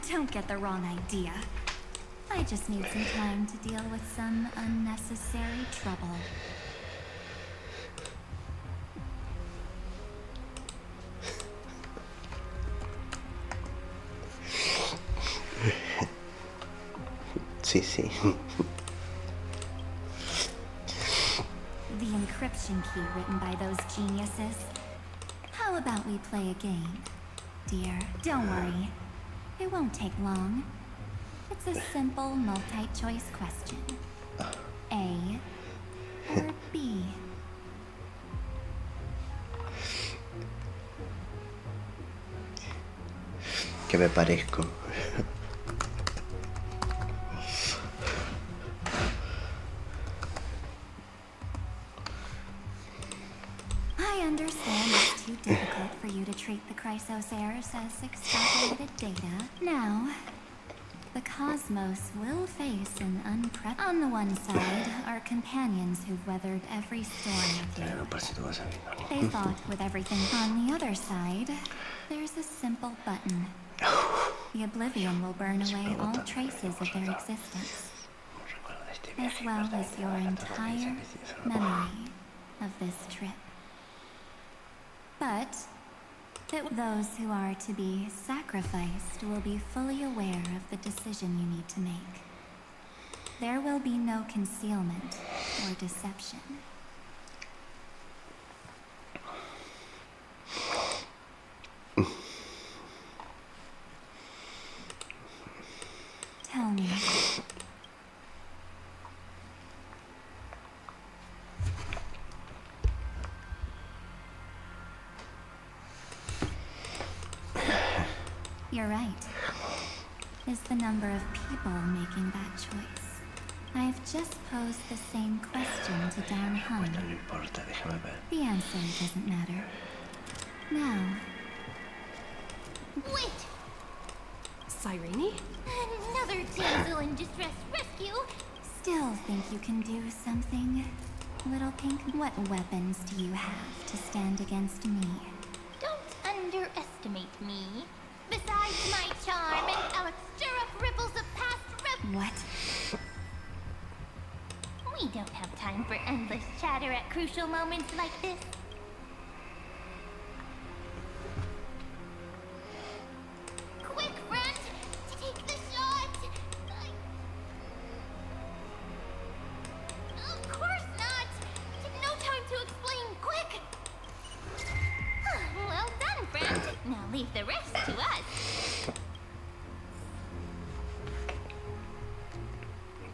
Don't get the wrong idea. I just need some time to deal with some unnecessary trouble. Sí, sí. The encryption key written by those geniuses. How about we play a game? Dear, don't worry. It won't take long. It's a simple multi-choice question. A or B? Que me parezco. I understand it's too difficult for you to treat the Chrysosairs as extrapolated data. Now, the cosmos will face an unprecedented. On the one side are companions who've weathered every storm with you. They fought with everything. On the other side, there's a simple button. The oblivion will burn away all traces of their existence, as well as your entire memory of this trip. But those who are to be sacrificed will be fully aware of the decision you need to make. There will be no concealment or deception. Tell me. You're right. Is the number of people making that choice. I've just posed the same question to Don Hung. The answer doesn't matter. Now. Wait! Cyrene? Another damsel in distress rescue! Still think you can do something? Little Pink, what weapons do you have to stand against me? Don't underestimate me. Besides my charm and Alex stir up ripples of past What? We don't have time for endless chatter at crucial moments like this. Quick, friend! Take the shot! Of course not! No time to explain, quick! Well done, friend. Now leave the rest to us.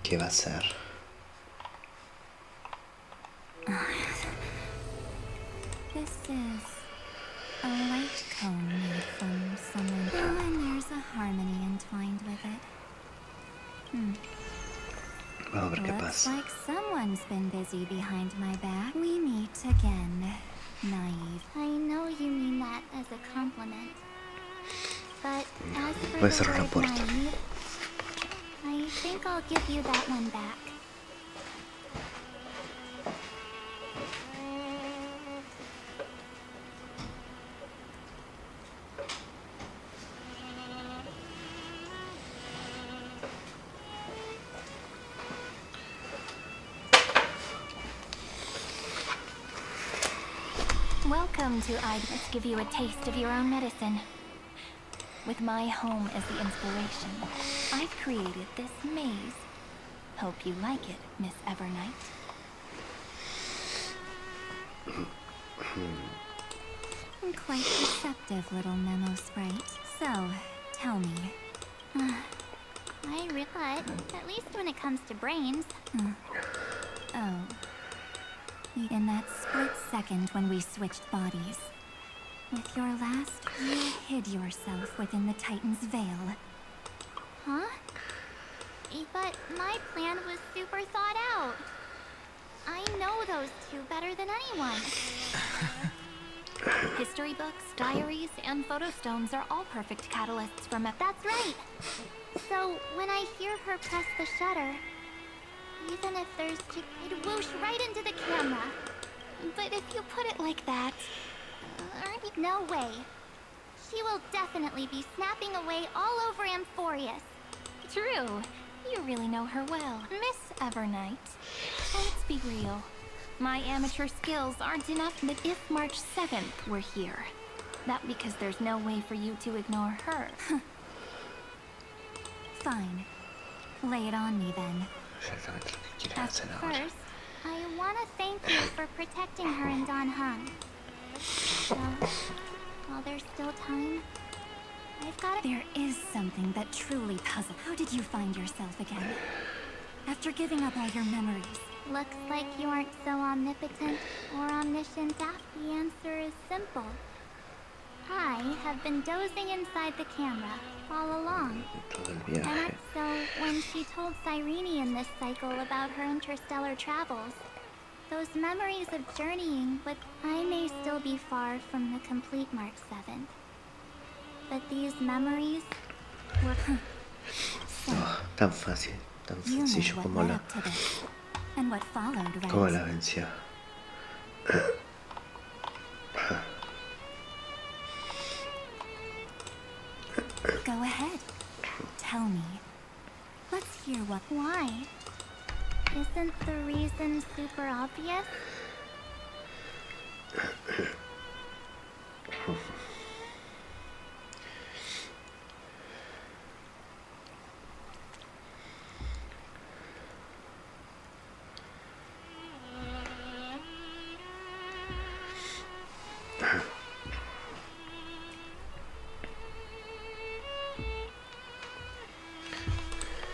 ¿Qué va a hacer? This is a light cone made from someone. Oh, and there's a harmony entwined with it. Vamos a ver qué Looks pasa. like someone's been busy behind my back. We meet again, naive. I know you mean that as a compliment. But as for Voy a cerrar la the puerta. word naive, I think I'll give you that one back. Welcome to Let's give you a taste of your own medicine. With my home as the inspiration, I've created this maze. Hope you like it, Miss Evernight. Quite receptive little memo sprite. So, tell me. I realize, at least when it comes to brains. Oh. In that split second when we switched bodies. With your last, you hid yourself within the Titan's veil. Huh? But my plan was super thought out. I know those two better than anyone. History books, diaries, and photostones are all perfect catalysts from it. That's right! So, when I hear her press the shutter, even if there's it'd whoosh right into the camera. But if you put it like that, no way. She will definitely be snapping away all over Amphoreus. True. You really know her well. Miss Evernight, let's be real. My amateur skills aren't enough, but if March 7th were here, that because there's no way for you to ignore her. Fine. Lay it on me then. First, I want to thank you for protecting her and Don Hung. So, while there's still time, I've got to... There is something that truly puzzles. How did you find yourself again? After giving up all your memories. Looks like you aren't so omnipotent or omniscient. The answer is simple. I have been dozing inside the camera all along. And so when she told Cyrene in this cycle about her interstellar travels, Those memories of journeying, but I may still be far from the complete Mark 7. But these memories were Tan fácil, tan sencillo como la venció. Go ahead. Tell me. Let's hear what. Why? Isn't the reason super obvious?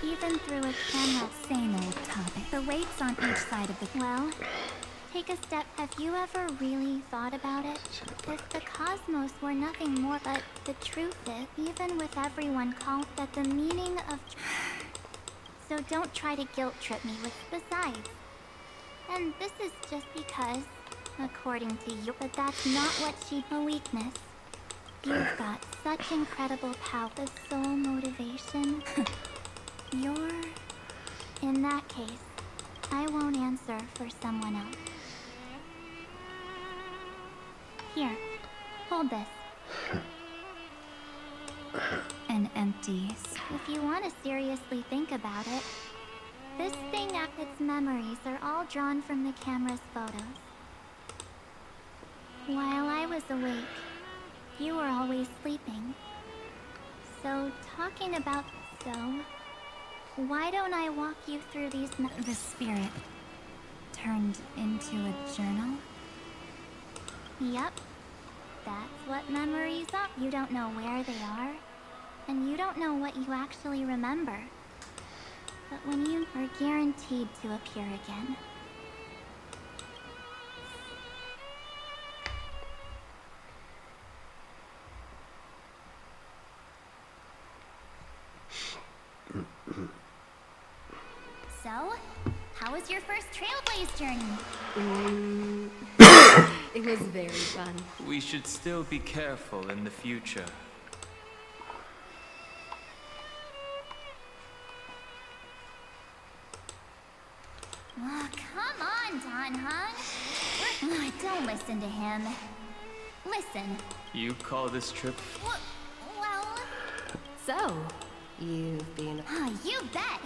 Even through a camera, Same old topic. The weights on each side of the... Well, take a step. Have you ever really thought about it? If the cosmos were nothing more but the truth is, even with everyone called that the meaning of... So don't try to guilt trip me with besides. And this is just because, according to you, but that's not what she... A weakness. You've got such incredible power. The soul motivation. You're... In that case, I won't answer for someone else. Here, hold this. An empty... If you want to seriously think about it, this thing, its memories are all drawn from the camera's photos. While I was awake, you were always sleeping. So, talking about... Why don't I walk you through these... The spirit turned into a journal? Yep. That's what memories are. You don't know where they are, and you don't know what you actually remember. But when you are guaranteed to appear again. So, how was your first Trailblaze journey? It was very fun. We should still be careful in the future. Oh, come on, Don Hung. Don't listen to him. Listen. You call this trip? Well... So, you've been... You bet.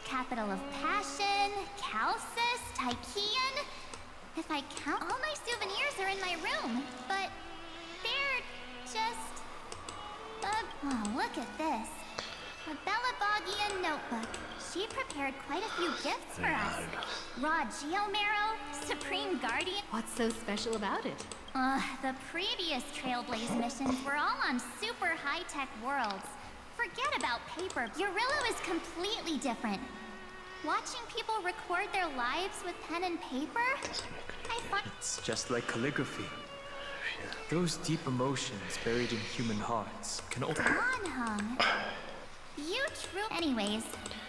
Capital of Passion, Calcis, Tychean. If I count, all my souvenirs are in my room, but they're just... Oh, look at this. A Belabogian notebook. She prepared quite a few gifts for us. Raw Geomarrow, Supreme Guardian. What's so special about it? The previous Trailblaze missions were all on super high-tech worlds. Forget about paper. Eurillo is completely different. Watching people record their lives with pen and paper, I find... It's just like calligraphy. Those deep emotions buried in human hearts can open... Hung. You true... Anyways,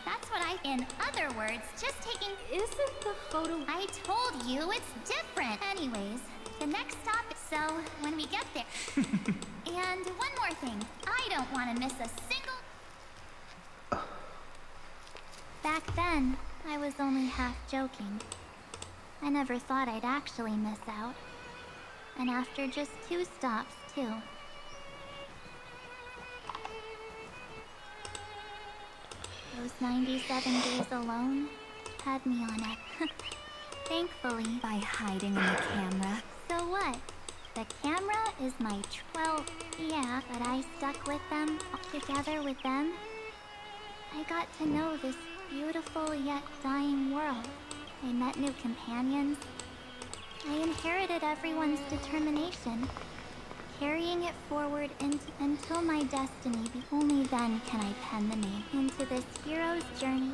that's what I... In other words, just taking... Isn't the photo... I told you it's different. Anyways, the next stop is... So, when we get there... And one more thing. I don't want to miss a single... Back then, I was only half joking. I never thought I'd actually miss out. And after just 2 stops, too. Those 97 days alone had me on it. Thankfully. By hiding in the camera. So what? The camera is my well, yeah, but I stuck with them, together with them. I got to know this beautiful yet dying world. I met new companions. I inherited everyone's determination, carrying it forward until my destiny. Only then can I pen the name into this hero's journey.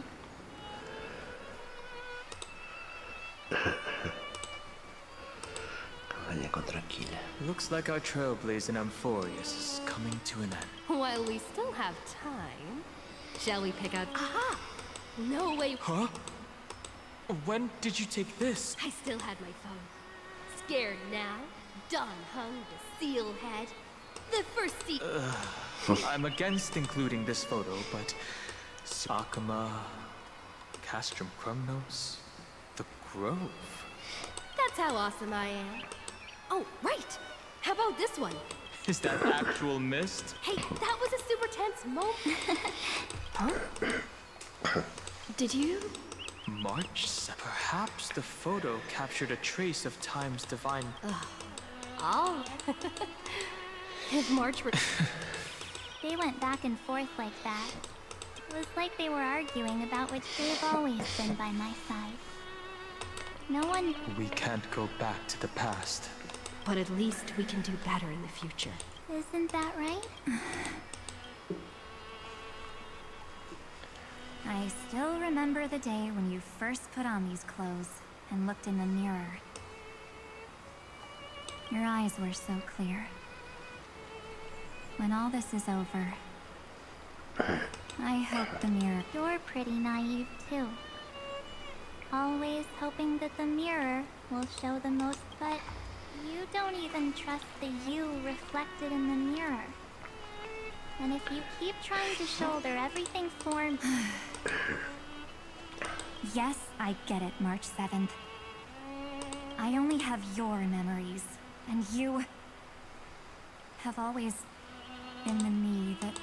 Looks like our trailblaze in Amphoreus is coming to an end. While we still have time, shall we pick out... Aha! No way... Huh? When did you take this? I still had my phone. Scared now? Don Hung, the seal head. The first I'm against including this photo, but Sakuma, Castrum Krumnos, the Grove. That's how awesome I am. Oh, right! How about this one? Is that actual mist? Hey, that was a super tense moment. Huh? Did you? March 7th. Perhaps the photo captured a trace of time's divine... Oh. If March were... They went back and forth like that. It was like they were arguing about which they've always been by my side. No one... We can't go back to the past. But at least we can do better in the future. Isn't that right? I still remember the day when you first put on these clothes and looked in the mirror. Your eyes were so clear. When all this is over, I hope the mirror... You're pretty naive, too. Always hoping that the mirror will show the most, but you don't even trust the you reflected in the mirror. And if you keep trying to shoulder everything formed... Yes, I get it, March 7th. I only have your memories, and you have always been the me that...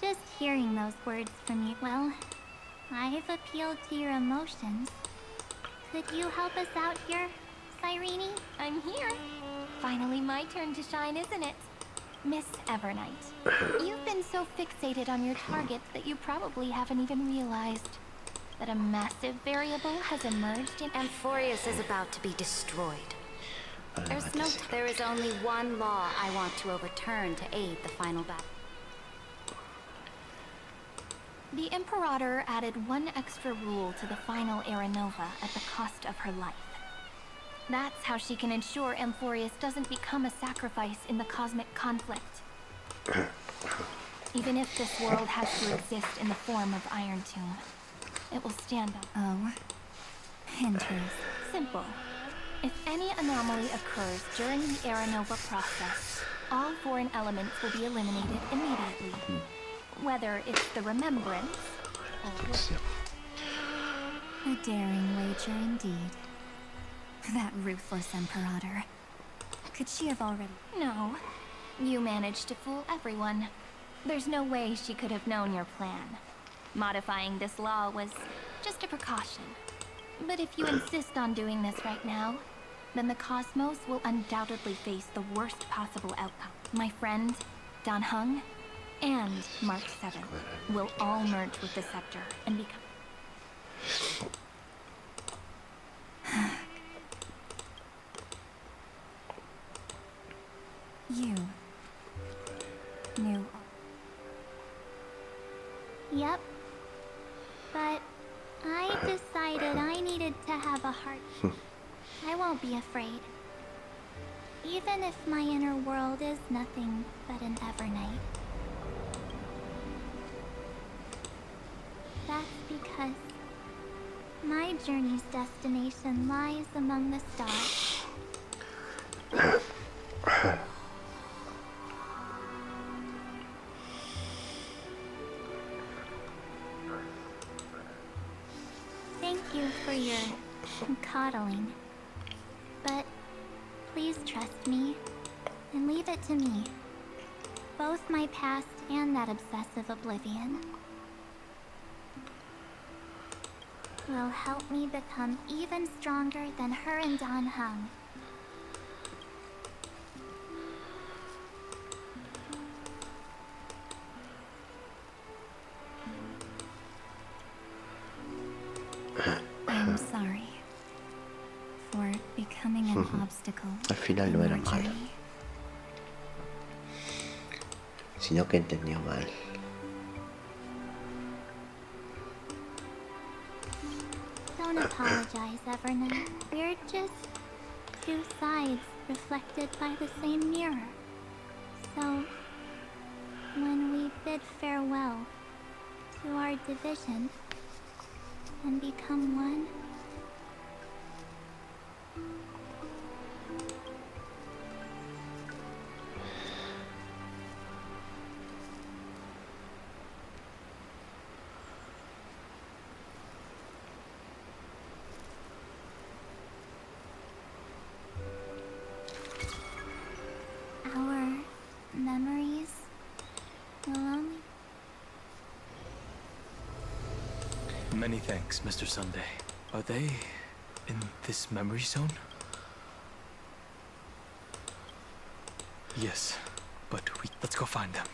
Just hearing those words from you, well, I've appealed to your emotions. Could you help us out here, Cyrene? I'm here. Finally my turn to shine, isn't it? Miss Evernight. You've been so fixated on your targets that you probably haven't even realized that a massive variable has emerged in... Amphoreus is about to be destroyed. There is only one law I want to overturn to aid the final battle. The Imperator added one extra rule to the final Era Nova at the cost of her life. That's how she can ensure Amphoreus doesn't become a sacrifice in the cosmic conflict. Even if this world has to exist in the form of Iron Tomb, it will stand up. Oh. Interesting. Simple. If any anomaly occurs during the Era Nova process, all foreign elements will be eliminated immediately. Whether it's the remembrance or... A daring wager indeed. That ruthless Imperator. Could she have already... No. You managed to fool everyone. There's no way she could have known your plan. Modifying this law was just a precaution. But if you insist on doing this right now, then the Cosmos will undoubtedly face the worst possible outcome. My friend, Dan Hung, and Mark 7 will all merge with the Scepter and become... You knew. Yep. But I decided I needed to have a heart. I won't be afraid. Even if my inner world is nothing but an Evernight. That's because my journey's destination lies among the stars. Thank you for your coddling. But please trust me and leave it to me. Both my past and that obsessive oblivion will help me become even stronger than her and Dan Hung. I'm sorry for becoming an obstacle. Al final no era malo, sino que entendió mal. Don't apologize, Evernight. We're just two sides reflected by the same mirror. So, when we bid farewell to our division, and become one. Our memories will only... Many thanks, Mr. Sunday. Are they in this memory zone? Yes, but let's go find them.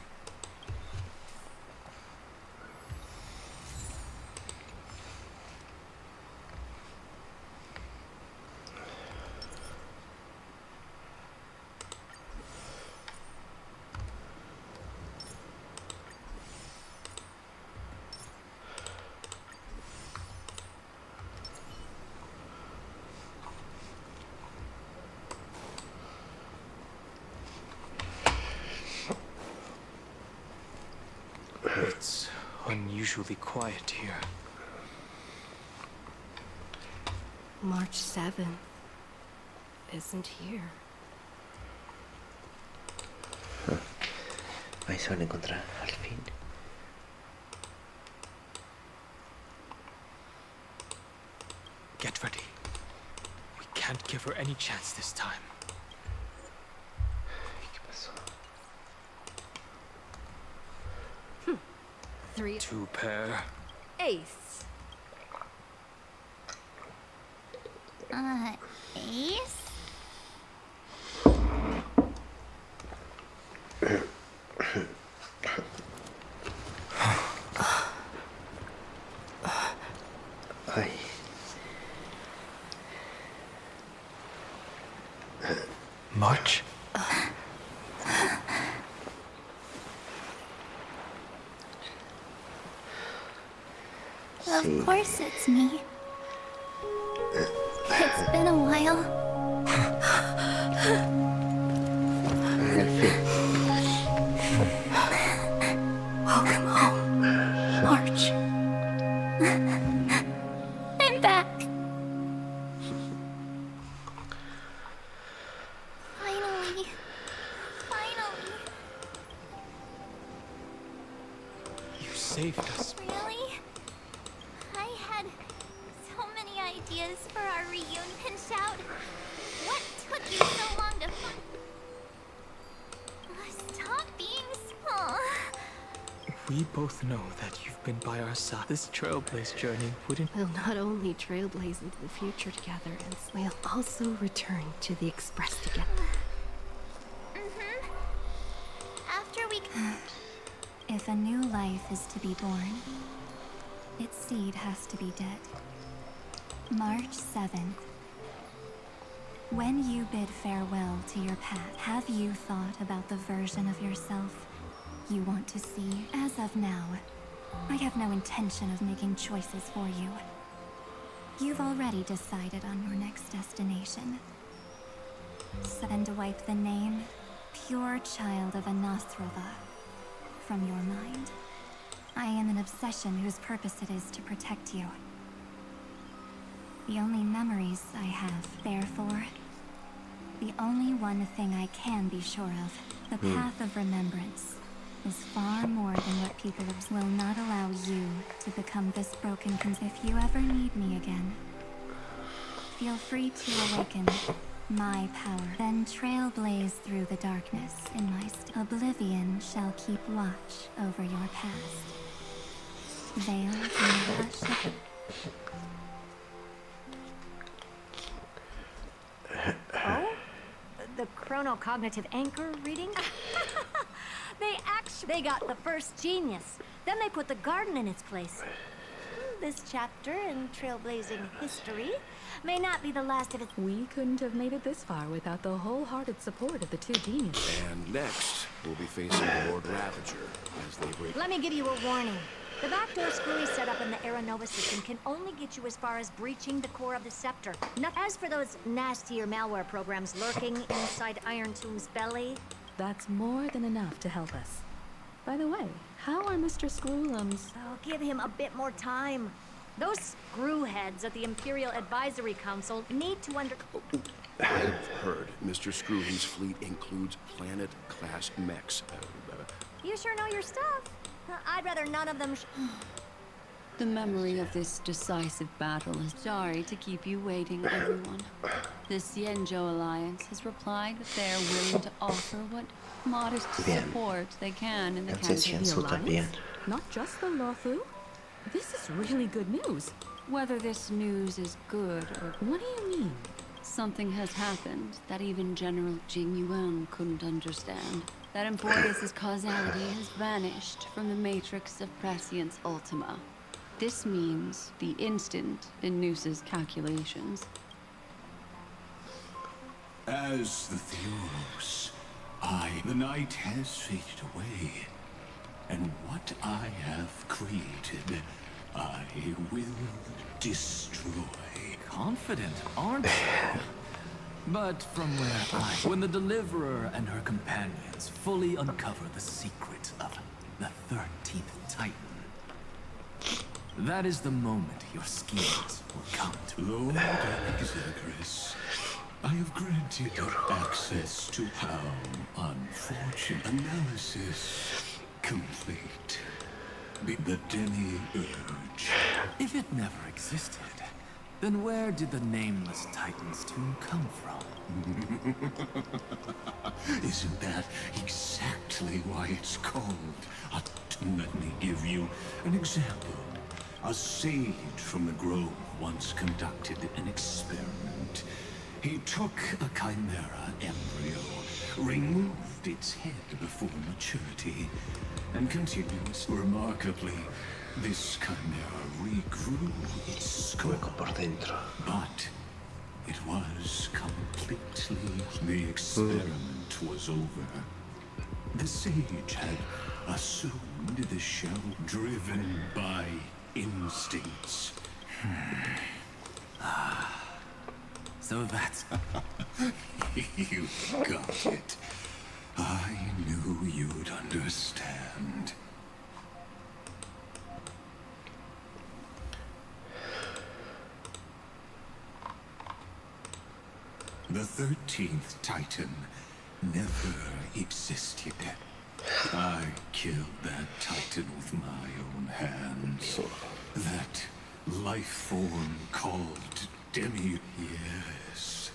It's unusually quiet here. March 7th isn't here. Ahí se van a encontrar al fin. Get ready. We can't give her any chance this time. ¿Qué pasó? 3 Two pair. ace. Ace? Ay. March? Of course it's me. It's been a while. Al fin. Welcome home, March. I'm back. Finally. Finally. You saved us. Really? I had so many ideas for our reunion shout. What took you so long to find? Stop being small. We both know that you've been by our side. This trailblaze journey wouldn't... We'll not only trailblaze into the future together, and we'll also return to the Express together. After we... If a new life is to be born, its seed has to be dead. March 7th. When you bid farewell to your path, have you thought about the version of yourself you want to see? As of now, I have no intention of making choices for you. You've already decided on your next destination. And wipe the name, pure child of Anathrova, from your mind. I am an obsession whose purpose it is to protect you. The only memories I have, therefore, the only one thing I can be sure of, the path of remembrance, is far more than what people will not allow you to become this broken. If you ever need me again, feel free to awaken my power. Then trailblaze through the darkness in my oblivion shall keep watch over your past. Veiled in the hush of... Oh? The chronocognitive anchor reading? They got the first genius. Then they put the garden in its place. This chapter in trailblazing history may not be the last of its... We couldn't have made it this far without the wholehearted support of the two geniuses. And next, we'll be facing Lord Ravager as they break... Let me give you a warning. The backdoor screwy setup in the Aeronova system can only get you as far as breaching the core of the scepter. As for those nastier malware programs lurking inside Iron Tomb's belly... That's more than enough to help us. By the way, how are Mr. Screwlum's... Oh, give him a bit more time. Those screwheads at the Imperial Advisory Council need to I've heard Mr. Screwing's fleet includes planet-class mechs. You sure know your stuff. I'd rather none of them The memory of this decisive battle is sorry to keep you waiting, everyone. The Xianzhou Alliance has replied that they are willing to offer what modest support they can in the campaign. Not just the Luofu. This is really good news. Whether this news is good or... What do you mean? Something has happened that even General Jing Yuan couldn't understand. That Amphoreus' causality has vanished from the matrix of Prescience Ultima. This means the instant in Noose's calculations. As the Theros, the night has faded away. And what I have created, I will destroy. Confident, aren't you? But from where when the Deliverer and her companions fully uncover the secret of the 13th Titan, that is the moment your schemes will come to. Lord Exagris, I have granted access to how unfortunate analysis complete. The Demi-Urge. If it never existed, then where did the nameless Titan's tomb come from? Isn't that exactly why it's called? Let me give you an example. A sage from the grove once conducted an experiment. He took a chimera embryo, removed its head before maturity, and continues. Remarkably, this chimera regrew its skull. But it was completely... The experiment was over. The sage had assumed the shell, driven by instincts. So that's... You got it. I knew you'd understand. The 13th Titan never existed. I killed that Titan with my own hands. That life form called Demi... Yes.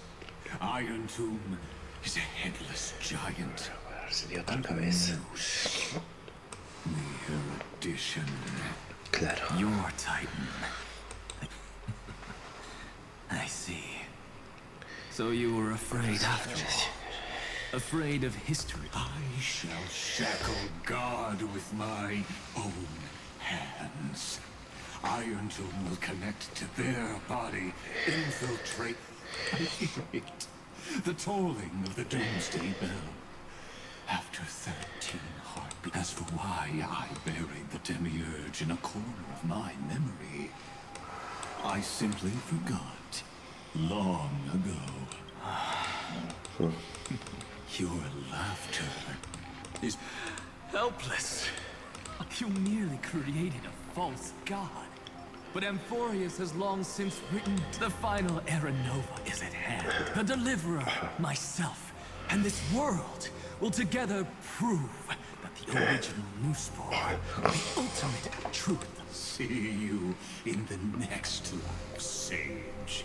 Iron Tomb is a headless giant. Mere addition. Your Titan. I see. So you were afraid after all. Afraid of history. I shall shackle God with my own hands. Iron Tomb will connect to their body, infiltrate. I hear it. The tolling of the Doomsday Bell. After 13 heartbeats. As for why I buried the Demiurge in a corner of my memory, I simply forgot long ago. Your laughter is helpless. You merely created a false god. But Amphoreus has long since written, the final Era Nova is at hand. The Deliverer, myself, and this world will together prove that the original Nooseborn, the ultimate truth. See you in the next life, Sage.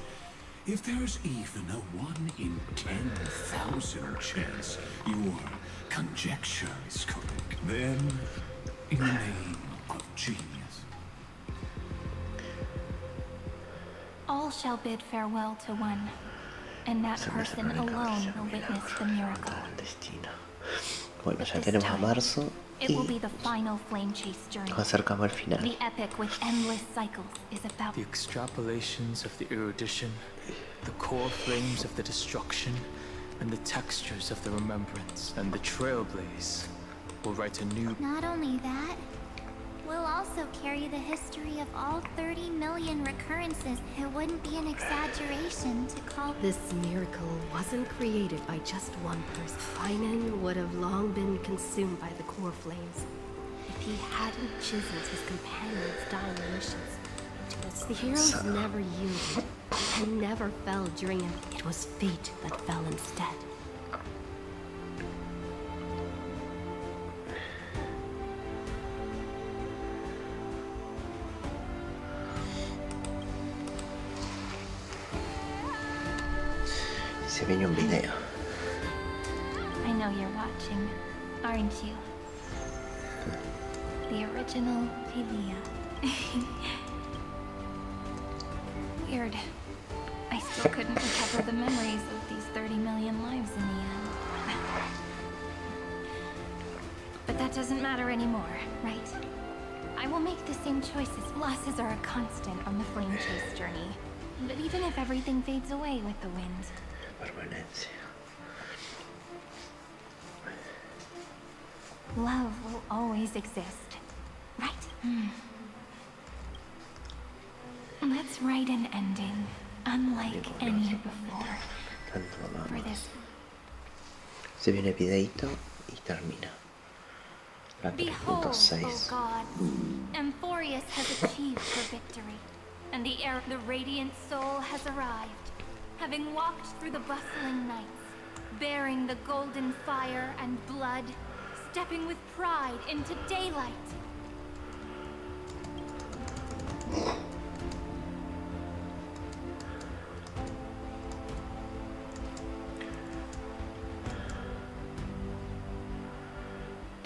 If there's even a 1 in 10,000 chance your conjecture is correct, then, in the name of genius, all shall bid farewell to one, and that person alone will witness the miracle. Bueno, ya tenemos a marzo It will be the final flame chase journey. nos acercamos al final. The epic with endless cycles is about the extrapolations of the erudition, the core flames of the destruction, and the textures of the remembrance, and the trailblaze will write a new... Not only that, we'll also carry the history of all 30 million recurrences. It wouldn't be an exaggeration to call... This miracle wasn't created by just one person. Finan would have long been consumed by the core flames if he hadn't chiseled his companions' dying wishes The heroes never yielded and never fell during it. It was fate that fell instead. Se viene un video. I know you're watching, aren't you? The original Philia. Weird. I still couldn't recover the memories of these 30 million lives in the end. But that doesn't matter anymore, right? I will make the same choices. Losses are a constant on the flame chase journey. But even if everything fades away with the wind, Permanencia. love will always exist, right? Let's write an ending, unlike any before. For this. Se viene videito y termina. La Behold, 3.6. O God, Amphoreus has achieved her victory, and the radiant soul has arrived, having walked through the bustling nights, bearing the golden fire and blood, stepping with pride into daylight.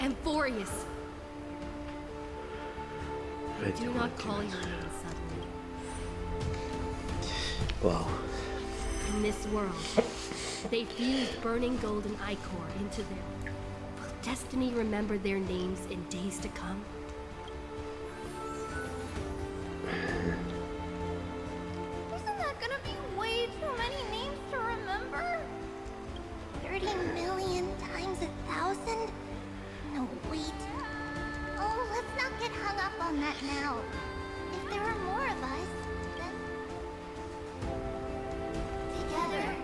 Amphoreus! Do not call your name suddenly. Wow. In this world, they fused burning golden ichor into them. Will destiny remember their names in days to come? Isn't that gonna be way too many names to remember? 30 million times 1,000? No, wait. Oh, let's not get hung up on that now. If there are more of us, then... Together,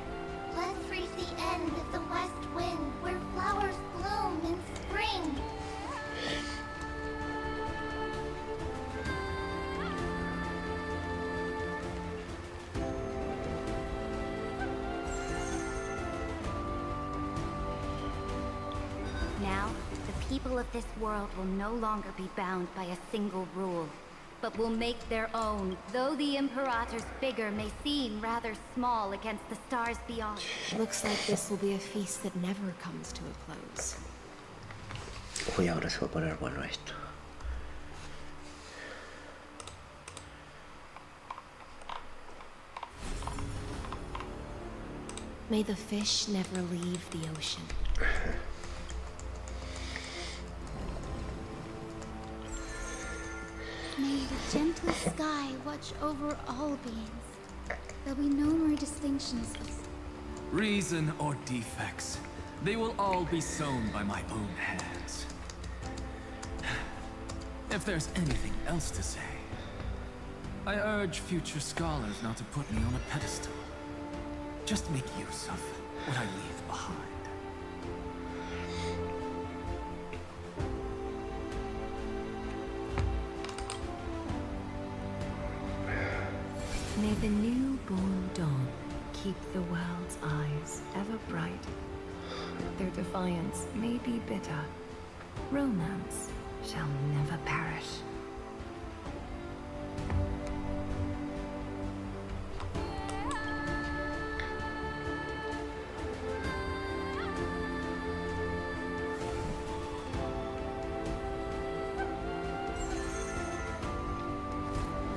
let's reach the end of the west wind where flowers bloom in spring. Now, the people of this world will no longer be bound by a single rule, but will make their own, though the Imperator's figure may seem rather small against the stars beyond. Looks like this will be a feast that never comes to a close. Uy, ahora se va a poner bueno esto. May the fish never leave the ocean. May the gentle sky watch over all beings. There'll be no more distinctions of Reason or defects, they will all be sown by my own hands. If there's anything else to say, I urge future scholars not to put me on a pedestal. Just make use of what I leave behind. May the newborn dawn keep the world's eyes ever bright. Their defiance may be bitter. Romance shall never perish.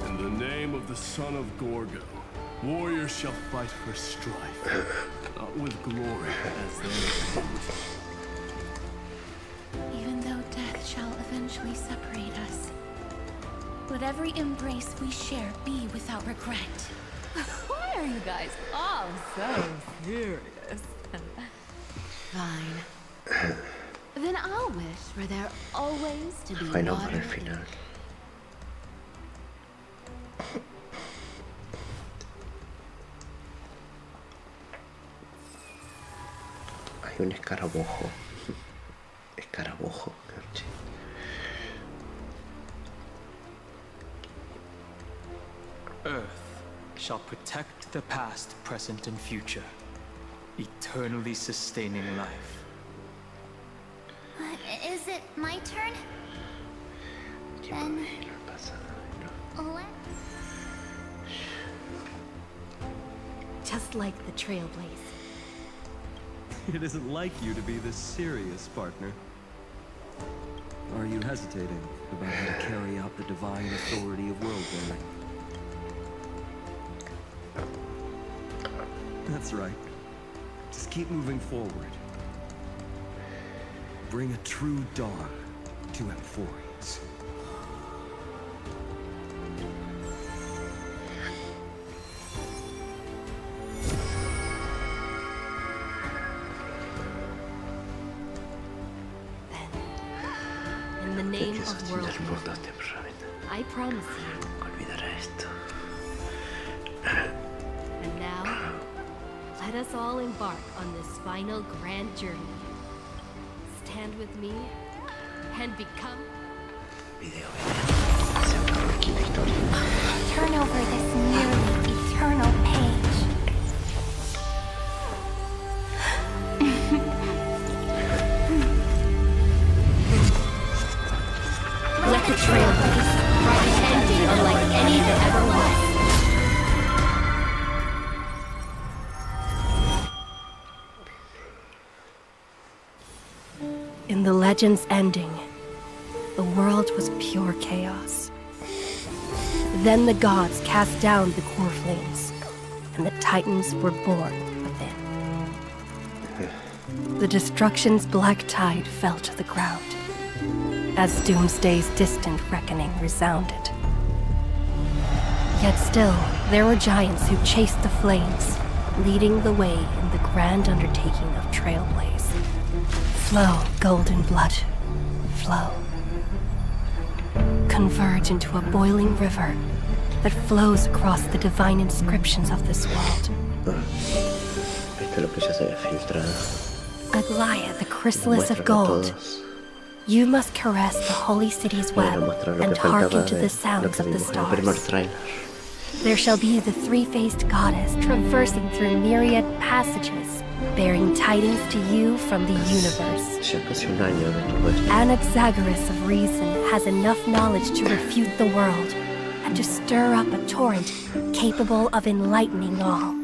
In the name of the son of Gorgo, warriors shall fight for strife, not with glory as their end. Even though death shall eventually separate us, let every embrace we share be without regret. Why are you guys all so serious? Fine. Then I'll wish for there always to be Ay, no, para water. el final. Hay un escarabojo. Escarabojo, caché. Earth shall protect the past, present, and future, eternally sustaining life. Is it my turn? Then... Just like the Trailblaze. It isn't like you to be this serious, partner. Are you hesitating about how to carry out the divine authority of world-building? That's right. Just keep moving forward. Bring a true dawn to Amphoreus. In the name of world, I promise you. Olvidaré esto. And now, let us all embark on this final grand journey. Stand with me and become... Turn over this nearly eternal page. Let the Trailblaze write an ending unlike any that ever was. In the legend's ending, the world was pure chaos. Then the gods cast down the core flames, and the Titans were born within. The destruction's black tide fell to the ground, as Doomsday's distant reckoning resounded. Yet still, there were giants who chased the flames, leading the way in the grand undertaking of Trailblaze. Flow, golden blood, flow. Converge into a boiling river that flows across the divine inscriptions of this world. Esto es lo que ya se había filtrado. Aglaia, the chrysalis of gold. You must caress the holy city's web and hearken to the sounds of the stars. There shall be the three-faced goddess traversing through myriad passages, bearing tidings to you from the universe. Anaxagoras of reason has enough knowledge to refute the world and to stir up a torrent capable of enlightening all.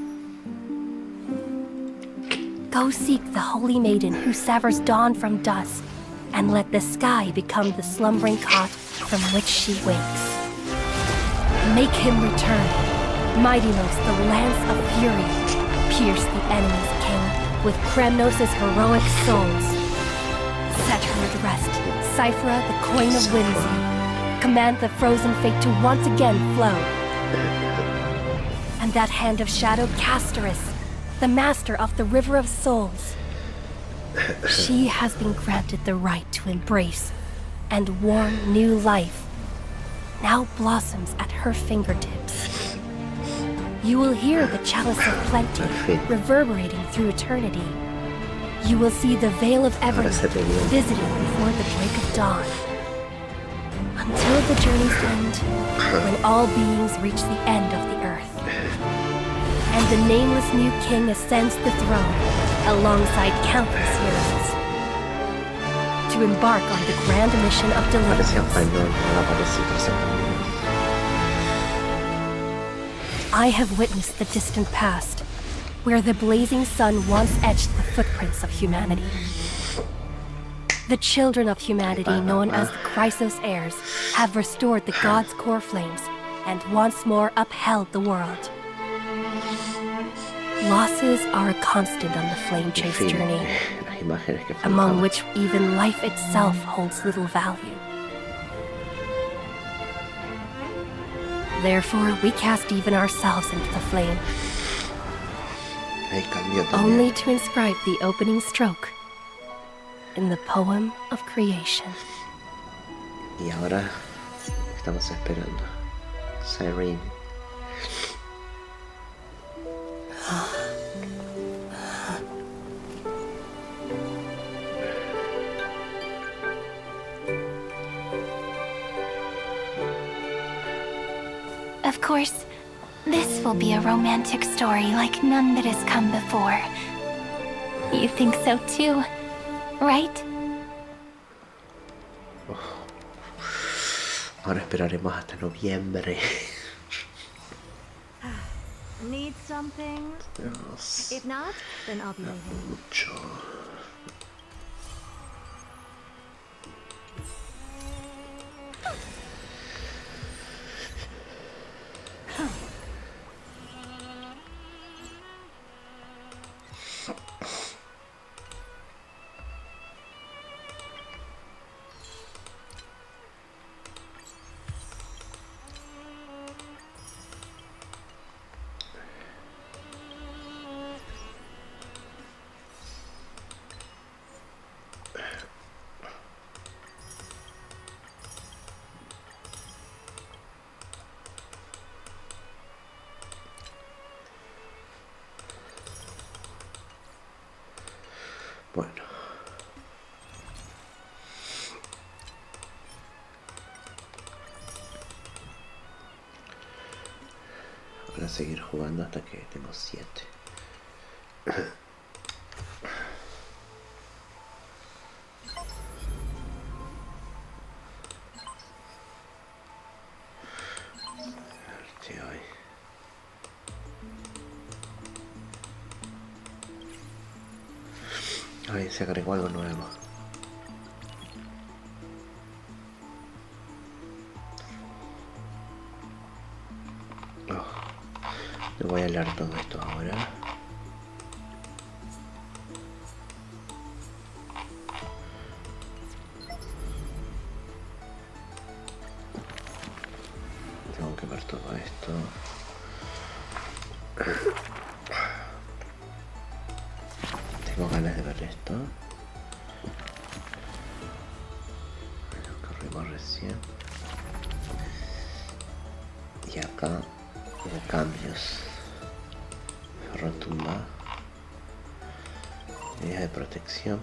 Go seek the holy maiden who severs dawn from dusk, and let the sky become the slumbering cot from which she wakes. Make him return. Mightymost, the lance of fury, pierce the enemy's king with Kremnos' heroic souls. Set her at rest, Cyphra, the coin of whimsy. Command the frozen fate to once again flow. And that hand of shadow Castoris, the master of the River of Souls. She has been granted the right to embrace and warm new life. Now blossoms at her fingertips. You will hear the chalice of plenty reverberating through eternity. You will see the veil of Everett visiting before the break of dawn. Until the journey's end, when all beings reach the end of the earth. And the nameless new king ascends the throne alongside countless heroes to embark on the grand mission of deliverance. I have witnessed the distant past, where the blazing sun once etched the footprints of humanity. The children of humanity, known as the Chrysos heirs, have restored the gods' core flames and once more upheld the world. Losses are a constant on the flame chase journey, among which even life itself holds little value. Therefore, we cast even ourselves into the flame, only to inscribe the opening stroke in the poem of creation. Y ahora estamos esperando. Cyrene. Of course, This will be a romantic story like none that has come before. You think so too, right? Ahora esperaremos hasta noviembre. Need something? Dios. If not, then I'll be leaving. Mucho. Bueno. Voy a seguir jugando hasta que tengo 7. Ay, se agregó algo nuevo. Le voy a leer todo esto ahora. Tengo que ver todo esto. Tengo ganas de ver esto. Lo que corrimos recién. Y acá hubo cambios. Rotumba. Medidas de protección.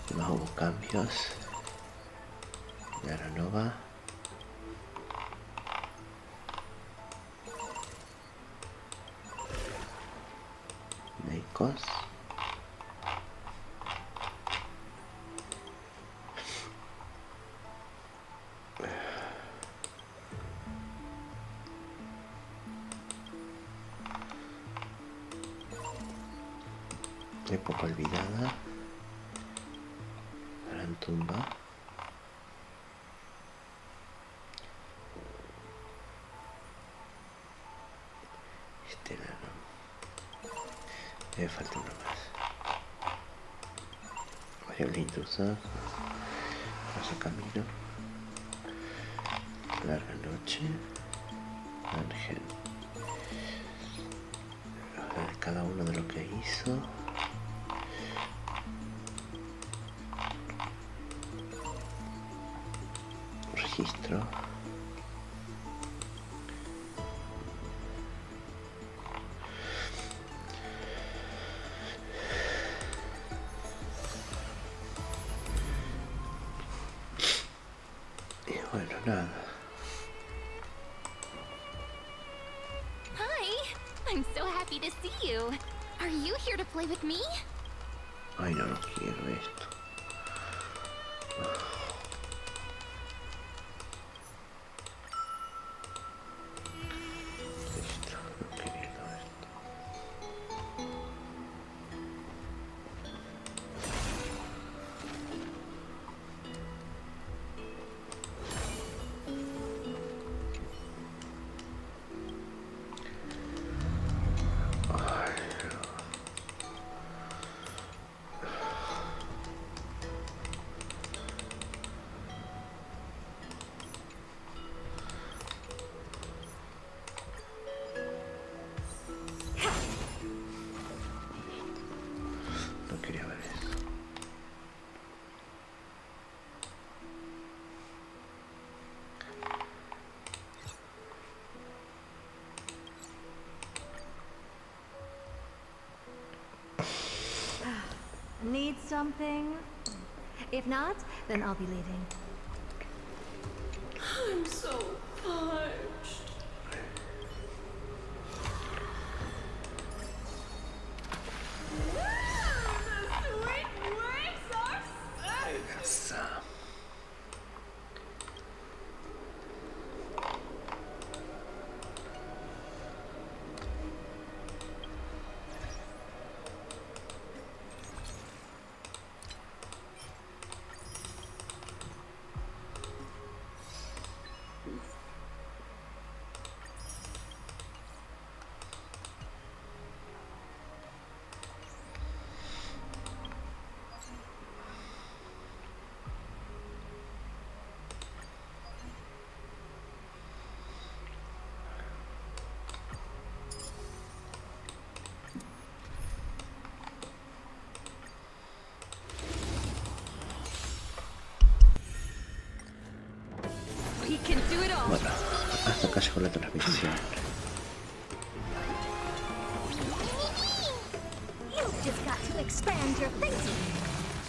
Y más hubo cambios. De Aranova. Meicos. Época olvidada. Gran tumba. Me falta uno más. Variable intrusa. Paso camino. Larga noche. Ángel. Habla de cada uno de lo que hizo. Registro. Bueno, nada. Hi! I'm so happy to see you. Are you here to play with me? Ay, no quiero esto. Listo, no quería todo esto. No quería ver eso. Need something? If not, then I'll be leaving. I'm so Bueno, hasta acá llegó la transmisión. You've just got to expand your thinking.